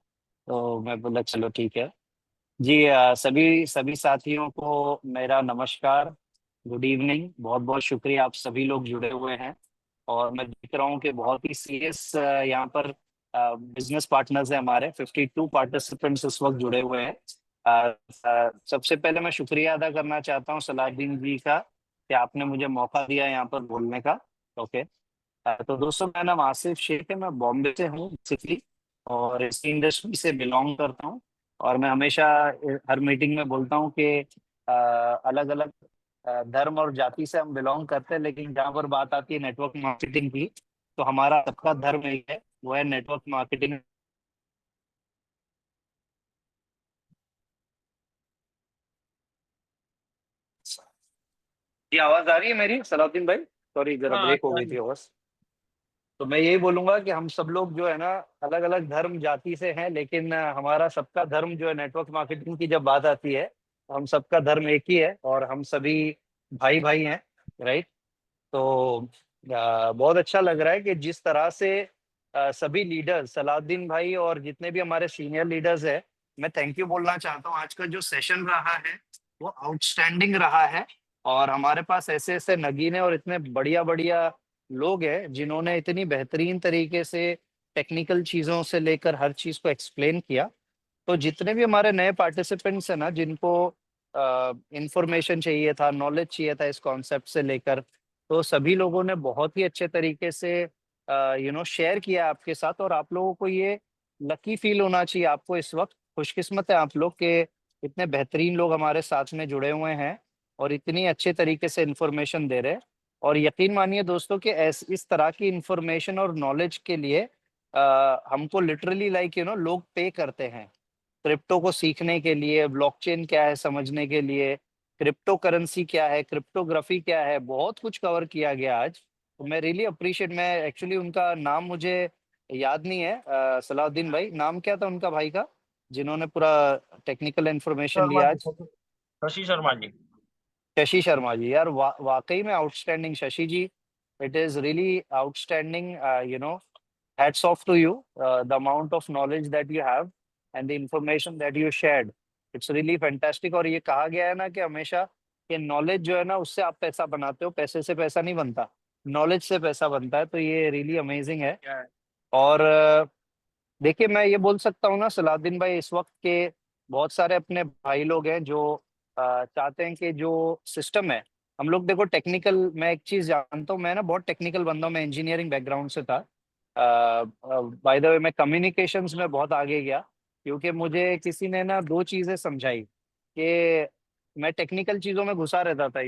तो मैं बोला चलो ठीक है। जी सभी सभी साथियों को मेरा नमस्कार, गुड इवनिंग। बहुत बहुत शुक्रिया, आप सभी लोग जुड़े हुए हैं। और मैं देख रहा हूँ कि बहुत ही सीरियस यहाँ पर बिजनेस पार्टनर्स हैं हमारे। 52 पार्टिसिपेंट्स इस वक्त जुड़े हुए हैं। सबसे पहले मैं शुक्रिया अदा करना चाहता हूँ सलाउद्दीन जी का कि आपने मुझे मौका दिया यहाँ पर बोलने का। ओके, तो दोस्तों मेरा नाम आसिफ शेख है, मैं बॉम्बे से हूँ बेसिकली, और इसी इंडस्ट्री से बिलोंग करता हूँ। और मैं हमेशा हर मीटिंग में बोलता हूँ कि अलग अलग धर्म और जाति से हम बिलोंग करते हैं, लेकिन जहाँ पर बात आती है नेटवर्क मार्केटिंग की, तो हमारा सबका धर्म एक है, वो है नेटवर्क मार्केटिंग। ये आवाज आ रही है मेरी सलाउद्दीन भाई? सॉरी, जरा हाँ, ब्रेक हो गई थी आवाज। तो मैं यही बोलूंगा कि हम सब लोग जो है ना, अलग अलग धर्म जाति से हैं, लेकिन हमारा सबका धर्म जो है, नेटवर्क मार्केटिंग की जब बात आती है तो हम सबका धर्म एक ही है, और हम सभी भाई भाई हैं, राइट। तो बहुत अच्छा लग रहा है कि जिस तरह से सभी लीडर्स, सलाउद्दीन भाई और जितने भी हमारे सीनियर लीडर्स हैं, मैं थैंक यू बोलना चाहता हूँ। आज का जो सेशन रहा है वो आउटस्टैंडिंग रहा है, और हमारे पास ऐसे ऐसे नगीने और इतने बढ़िया बढ़िया लोग हैं जिन्होंने इतनी बेहतरीन तरीके से टेक्निकल चीजों से लेकर हर चीज को एक्सप्लेन किया। तो जितने भी हमारे नए पार्टिसिपेंट्स हैं ना, जिनको इंफॉर्मेशन चाहिए था, नॉलेज चाहिए था इस कॉन्सेप्ट से लेकर, तो सभी लोगों ने बहुत ही अच्छे तरीके से शेयर किया आपके साथ। और आप लोगों को ये लकी फील होना चाहिए, आपको इस वक्त खुशकिस्मत है आप लोग के, इतने बेहतरीन लोग हमारे साथ में जुड़े हुए हैं और इतनी अच्छे तरीके से इंफॉर्मेशन दे रहे हैं। और यकीन मानिए दोस्तों कि इस तरह की इंफॉर्मेशन और नॉलेज के लिए हमको लिटरली लोग पे करते हैं। क्रिप्टो को सीखने के लिए, ब्लॉकचेन क्या है समझने के लिए, क्रिप्टो करेंसी क्या है, क्रिप्टोग्राफी क्या है, बहुत कुछ कवर किया गया आज। तो मैं रियली अप्रिशिएट, मैं एक्चुअली उनका नाम मुझे याद नहीं है, सलाउद्दीन भाई नाम क्या था उनका भाई का, जिन्होंने पूरा टेक्निकल इंफॉर्मेशन शर्मा लिया जी, आज? शशि शर्मा जी। शशि शर्मा जी, यार वाकई में outstanding Shashi ji. It is really outstanding, hats off to you, the amount of knowledge that you have and the information that you shared, it's really fantastic। और ये कहा गया है ना कि हमेशा कि नॉलेज जो है ना, उससे आप पैसा बनाते हो, पैसे से पैसा नहीं बनता, नॉलेज से पैसा बनता है। तो ये रियली अमेजिंग है। और देखिए मैं ये बोल सकता हूँ ना सलाउद्दीन भाई, इस वक्त के बहुत सारे अपने भाई लोग हैं जो चाहते हैं कि जो सिस्टम है, हम लोग देखो टेक्निकल, मैं एक चीज जानता हूँ, मैं ना बहुत टेक्निकल बंदा हूँ, मैं इंजीनियरिंग बैकग्राउंड से था। बाय द वे मैं कम्युनिकेशंस में बहुत आगे गया, क्योंकि मुझे किसी ने ना दो चीजें समझाई कि मैं टेक्निकल चीजों में घुसा रहता था,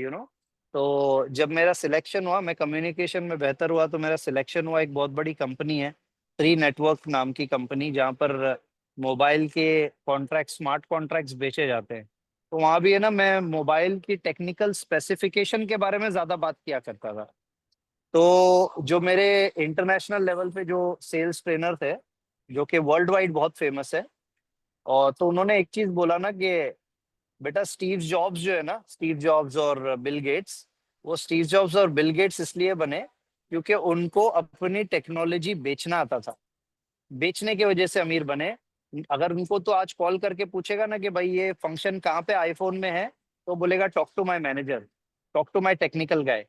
तो जब मेरा सिलेक्शन हुआ, मैं कम्युनिकेशन में बेहतर हुआ, तो मेरा सिलेक्शन हुआ एक बहुत बड़ी कंपनी है, थ्री नेटवर्क नाम की कंपनी, जहाँ पर मोबाइल के कॉन्ट्रैक्ट, स्मार्ट कॉन्ट्रैक्ट्स बेचे जाते हैं। तो वहाँ भी है ना, मैं मोबाइल की टेक्निकल स्पेसिफिकेशन के बारे में ज्यादा बात किया करता था। तो जो मेरे इंटरनेशनल लेवल पे जो सेल्स ट्रेनर थे, जो कि वर्ल्ड वाइड बहुत फेमस है, और तो उन्होंने एक चीज बोला ना कि बेटा स्टीव जॉब्स जो है ना, स्टीव जॉब्स और बिल गेट्स, वो स्टीव जॉब्स और बिल गेट्स इसलिए बने क्योंकि उनको अपनी टेक्नोलॉजी बेचना आता था, बेचने की वजह से अमीर बने। अगर उनको तो आज कॉल करके पूछेगा ना कि भाई ये फंक्शन कहाँ पे आईफोन में है, तो बोलेगा talk to my manager, talk to my technical guy.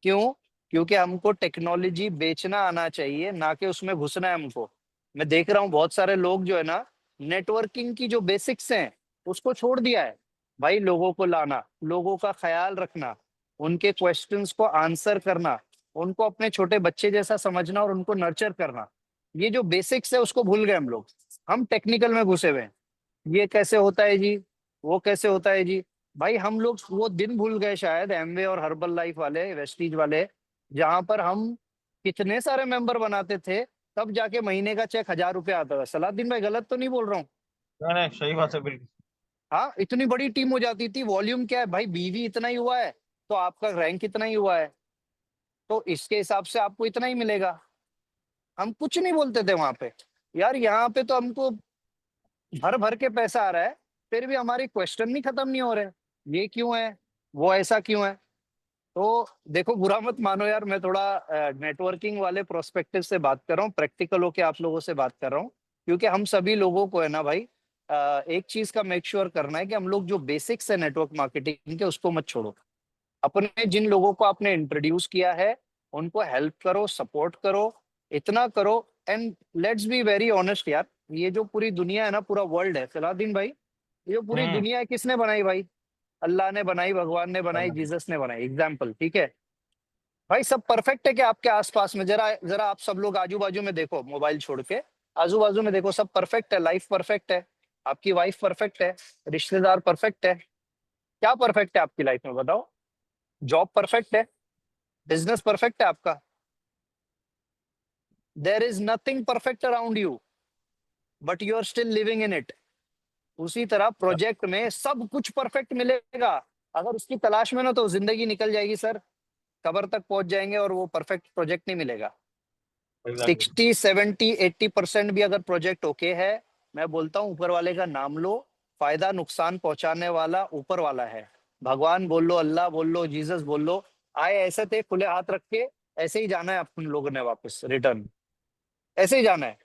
क्यों? क्योंकि हमको टेक्नोलॉजी बेचना आना चाहिए, ना कि उसमें घुसना है हमको। मैं देख रहा हूँ बहुत सारे लोग जो है ना, नेटवर्किंग की जो बेसिक्स हैं उसको छोड़ दिया है भाई। लोगों को लाना, लोगों का ख्याल रखना, उनके क्वेश्चंस को आंसर करना, उनको अपने छोटे बच्चे जैसा समझना और उनको नर्चर करना, ये जो बेसिक्स है उसको भूल गए हम लोग। हम टेक्निकल में घुसे हुए हैं, ये कैसे होता है जी, वो कैसे होता है जी। भाई हम लोग वो दिन भूल गए शायद, एमवे और हर्बल लाइफ वाले, वेस्टीज वाले, जहां पर हम कितने सारे मेंबर बनाते थे, तब जाके महीने का चेक 1000 रुपये आता था। सलाउद्दीन भाई गलत तो नहीं बोल रहा हूँ? नहीं, सही बात है बिल्कुल। हाँ, इतनी बड़ी टीम हो जाती थी। वॉल्यूम क्या है भाई, बीवी इतना ही हुआ है तो आपका रैंक इतना ही हुआ है, तो इसके हिसाब से आपको इतना ही मिलेगा। हम कुछ नहीं बोलते थे वहां पे। यार यहाँ पे तो हमको भर भर के पैसा आ रहा है, फिर भी हमारी क्वेश्चन नहीं खत्म नहीं हो रहे, ये क्यों है, वो ऐसा क्यों है। तो देखो, बुरा मत मानो यार, मैं थोड़ा नेटवर्किंग वाले प्रोस्पेक्टिव से बात कर रहा हूँ, प्रैक्टिकल होके आप लोगों से बात कर रहा हूँ, क्योंकि हम सभी लोगों को है ना भाई, एक चीज का मेक श्योर करना है कि हम लोग जो बेसिक्स है नेटवर्क मार्केटिंग के उसको मत छोड़ो। अपने जिन लोगों को आपने इंट्रोड्यूस किया है उनको हेल्प करो, सपोर्ट करो, इतना करो। And let's be very honest यार, ये जो पूरी दुनिया है ना, पूरा वर्ल्ड है सलाउद्दीन भाई, ये जो पूरी दुनिया है किसने बनाई भाई? अल्लाह ने बनाई, भगवान ने बनाई, जीसस ने बनाई, एग्जाम्पल, ठीक है भाई। सब परफेक्ट है कि आपके आसपास में? जरा जरा आप सब लोग आजू बाजू में देखो, मोबाइल छोड़ के आजू बाजू में देखो, सब परफेक्ट है? लाइफ परफेक्ट है? आपकी वाइफ परफेक्ट है? रिश्तेदार परफेक्ट है? क्या परफेक्ट है आपकी लाइफ में बताओ? जॉब परफेक्ट है? बिजनेस परफेक्ट है आपका? There is nothing perfect around you, but you are still living in it. उसी तरह प्रोजेक्ट में सब कुछ परफेक्ट मिलेगा, अगर उसकी तलाश में ना तो जिंदगी निकल जाएगी सर, कबर तक पहुंच जाएंगे और वो परफेक्ट प्रोजेक्ट नहीं मिलेगा। 60, 70, 80% भी अगर प्रोजेक्ट ओके है, मैं बोलता हूँ ऊपर वाले का नाम लो, फायदा नुकसान पहुंचाने वाला ऊपर वाला है। भगवान बोल लो, अल्लाह बोल लो, जीसस बोल लो, आए ऐसे थे खुले हाथ रख के, ऐसे ही जाना है अपन लोगों ने वापस रिटर्न, ऐसे ही जाना है।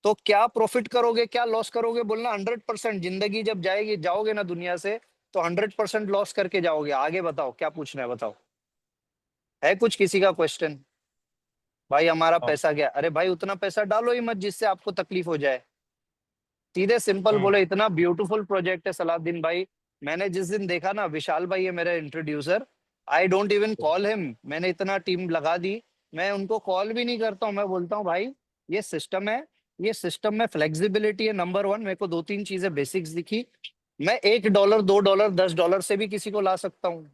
तो क्या प्रॉफिट करोगे, क्या लॉस करोगे बोलना? 100%। जिंदगी जब जाएगी, जाओगे ना दुनिया से, तो 100% लॉस करके जाओगे। आगे बताओ क्या पूछना है, बताओ, है कुछ किसी का क्वेश्चन? भाई हमारा पैसा गया, अरे भाई उतना पैसा डालो ही मत जिससे आपको तकलीफ हो जाए। सीधे सिंपल बोले, इतना ब्यूटीफुल प्रोजेक्ट है सलाउद्दीन भाई। मैंने जिस दिन देखा ना, विशाल भाई है मेरा introducer, I don't even call him. मैंने इतना टीम लगा दी, मैं उनको कॉल भी नहीं करता हूँ। मैं बोलता हूँ भाई ये सिस्टम है, ये सिस्टम में फ्लेक्सिबिलिटी है, नंबर 1। मेरे को 2-3 चीजें बेसिक्स दिखी, मैं $1, $2, $10 से भी किसी को ला सकता हूँ,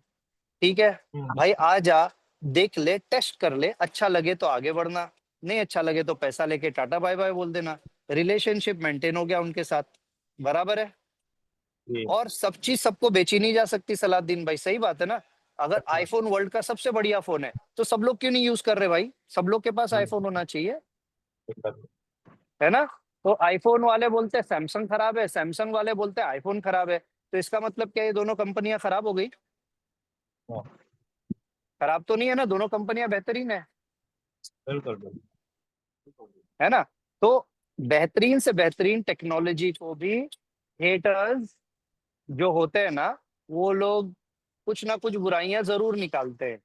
ठीक है भाई? आ जा, देख ले, टेस्ट कर ले, अच्छा लगे तो आगे बढ़ना, नहीं अच्छा लगे तो पैसा लेके टाटा बाय बाय बोल देना। रिलेशनशिप मेंटेन हो गया उनके साथ, बराबर है। और सब चीज सबको बेची नहीं जा सकती सलाउद्दीन भाई, सही बात है ना? अगर आईफोन वर्ल्ड का सबसे बढ़िया फोन है तो सब लोग क्यों नहीं यूज कर रहे भाई? सब लोग के पास आईफोन होना चाहिए, है ना? तो आईफोन वाले बोलते हैं सैमसंग खराब है, सैमसंग वाले बोलते हैं आईफोन खराब है, तो इसका मतलब क्या ये दोनों कंपनियां खराब हो गई? खराब तो नहीं है ना, दोनों कंपनियां बेहतरीन है, बिल्कुल है ना? तो बेहतरीन से बेहतरीन टेक्नोलॉजी को भी हेटर्स जो होते हैं ना, वो लोग कुछ ना कुछ बुराइयां जरूर निकालते हैं,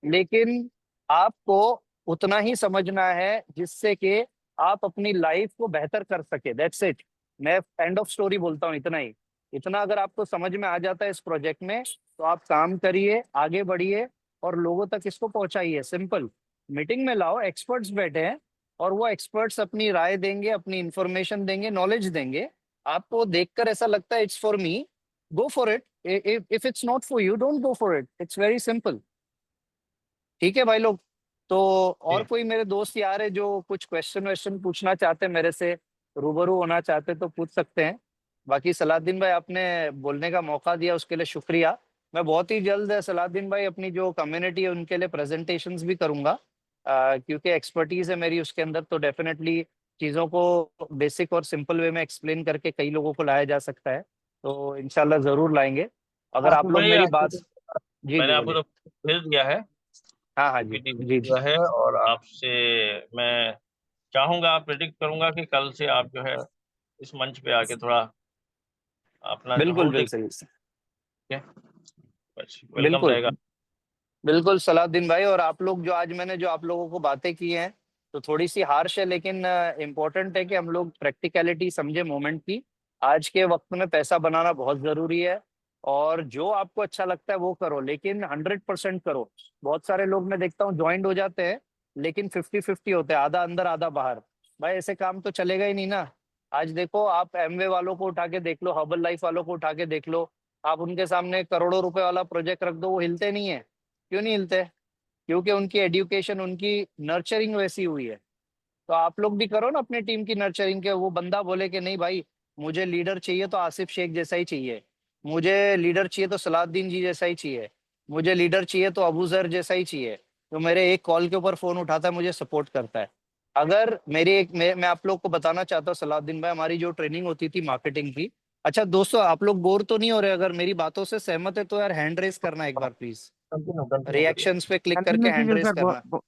लेकिन आपको उतना ही समझना है जिससे कि आप अपनी लाइफ को बेहतर कर सके। दैट्स इट, मैं एंड ऑफ स्टोरी बोलता हूँ, इतना ही। इतना अगर आपको समझ में आ जाता है इस प्रोजेक्ट में, तो आप काम करिए, आगे बढ़िए और लोगों तक इसको पहुंचाइए। सिंपल, मीटिंग में लाओ, एक्सपर्ट्स बैठे हैं और वो एक्सपर्ट्स अपनी राय देंगे, अपनी इंफॉर्मेशन देंगे, नॉलेज देंगे। आपको देखकर ऐसा लगता है it's for me, go for it. If it's not for you, don't go for it. It's very simple, ठीक है भाई लोग? तो और कोई मेरे दोस्त यार है जो कुछ क्वेश्चन पूछना चाहते हैं मेरे से, रूबरू होना चाहते तो पूछ सकते हैं। बाकी सलाउद्दीन भाई, आपने बोलने का मौका दिया उसके लिए शुक्रिया। मैं बहुत ही जल्द सलाउद्दीन भाई अपनी जो कम्युनिटी है उनके लिए प्रेजेंटेशंस भी करूंगा, क्योंकि एक्सपर्टीज है मेरी उसके अंदर, तो डेफिनेटली चीज़ों को बेसिक और सिंपल वे में एक्सप्लेन करके कई लोगों को लाया जा सकता है, तो इंशाल्लाह जरूर लाएंगे। अगर आप लोग मेरी बात, जी मैंने जी आपको बोलिए। तो भेज दिया है, हाँ हाँ जी पीपीटी भेज जी जी। दिया है, और आपसे मैं चाहूंगा, प्रेडिक्ट करूंगा कि कल से आप जो है इस मंच पे आके थोड़ा अपना जो बिल्कुल हो देख बिल्कुल के बस वेलकम बिल्कुल रहेगा। बिल्कुल सलाउद्दीन भाई, और आप लोग जो आज मैंने जो आप लोगों को बातें की हैं, तो थोड़ी सी हार्श है, लेकिन इम्पोर्टेंट है कि हम लोग प्रैक्टिकलिटी समझे मोमेंट की। आज के वक्त में पैसा बनाना बहुत जरूरी है, और जो आपको अच्छा लगता है वो करो, लेकिन 100% करो। बहुत सारे लोग मैं देखता हूँ ज्वाइंट हो जाते हैं, लेकिन 50-50 होते हैं, आधा अंदर आधा बाहर। भाई ऐसे काम तो चलेगा ही नहीं ना। आज देखो, आप एमवे वालों को उठा के देख लो, हर्बल लाइफ वालों को उठा के देख लो, आप उनके सामने करोड़ों रुपए वाला प्रोजेक्ट रख दो, वो हिलते नहीं है। क्यों नहीं हिलते? क्योंकि उनकी एजुकेशन, उनकी नर्चरिंग वैसी हुई है। तो आप लोग भी करो ना अपनी टीम की नर्चरिंग के। वो बंदा बोले कि नहीं भाई, मुझे लीडर चाहिए तो आसिफ शेख जैसा ही चाहिए, मुझे लीडर चाहिए तो सलाउद्दीन जी जैसा ही चाहिए, मुझे लीडर चाहिए तो अबू जर जैसा ही चाहिए, तो मेरे एक कॉल के ऊपर फोन उठाता है, मुझे सपोर्ट करता है। अगर मेरी एक मैं आप लोग को बताना चाहता हूँ सलाउद्दीन भाई, हमारी जो ट्रेनिंग होती थी मार्केटिंग की। अच्छा दोस्तों, आप लोग बोर तो नहीं हो रहे? अगर मेरी बातों से सहमत है तो यार हैंड रेस करना एक बार प्लीज। कंटिन्यू कंटिन्यू करिए। रिएक्शंस पे क्लिक करके कंटिन्यू हैंड कीजिए रेस सर। करना।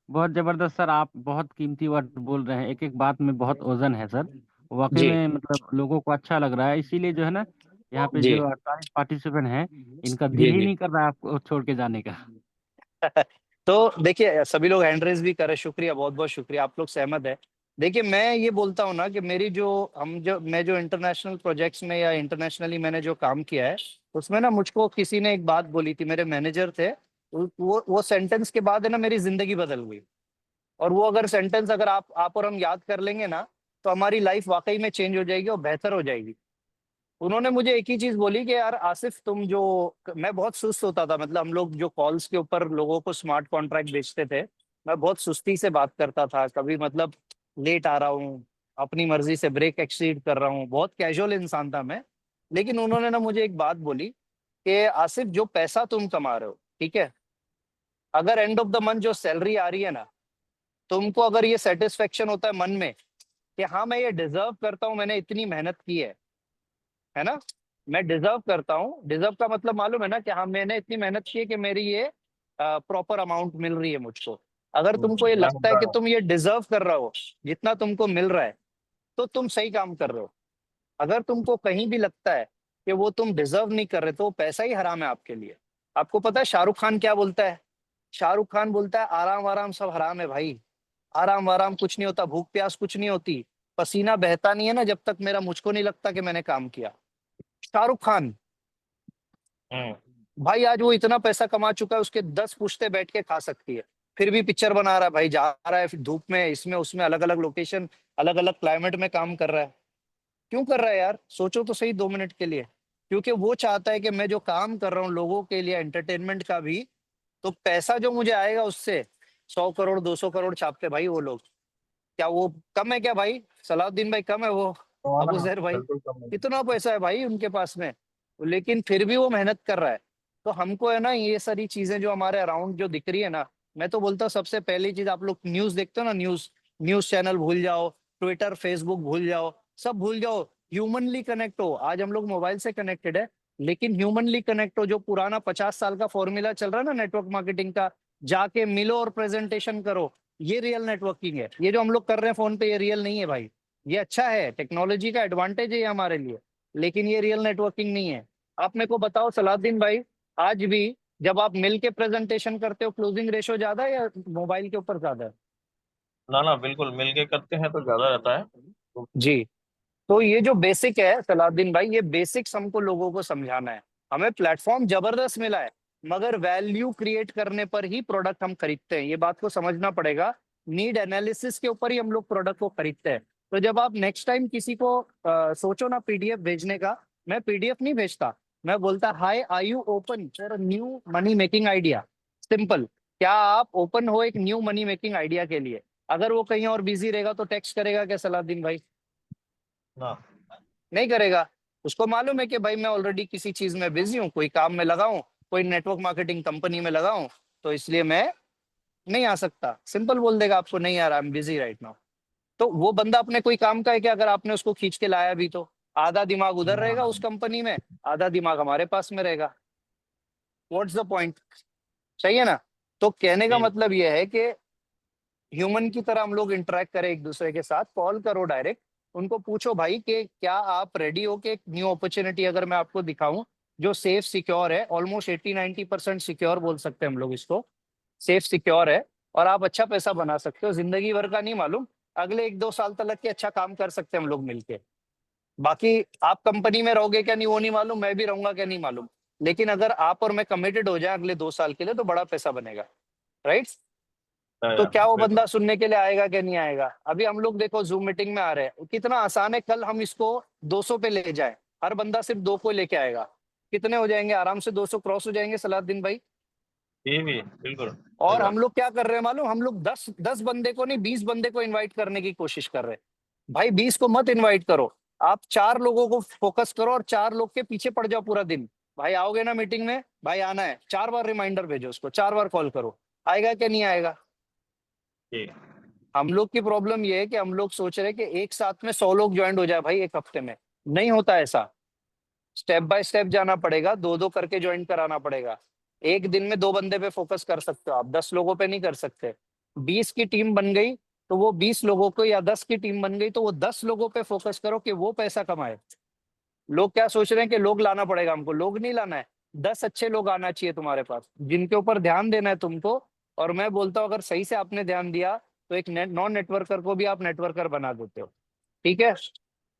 बहुत जबरदस्त सर, आप बहुत कीमती वर्ड बोल रहे हैं, एक एक बात में बहुत वजन है सर। वाकई जी में मतलब लोगों को अच्छा लग रहा है, इसीलिए जो है ना, यहाँ पे जी जो 48 पार्टिसिपेंट हैं, इनका दिल जी ही जी। नहीं कर रहा है आपको छोड़ के जाने का। तो देखिए, सभी लोग हैंड रेस भी करे, शुक्रिया, बहुत बहुत शुक्रिया, आप लोग सहमत है। देखिए, मैं ये बोलता हूँ ना कि मेरी जो मैं जो इंटरनेशनल प्रोजेक्ट्स में या इंटरनेशनली मैंने जो काम किया है, उसमें ना मुझको किसी ने एक बात बोली थी, मेरे मैनेजर थे। वो सेंटेंस के बाद है ना मेरी जिंदगी बदल गई। और वो अगर सेंटेंस अगर आप और हम याद कर लेंगे ना, तो हमारी लाइफ वाकई में चेंज हो जाएगी और बेहतर हो जाएगी। उन्होंने मुझे एक ही चीज बोली कि यार आसिफ, तुम जो, मैं बहुत सुस्त होता था, मतलब हम लोग जो कॉल्स के ऊपर लोगों को स्मार्ट कॉन्ट्रैक्ट बेचते थे, मैं बहुत सुस्ती से बात करता था, कभी मतलब लेट आ रहा हूँ, अपनी मर्जी से ब्रेक एक्सीड कर रहा हूँ, बहुत कैजुअल इंसान था मैं। लेकिन उन्होंने ना मुझे एक बात बोली कि आसिफ, जो पैसा तुम कमा रहे हो, ठीक है, अगर एंड ऑफ द मंथ जो सैलरी आ रही है ना, तुमको अगर ये सेटिस्फेक्शन होता है मन में कि हाँ मैं ये डिजर्व करता हूँ, मैंने इतनी मेहनत की है ना, मैं डिजर्व करता हूँ। डिजर्व का मतलब मालूम है ना कि हाँ मैंने इतनी मेहनत की है कि मेरी ये प्रॉपर अमाउंट मिल रही है मुझको। अगर तुमको ये मैं लगता है कि तुम ये डिजर्व कर रहे हो जितना तुमको मिल रहा है, तो तुम सही काम कर रहे हो। अगर तुमको कहीं भी लगता है कि वो तुम डिजर्व नहीं कर रहे, तो वो पैसा ही हराम है आपके लिए। आपको पता है शाहरुख खान क्या बोलता है? शाहरुख खान बोलता है, आराम आराम सब हराम है भाई, आराम आराम कुछ नहीं होता, भूख प्यास कुछ नहीं होती, पसीना बहता नहीं है ना जब तक मेरा मुझको नहीं लगता कि मैंने काम किया। शाहरुख खान भाई, आज वो इतना पैसा कमा चुका है, उसके 10 पुश्ते बैठ के खा सकती है, फिर भी पिक्चर बना रहा है भाई, जा रहा है फिर धूप में, इसमें उसमें, अलग अलग लोकेशन, अलग अलग क्लाइमेट में काम कर रहा है। क्यों कर रहा है यार? सोचो तो सही 2 मिनट के लिए। क्योंकि वो चाहता है कि मैं जो काम कर रहा हूँ लोगों के लिए, एंटरटेनमेंट का भी, तो पैसा जो मुझे आएगा उससे 100 करोड़ 200 करोड़ छापते भाई वो लोग। क्या वो कम है क्या भाई? सलाउद्दीन भाई कम है वो? अबू जहर भाई, बिल्कुल कम है। कितना पैसा है भाई उनके पास में, लेकिन फिर भी वो मेहनत कर रहा है। तो हमको है ना ये सारी चीजें जो हमारे अराउंड जो दिख रही है ना, मैं तो बोलता हूँ सबसे पहली चीज, आप लोग न्यूज देखते हो ना, न्यूज न्यूज चैनल भूल जाओ, ट्विटर फेसबुक भूल जाओ, सब भूल जाओ, ह्यूमनली कनेक्ट हो। आज हम लोग मोबाइल से कनेक्टेड है, लेकिन ह्यूमनली कनेक्ट हो। जो पुराना 50 साल का फॉर्मूला चल रहा है ना नेटवर्क मार्केटिंग का, जाके मिलो और प्रेजेंटेशन करो, ये रियल नेटवर्किंग है। ये जो हम लोग कर रहे हैं फोन पे, ये रियल नहीं है भाई। ये अच्छा है, टेक्नोलॉजी का एडवांटेज है ये हमारे लिए, लेकिन ये रियल नेटवर्किंग नहीं है। आप मेरे को बताओ सलाउद्दीन भाई, आज भी जब आप मिल के प्रेजेंटेशन करते हो, क्लोजिंग रेशो ज्यादा है या मोबाइल के ऊपर ज्यादा है? ना ना, बिल्कुल मिलके करते हैं तो ज्यादा रहता है। तो जी। तो ये जो बेसिक है सलाउद्दीन भाई, ये बेसिक्स हमको लोगों को समझाना है। हमें प्लेटफॉर्म जबरदस्त मिला है, मगर वैल्यू क्रिएट करने पर ही प्रोडक्ट हम खरीदते हैं, ये बात को समझना पड़ेगा। नीड एनालिसिस के ऊपर ही हम लोग प्रोडक्ट को खरीदते हैं। तो जब आप नेक्स्ट टाइम किसी को सोचो ना पीडीएफ भेजने का, मैं पीडीएफ नहीं भेजता, मैं बोलता hi are you open for new money making idea. Simple, क्या आप ओपन हो एक न्यू मनी मेकिंग आइडिया के लिए? अगर वो कहीं और बिजी रहेगा तो टेक्स्ट करेगा क्या सलाउद्दीन भाई? ना, नहीं करेगा। उसको मालूम है कि भाई मैं ऑलरेडी किसी चीज में बिजी हूँ, कोई काम में लगा हूँ, कोई नेटवर्क मार्केटिंग कंपनी में लगा हूँ, तो इसलिए मैं नहीं आ सकता। सिंपल बोल देगा आपको, नहीं यार I am busy right now. तो वो बंदा अपने कोई काम का है कि अगर आपने उसको खींच के लाया भी, तो आधा दिमाग उधर रहेगा उस कंपनी में, आधा दिमाग हमारे पास में रहेगा। What's the point? सही है ना? तो कहने का जी मतलब यह है कि ह्यूमन की तरह हम लोग इंटरेक्ट करें एक दूसरे के साथ, कॉल करो डायरेक्ट, उनको पूछो भाई कि क्या आप रेडी हो कि एक न्यू अपॉर्चुनिटी अगर मैं आपको दिखाऊं जो सेफ सिक्योर है, ऑलमोस्ट 80-90% सिक्योर बोल सकते हैं हम लोग इसको, सेफ सिक्योर है, और आप अच्छा पैसा बना सकते हो। जिंदगी भर का नहीं मालूम, अगले 1-2 साल तक के अच्छा काम कर सकते हैं हम लोग मिलके। बाकी आप कंपनी में रहोगे क्या नहीं वो नहीं मालूम, मैं भी रहूंगा क्या नहीं मालूम, लेकिन अगर आप और मैं कमिटेड हो जाए अगले 2 साल के लिए तो बड़ा पैसा बनेगा, राइट? तो क्या वो बिल्कुल। बंदा सुनने के लिए आएगा क्या नहीं आएगा? अभी हम लोग देखो जूम मीटिंग में आ रहे हैं, कितना आसान है, कल हम इसको 200 पे ले जाए, हर बंदा सिर्फ 2 को लेके आएगा, कितने हो जाएंगे? आराम से 200 क्रॉस हो जाएंगे सलाउद्दीन भाई। ये भी बिल्कुल सही और बात। हम लोग क्या कर रहे हैं मालूम, हम लोग 10 बंदे को नहीं 20 बंदे को इनवाइट करने की कोशिश कर रहे हैं। भाई 20 को मत इनवाइट करो, आप 4 लोगों को फोकस करो और 4 लोग के पीछे पड़ जाओ पूरा दिन। भाई आओगे ना मीटिंग में, भाई आना है, 4 बार रिमाइंडर भेजो उसको, 4 बार कॉल करो, आएगा क्या नहीं आएगा? जी। हम लोग की प्रॉब्लम ये है कि हम लोग सोच रहे हैं कि एक साथ में 100 लोग ज्वाइन हो जाए भाई एक हफ्ते में, नहीं होता ऐसा। स्टेप बाय स्टेप जाना पड़ेगा, 2-2 करके ज्वाइन कराना पड़ेगा। एक दिन में 2 बंदे पे फोकस कर सकते हो आप, 10 लोगों पे नहीं कर सकते। 20 की टीम बन गई तो वो 20 लोगों को, या 10 की टीम बन गई तो वो 10 लोगों पे फोकस करो कि वो पैसा कमाए। लोग क्या सोच रहे हैं कि लोग लाना पड़ेगा हमको, लोग नहीं लाना है, 10 अच्छे लोग आना चाहिए तुम्हारे पास जिनके ऊपर ध्यान देना है तुमको। और मैं बोलता हूँ अगर सही से आपने ध्यान दिया तो एक नॉन नेटवर्कर को भी आप नेटवर्कर बना देते हो, ठीक है?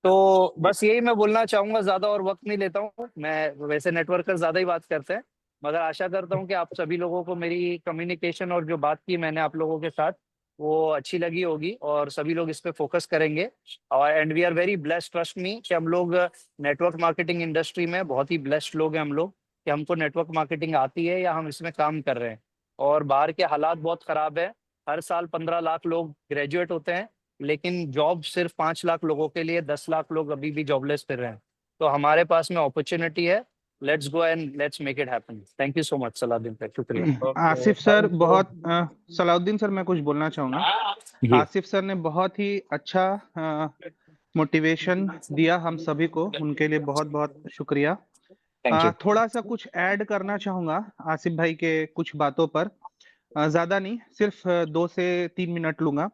तो बस यही मैं बोलना चाहूंगा, ज्यादा और वक्त नहीं लेता हूँ मैं, वैसे नेटवर्कर ज्यादा ही बात करते हैं, मगर आशा करता हूँ कि आप सभी लोगों को मेरी कम्युनिकेशन और जो बात की मैंने आप लोगों के साथ वो अच्छी लगी होगी और सभी लोग इस पे फोकस करेंगे। और and we are very blessed, trust me, कि हम लोग नेटवर्क मार्केटिंग इंडस्ट्री में बहुत ही ब्लेस्ड लोग हैं हम लोग, कि हमको नेटवर्क मार्केटिंग आती है या हम इसमें काम कर रहे हैं। और बाहर के हालात बहुत खराब है, हर साल 15 लाख लोग ग्रेजुएट होते हैं लेकिन जॉब सिर्फ 5 लाख लोगों के लिए, 10 लाख लोग अभी भी जॉबलेस फिर रहे हैं। तो हमारे पास में अपॉर्चुनिटी है, let's go and let's make it happen. Thank you so much Salahuddin भाई, शुक्रिया। आसिफ सर बहुत सलाउद्दीन सर मैं कुछ बोलना चाहूंगा। जी आसिफ सर ने बहुत ही अच्छा मोटिवेशन दिया हम सभी को, उनके लिए बहुत बहुत शुक्रिया। Thank you. थोड़ा सा कुछ ऐड करना चाहूंगा आसिफ भाई के कुछ बातों पर, ज्यादा नहीं, सिर्फ 2 से 3 मिनट लूंगा।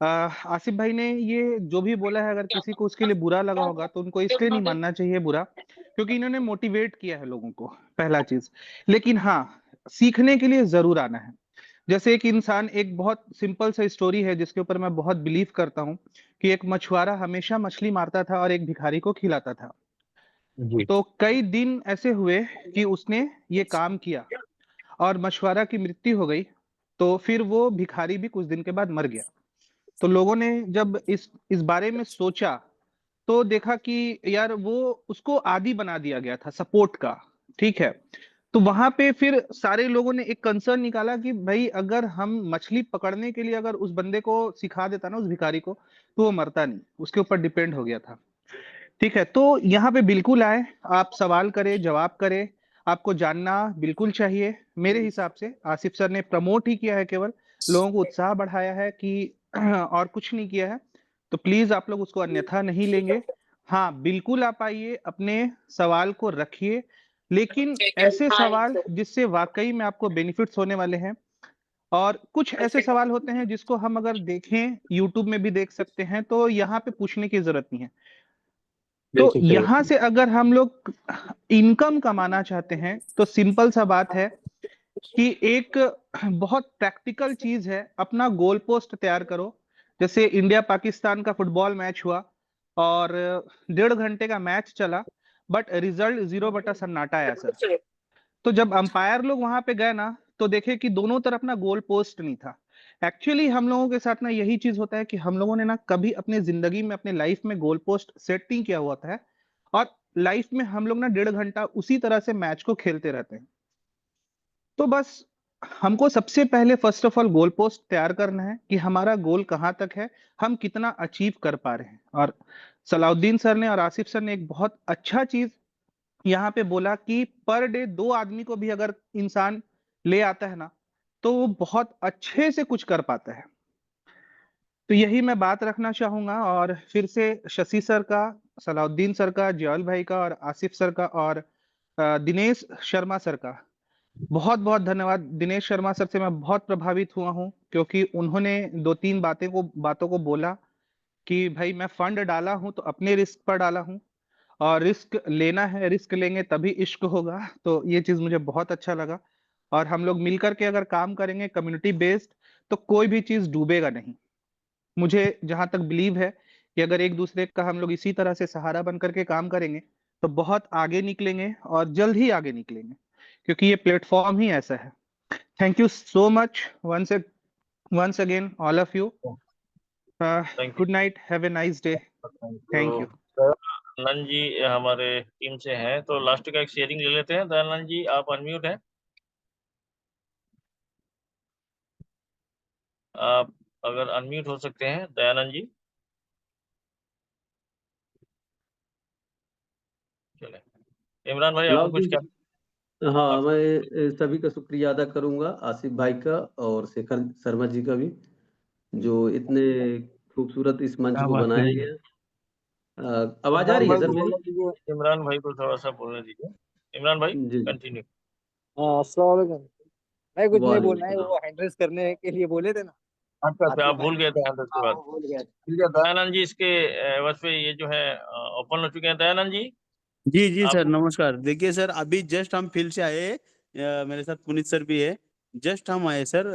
आसिफ भाई ने ये जो भी बोला है, अगर किसी को उसके लिए बुरा लगा होगा तो उनको इसलिए नहीं मानना चाहिए बुरा, क्योंकि इन्होंने मोटिवेट किया है लोगों को, पहला चीज। लेकिन हाँ, सीखने के लिए जरूर आना है। जैसे एक इंसान, एक बहुत सिंपल सा स्टोरी है जिसके ऊपर मैं बहुत बिलीव करता हूँ, कि एक मछुआरा हमेशा मछली मारता था और एक भिखारी को खिलाता था। जी तो कई दिन ऐसे हुए कि उसने ये काम किया और मछुआरा की मृत्यु हो गई, तो फिर वो भिखारी भी कुछ दिन के बाद मर गया। तो लोगों ने जब इस बारे में सोचा तो देखा कि यार वो उसको आदी बना दिया गया था सपोर्ट का, ठीक है। तो वहां पे फिर सारे लोगों ने एक कंसर्न निकाला कि भाई अगर हम मछली पकड़ने के लिए अगर उस बंदे को सिखा देता ना, उस भिखारी को, तो वो मरता नहीं, उसके ऊपर डिपेंड हो गया था, ठीक है। तो यहाँ पे बिल्कुल आए, आप सवाल करें, जवाब करें, आपको जानना बिल्कुल चाहिए। मेरे हिसाब से आसिफ सर ने प्रमोट ही किया है, केवल लोगों को उत्साह बढ़ाया है कि और कुछ नहीं किया है। तो प्लीज आप लोग उसको अन्यथा नहीं लेंगे। हाँ बिल्कुल, आप आइए, अपने सवाल को रखिए, लेकिन ऐसे सवाल जिससे वाकई में आपको बेनिफिट्स होने वाले हैं। और कुछ ऐसे सवाल होते हैं जिसको हम अगर देखें, यूट्यूब में भी देख सकते हैं, तो यहाँ पे पूछने की जरूरत नहीं है। तो बिल्कुल सही। यहां से अगर हम लोग इनकम कमाना चाहते हैं तो सिंपल सा बात है कि एक बहुत प्रैक्टिकल चीज है, अपना गोल पोस्ट तैयार करो। जैसे इंडिया पाकिस्तान का फुटबॉल मैच हुआ और 1.5 घंटे का मैच चला, बट रिजल्ट 0 बटा सन्नाटा आया सर। तो जब अंपायर लोग वहां पे गए ना, तो देखे कि दोनों तरफ ना गोल पोस्ट नहीं था। एक्चुअली हम लोगों के साथ ना यही चीज होता है कि हम लोगों ने ना कभी अपने जिंदगी में, अपने लाइफ में गोल पोस्ट सेट नहीं किया हुआ था, और लाइफ में हम लोग ना 1.5 घंटा उसी तरह से मैच को खेलते रहते हैं। तो बस हमको सबसे पहले first of all goal post तैयार करना है कि हमारा गोल कहाँ तक है, हम कितना अचीव कर पा रहे हैं। और सलाउद्दीन सर ने और आसिफ सर ने एक बहुत अच्छा चीज यहाँ पे बोला कि पर डे 2 आदमी को भी अगर इंसान ले आता है ना, तो वो बहुत अच्छे से कुछ कर पाता है। तो यही मैं बात रखना चाहूंगा। और फिर से शशि सर का, सलाउद्दीन सर का, जयल भाई का और आसिफ सर का और दिनेश शर्मा सर का बहुत बहुत धन्यवाद। दिनेश शर्मा सर से मैं बहुत प्रभावित हुआ हूँ, क्योंकि उन्होंने 2-3 बातों को बोला कि भाई मैं फंड डाला हूं तो अपने रिस्क पर डाला हूं, और रिस्क लेना है, रिस्क लेंगे तभी इश्क होगा। तो ये चीज मुझे बहुत अच्छा लगा। और हम लोग मिलकर के अगर काम करेंगे कम्युनिटी बेस्ड, तो कोई भी चीज डूबेगा नहीं। मुझे जहां तक बिलीव है कि अगर एक दूसरे का हम लोग इसी तरह से सहारा बन करके काम करेंगे तो बहुत आगे निकलेंगे और जल्द ही आगे निकलेंगे, क्योंकि ये प्लेटफॉर्म ही ऐसा है। Thank you so much once again all of you. Thank you Good night, have a nice day. Thank you. Dayanand ji हमारे टीम से हैं, तो लास्ट का एक शेयरिंग ले लेते हैं। दयानंद जी आप अनम्यूट हैं, आप अगर अनम्यूट हो सकते हैं दयानंद जी। चले इमरान भाई आपको कुछ क्या? हाँ, मैं सभी का शुक्रिया अदा करूंगा, आसिफ भाई का और शेखर शर्मा जी का भी, जो इतने खूबसूरत इस मंच को बनाया गया। आवाज आ रही है सर मेरी? इमरान भाई को थोड़ा सा बोलने दीजिए। इमरान भाई जी कंटिन्यू। अस्सलाम वालेकुम। मैं कुछ नहीं बोलना है, वालेकुम वो हैंड्रेस करने के लिए बोले थे ना। अच्छा आसिफ आप भाई भूल गए थे हैंडल के हाँ, बाद। वो भूल गया। ठीक है दयानंद जी, इसके एवज पे ये जो है ओपन हो चुके हैं। दयानंद जी जी जी सर आपको नमस्कार। देखिए सर अभी जस्ट हम फील्ड से आए, मेरे साथ पुनीत सर भी है। जस्ट हम आए सर,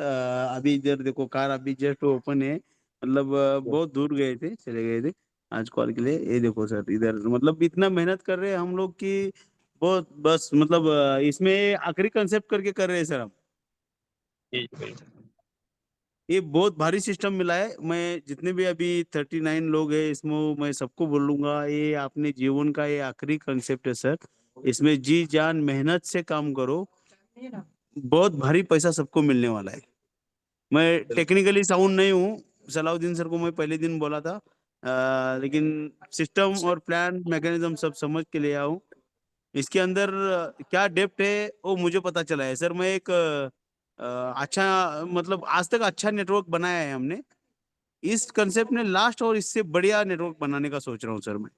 अभी इधर देखो कार अभी जस्ट ओपन है, मतलब बहुत दूर गए थे, चले गए थे आज कॉल के लिए। ये देखो सर इधर मतलब इतना मेहनत कर रहे हैं हम लोग की बहुत, बस मतलब इसमें आखिरी कंसेप्ट करके कर रहे हैं सर हम। जी बिल्कुल। ये बहुत भारी सिस्टम मिला है। मैं जितने भी अभी 39 लोग हैं इसमें मैं सबको बोलूंगा, ये अपने जीवन का ये आखिरी कंसेप्ट है सर। इसमें जी जान मेहनत से काम करो, बहुत भारी पैसा सबको मिलने वाला है। मैं टेक्निकली साउंड नहीं हूँ, सलाउद्दीन सर को मैं पहले दिन बोला था, लेकिन सिस्टम और प्लान मैकेनिज्म सब समझ के ले आऊँ। इसके अंदर क्या डेप्थ है वो मुझे पता चला है सर। मैं एक अच्छा मतलब आज तक अच्छा नेटवर्क बनाया है हमने, इस कंसेप्ट ने लास्ट और इससे बढ़िया नेटवर्क बनाने का सोच रहा हूँ सर मैं।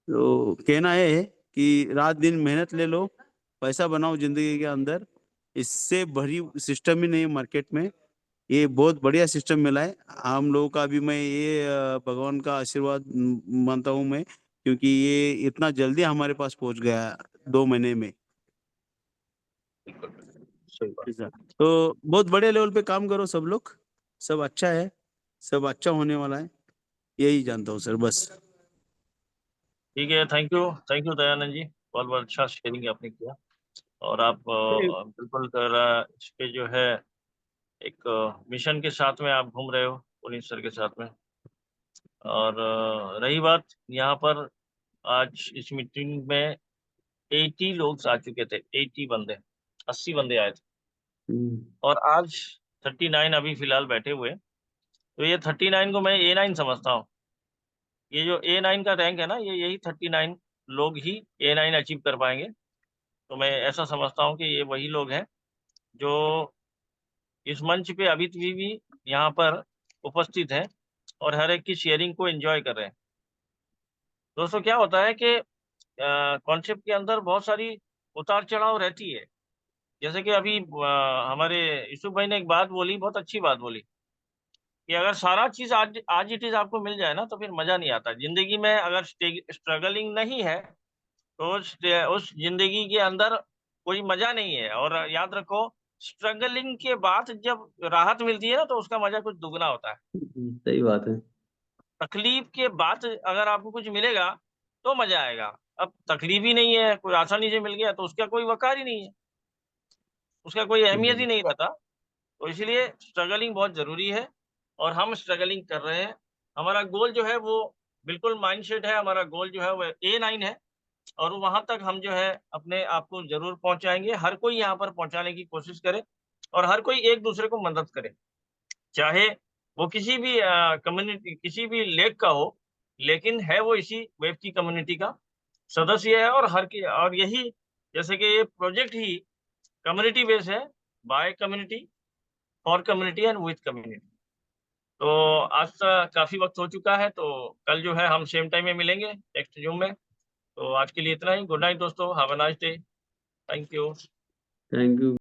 तो कहना है कि रात दिन मेहनत ले लो, पैसा बनाओ जिंदगी के अंदर, इससे बड़ी सिस्टम ही नहीं है मार्केट में। ये बहुत बढ़िया सिस्टम मिला है हम लोगों का। भी मैं ये भगवान का आशीर्वाद मानता हूँ मैं, क्योंकि ये इतना जल्दी हमारे पास पहुंच गया 2 महीने में। सही बात। ऐसा। तो बहुत बड़े लेवल पे काम करो सब लोग, सब अच्छा है, सब अच्छा होने वाला है, यही जानता हूँ सर बस। ठीक है, थैंक यू दयानंद जी, बहुत बहुत अच्छा शेयरिंग आपने किया। और आप बिल्कुल इस पे जो है एक मिशन के साथ में आप घूम रहे हो पुनीत सर के साथ में। और रही बात यहाँ पर, आज इस मीटिंग में 80 लोग आ चुके थे, 80 बंदे, 80 बंदे आए थे। और आज 39 अभी फिलहाल बैठे हुए हैं। तो ये 39 को मैं A9 समझता हूँ। ये जो A9 का रैंक है ना, ये यही 39 लोग ही A9 अचीव कर पाएंगे। तो मैं ऐसा समझता हूँ कि ये वही लोग हैं जो इस मंच पे अभी भी यहाँ पर उपस्थित हैं और हर एक की शेयरिंग को एंजॉय कर रहे हैं। दोस्तों क्या होता है कि कॉन्सेप्ट के अंदर बहुत सारी उतार चढ़ाव रहती है। जैसे कि अभी हमारे यूसुफ भाई ने एक बात बोली, बहुत अच्छी बात बोली, कि अगर सारा चीज आज आज इट इज आपको मिल जाए ना तो फिर मजा नहीं आता जिंदगी में। अगर स्ट्रगलिंग नहीं है तो उस जिंदगी के अंदर कोई मजा नहीं है। और याद रखो, स्ट्रगलिंग के बाद जब राहत मिलती है ना तो उसका मजा कुछ दुगना होता है। सही बात है। तकलीफ के बाद अगर आपको कुछ मिलेगा तो मजा आएगा। अब तकलीफ ही नहीं है, कोई आसानी से मिल गया तो उसका कोई वकार ही नहीं है, उसका कोई अहमियत ही नहीं रहता। तो इसलिए स्ट्रगलिंग बहुत जरूरी है और हम स्ट्रगलिंग कर रहे हैं। हमारा गोल जो है वो बिल्कुल माइंडसेट है, हमारा गोल जो है वो A9 है और वहां तक हम जो है अपने आप को जरूर पहुंचाएंगे। हर कोई यहाँ पर पहुंचाने की कोशिश करे और हर कोई एक दूसरे को मदद करे, चाहे वो किसी भी कम्युनिटी, किसी भी लेक का हो, लेकिन है वो इसी वेब की कम्युनिटी का सदस्य है। और और यही, जैसे कि ये प्रोजेक्ट ही कम्युनिटी बेस्ड है, by community, for community and with community. तो आज काफी वक्त हो चुका है, तो कल जो है हम सेम टाइम में मिलेंगे नेक्स्ट जूम में। तो आज के लिए इतना ही। गुड नाइट दोस्तों, have a nice day, thank you. Thank you.